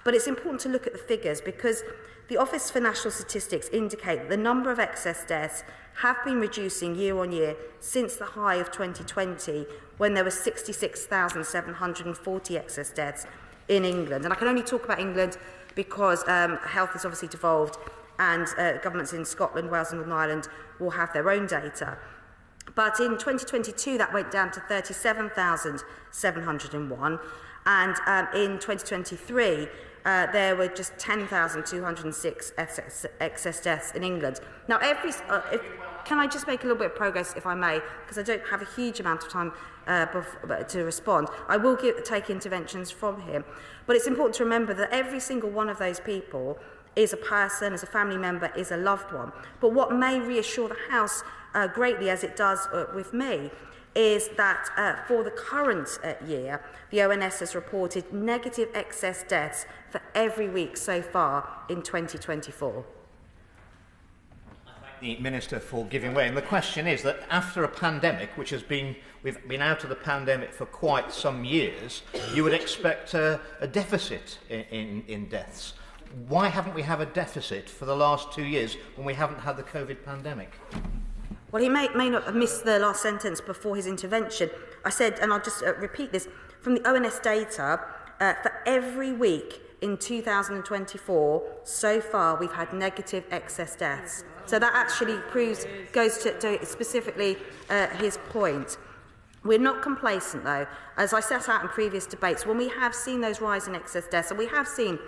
But it's important to look at the figures because the Office for National Statistics indicate that the number of excess deaths have been reducing year on year since the high of 2020, when there were 66,740 excess deaths in England. And I can only talk about England because health has obviously devolved, and governments in Scotland, Wales and Northern Ireland will have their own data. But in 2022, that went down to 37,701. And in 2023, there were just 10,206 excess deaths in England. Now, can I just make a little bit of progress, if I may, because I don't have a huge amount of time to respond. I will take interventions from him. But it's important to remember that every single one of those people is a person, is a family member, is a loved one. But what may reassure the House greatly, as it does with me, is that for the current year, the ONS has reported negative excess deaths for every week so far in 2024. The Minister for giving way. And the question is that after a pandemic, which has been, we've been out of the pandemic for quite some years, you would expect a deficit in deaths. Why haven't we had a deficit for the last 2 years when we haven't had the COVID pandemic? Well, he may not have missed the last sentence before his intervention. I said, and I'll just repeat this, from the ONS data, for every week in 2024, so far we've had negative excess deaths. So that actually goes to specifically his point. We're not complacent, though. As I set out in previous debates, when we have seen those rise in excess deaths, and we have seen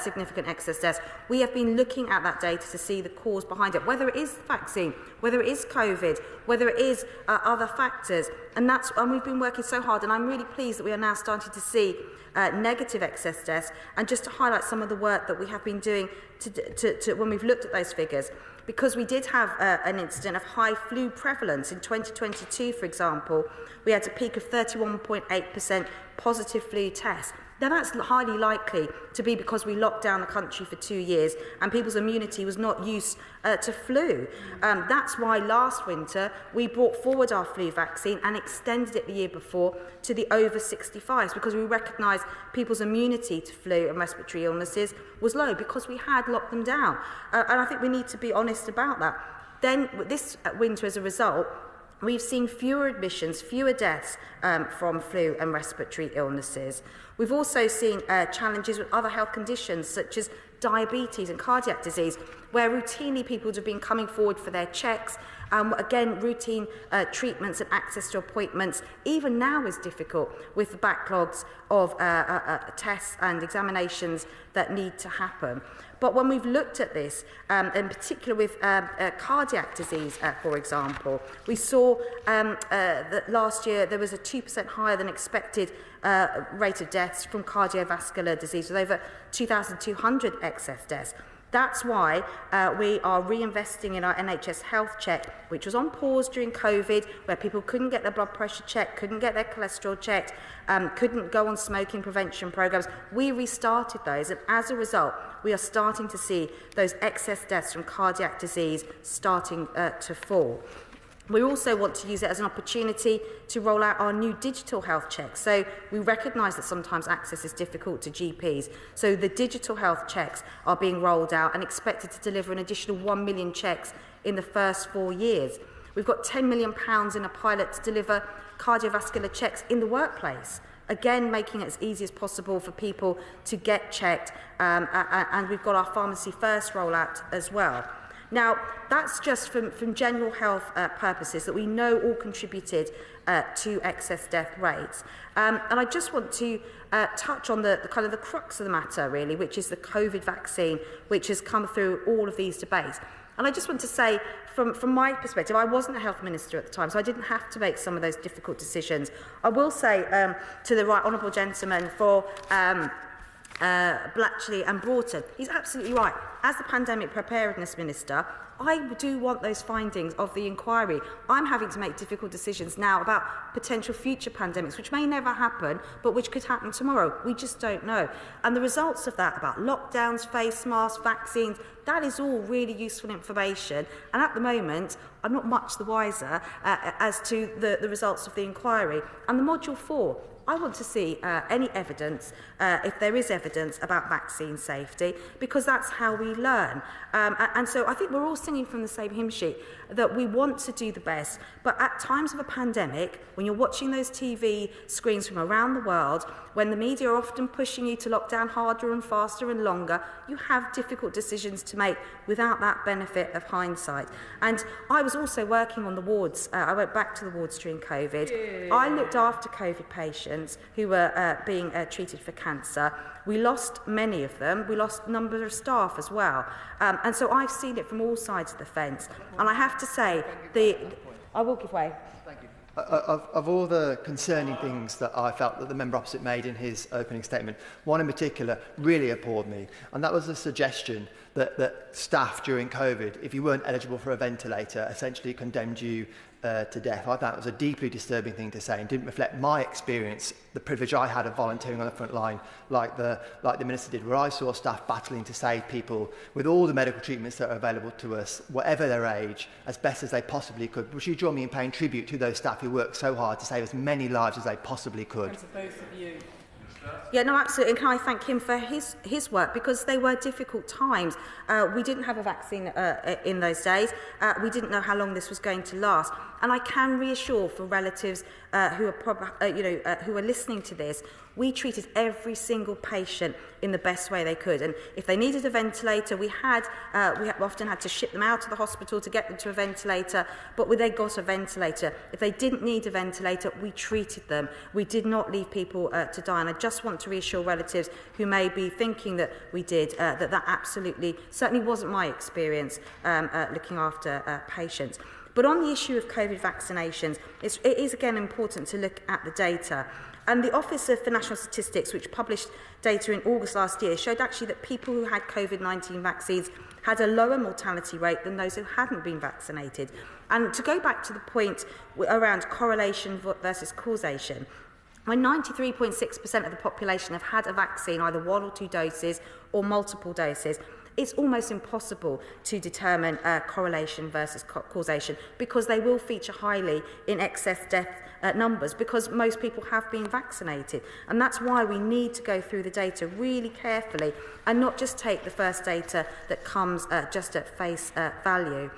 significant excess deaths, we have been looking at that data to see the cause behind it, whether it is the vaccine, whether it is COVID, whether it is other factors. And we've been working so hard, and I'm really pleased that we are now starting to see negative excess deaths. And just to highlight some of the work that we have been doing to when we've looked at those figures, because we did have an incident of high flu prevalence in 2022, for example, we had a peak of 31.8% positive flu tests. Now, that's highly likely to be because we locked down the country for 2 years and people's immunity was not used to flu. That's why last winter we brought forward our flu vaccine and extended it the year before to the over 65s, because we recognised people's immunity to flu and respiratory illnesses was low because we had locked them down. And I think we need to be honest about that. Then this winter, as a result, we've seen fewer admissions, fewer deaths from flu and respiratory illnesses. We've also seen challenges with other health conditions such as diabetes and cardiac disease, where routinely people have been coming forward for their checks. Again, routine treatments and access to appointments, even now, is difficult with the backlogs of tests and examinations that need to happen. But when we've looked at this, in particular with cardiac disease, for example, we saw that last year there was a 2% higher than expected rate of deaths from cardiovascular disease, with over 2,200 excess deaths. That's why we are reinvesting in our NHS health check, which was on pause during COVID, where people couldn't get their blood pressure checked, couldn't get their cholesterol checked, couldn't go on smoking prevention programmes. We restarted those, and as a result, we are starting to see those excess deaths from cardiac disease starting to fall. We also want to use it as an opportunity to roll out our new digital health checks. So we recognise that sometimes access is difficult to GPs. So the digital health checks are being rolled out and expected to deliver an additional 1 million checks in the first 4 years. We've got £10 million in a pilot to deliver cardiovascular checks in the workplace, again making it as easy as possible for people to get checked. And we've got our Pharmacy First rollout as well. Now, that's just from general health purposes that we know all contributed to excess death rates. And I just want to touch on the kind of the crux of the matter, really, which is the COVID vaccine, which has come through all of these debates. And I just want to say, from my perspective, I wasn't a health minister at the time, so I didn't have to make some of those difficult decisions. I will say to the right honourable gentleman for Bletchley and Broughton, he's absolutely right. As the Pandemic Preparedness Minister, I do want those findings of the inquiry. I'm having to make difficult decisions now about potential future pandemics, which may never happen, but which could happen tomorrow. We just don't know. And the results of that about lockdowns, face masks, vaccines, that is all really useful information. And at the moment, I'm not much the wiser as to the results of the inquiry. And the Module 4, I want to see any evidence, if there is evidence, about vaccine safety, because that's how we learn. And so I think we're all singing from the same hymn sheet, that we want to do the best. But at times of a pandemic, when you're watching those TV screens from around the world, when the media are often pushing you to lock down harder and faster and longer, you have difficult decisions to make without that benefit of hindsight. And I was also working on the wards. I went back to the wards during COVID. Yeah. I looked after COVID patients who were being treated for cancer. We lost many of them. We lost a number of staff as well. And so I've seen it from all sides of the fence. And I have to say, I will give way. Thank you. Of all the concerning things that I felt that the member opposite made in his opening statement, one in particular really appalled me, and that was the suggestion that staff during COVID, if you weren't eligible for a ventilator, essentially condemned you to death. I thought it was a deeply disturbing thing to say and didn't reflect my experience, the privilege I had of volunteering on the front line, like the Minister did, where I saw staff battling to save people with all the medical treatments that are available to us, whatever their age, as best as they possibly could. Would you join me in paying tribute to those staff who worked so hard to save as many lives as they possibly could? And to both of you. Yeah, no, absolutely. And can I thank him for his work, because they were difficult times. We didn't have a vaccine in those days. We didn't know how long this was going to last. And I can reassure for relatives who are listening to this, we treated every single patient in the best way they could. And if they needed a ventilator, we often had to ship them out of the hospital to get them to a ventilator, but they got a ventilator. If they didn't need a ventilator, we treated them. We did not leave people to die. And I just want to reassure relatives who may be thinking that we did, that absolutely, certainly wasn't my experience looking after patients. But on the issue of COVID vaccinations, it is again important to look at the data. And the Office for National Statistics, which published data in August last year, showed actually that people who had COVID-19 vaccines had a lower mortality rate than those who hadn't been vaccinated. And to go back to the point around correlation versus causation, when 93.6% of the population have had a vaccine, either 1 or 2 doses or multiple doses, it's almost impossible to determine correlation versus causation, because they will feature highly in excess death numbers, because most people have been vaccinated. And that's why we need to go through the data really carefully and not just take the first data that comes just at face value.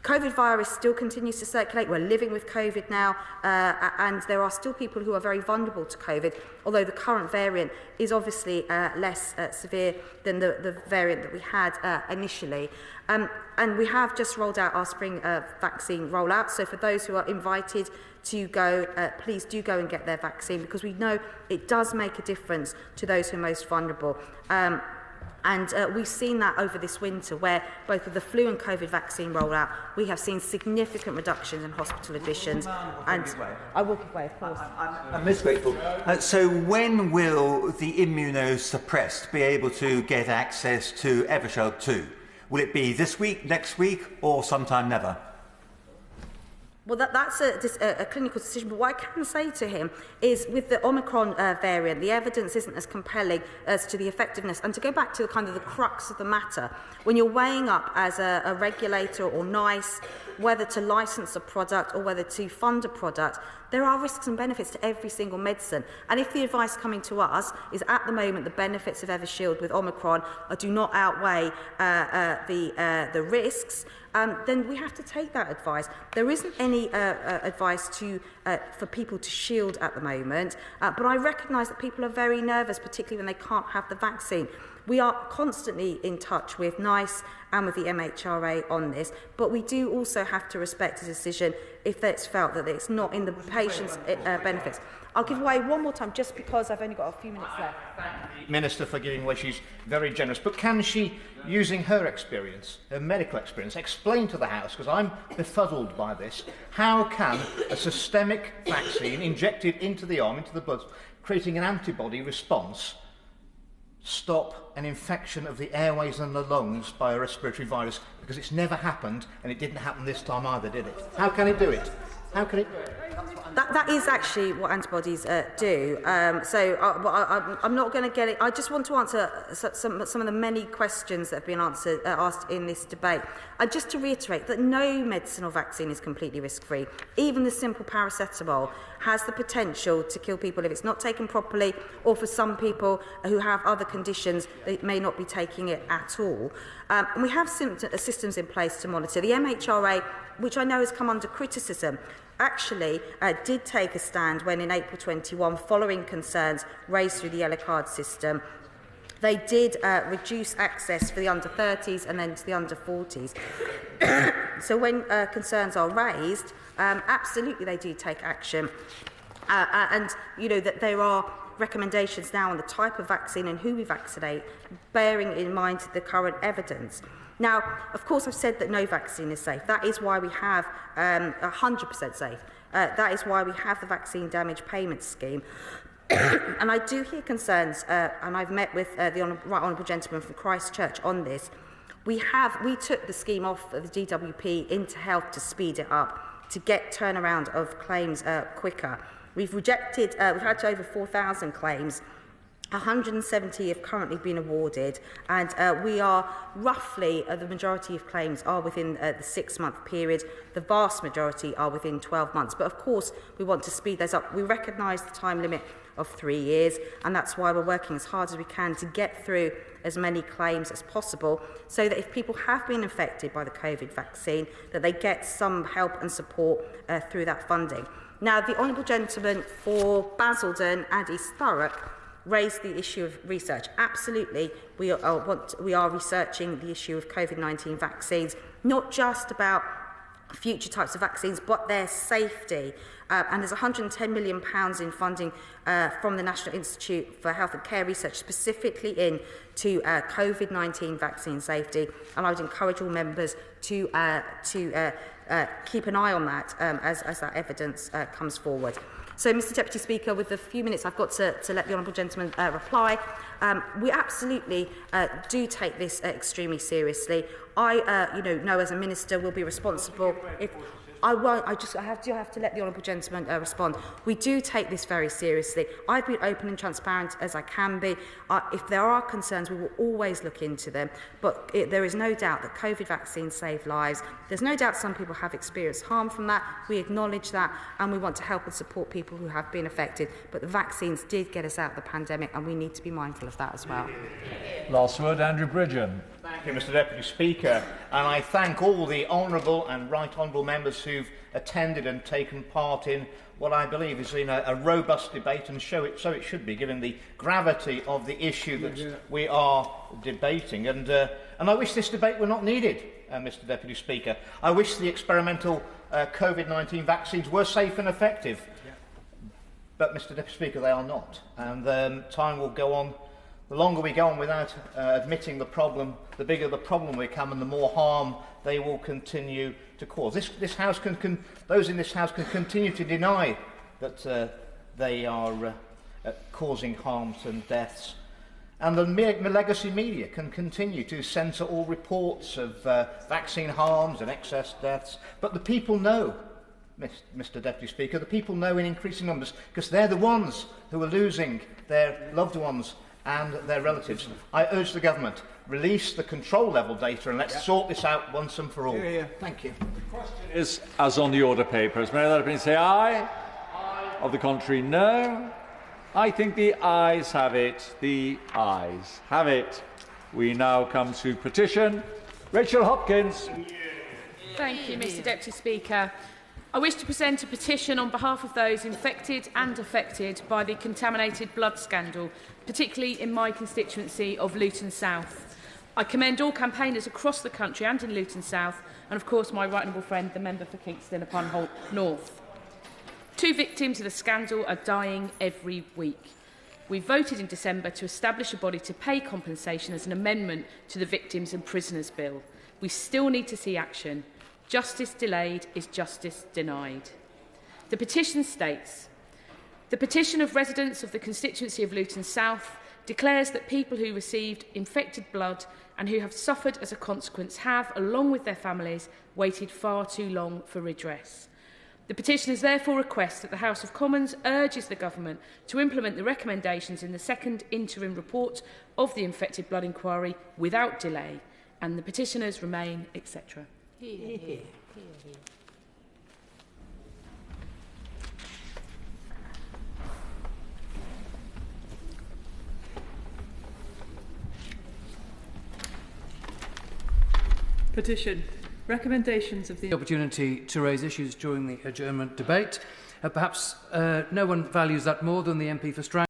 COVID virus still continues to circulate. We're living with COVID now, and there are still people who are very vulnerable to COVID, although the current variant is obviously less severe than the variant that we had initially. And we have just rolled out our spring vaccine rollout, so for those who are invited to go, please do go and get their vaccine, because we know it does make a difference to those who are most vulnerable. And we've seen that over this winter, where both with the flu and COVID vaccine rollout, we have seen significant reductions in hospital admissions. And I will give way, of course. I'm most grateful. So when will the immunosuppressed be able to get access to Evershed 2? Will it be this week, next week, or sometime never? Well, that's a clinical decision, but what I can say to him is, with the Omicron variant, the evidence isn't as compelling as to the effectiveness. And to go back to the kind of the crux of the matter, when you're weighing up as a regulator or NICE whether to license a product or whether to fund a product, there are risks and benefits to every single medicine. And if the advice coming to us is at the moment the benefits of Evershed with Omicron do not outweigh the risks, then we have to take that advice. There isn't any advice for people to shield at the moment, but I recognise that people are very nervous, particularly when they can't have the vaccine. We are constantly in touch with NICE and with the MHRA on this, but we do also have to respect a decision if it's felt that it's not in the patient's benefits. I'll give away one more time, just because I've only got a few minutes left. Thank the Minister for giving away. She's very generous. But can she, using her experience, her medical experience, explain to the House, because I'm befuddled by this, how can a systemic vaccine injected into the arm, into the blood, creating an antibody response, stop an infection of the airways and the lungs by a respiratory virus, because it's never happened, and it didn't happen this time either, did it? How can it do it? How can it do it? That is actually what antibodies do. I'm not going to get it. I just want to answer some of the many questions that have been asked in this debate. Just to reiterate that no medicine or vaccine is completely risk-free. Even the simple paracetamol has the potential to kill people if it's not taken properly, or for some people who have other conditions, they may not be taking it at all. And we have systems in place to monitor. The MHRA, which I know has come under criticism, actually did take a stand when in April 21, following concerns raised through the yellow card system, they did reduce access for the under 30s and then to the under 40s. So when concerns are raised, absolutely they do take action. And you know that there are recommendations now on the type of vaccine and who we vaccinate, bearing in mind the current evidence. Now, of course, I've said that no vaccine is safe. That is why we have 100% safe. That is why we have the vaccine damage payment scheme. And I do hear concerns, and I've met with the Right Honourable Gentleman from Christchurch on this. We took the scheme off of the DWP into health to speed it up, to get turnaround of claims quicker. We've had over 4,000 claims. 170 have currently been awarded, and we are roughly, the majority of claims are within the 6-month period. The vast majority are within 12 months. But of course, we want to speed those up. We recognise the time limit of 3 years, and that's why we're working as hard as we can to get through as many claims as possible, so that if people have been infected by the COVID vaccine, that they get some help and support through that funding. Now, the Honourable Gentleman for Basildon and East Thurrock raised the issue of research. Absolutely, we are researching the issue of COVID-19 vaccines, not just about future types of vaccines, but their safety. And there's £110 million in funding from the National Institute for Health and Care Research, specifically into COVID-19 vaccine safety. And I would encourage all members to keep an eye on that as that evidence comes forward. So, Mr Deputy Speaker, with the few minutes I've got to let the Honourable Gentleman reply, we absolutely do take this extremely seriously. I, know as a Minister will be responsible if... I won't. I have to let the Honourable Gentleman respond. We do take this very seriously. I've been open and transparent as I can be. If there are concerns, we will always look into them. But there is no doubt that COVID vaccines save lives. There's no doubt some people have experienced harm from that. We acknowledge that, and we want to help and support people who have been affected. But the vaccines did get us out of the pandemic, and we need to be mindful of that as well. Last word, Andrew Bridgen. Thank you, Mr Deputy Speaker, and I thank all the honourable and right honourable members who've attended and taken part in what I believe is a robust debate, and so it should be, given the gravity of the issue that we are debating. And I wish this debate were not needed, Mr Deputy Speaker. I wish the experimental COVID-19 vaccines were safe and effective, but, Mr Deputy Speaker, they are not, and time will go on. The longer we go on without admitting the problem, the bigger the problem will become, and the more harm they will continue to cause. This House those in this House can continue to deny that they are causing harms and deaths, and the legacy media can continue to censor all reports of vaccine harms and excess deaths. But the people know, Mr Deputy Speaker, the people know in increasing numbers, because they're the ones who are losing their loved ones and their relatives. I urge the government, release the control level data and let's sort this out once and for all. Thank you. The question is, as on the order papers, may that opinion say aye? Aye. Of the contrary, no. I think the ayes have it. The ayes have it. We now come to petition. Rachel Hopkins. Thank you, Mr Deputy Speaker. I wish to present a petition on behalf of those infected and affected by the contaminated blood scandal, particularly in my constituency of Luton South. I commend all campaigners across the country and in Luton South, and of course my right honourable friend, the member for Kingston upon Holt North. 2 victims of the scandal are dying every week. We voted in December to establish a body to pay compensation as an amendment to the Victims and Prisoners Bill. We still need to see action. Justice delayed is justice denied. The petition states, the petition of residents of the constituency of Luton South declares that people who received infected blood and who have suffered as a consequence have, along with their families, waited far too long for redress. The petitioners therefore request that the House of Commons urges the Government to implement the recommendations in the second interim report of the Infected Blood Inquiry without delay, and the petitioners remain, etc. Hear, hear, hear, hear. Petition. Recommendations of the opportunity to raise issues during the adjournment debate. Perhaps no one values that more than the MP for Stroud.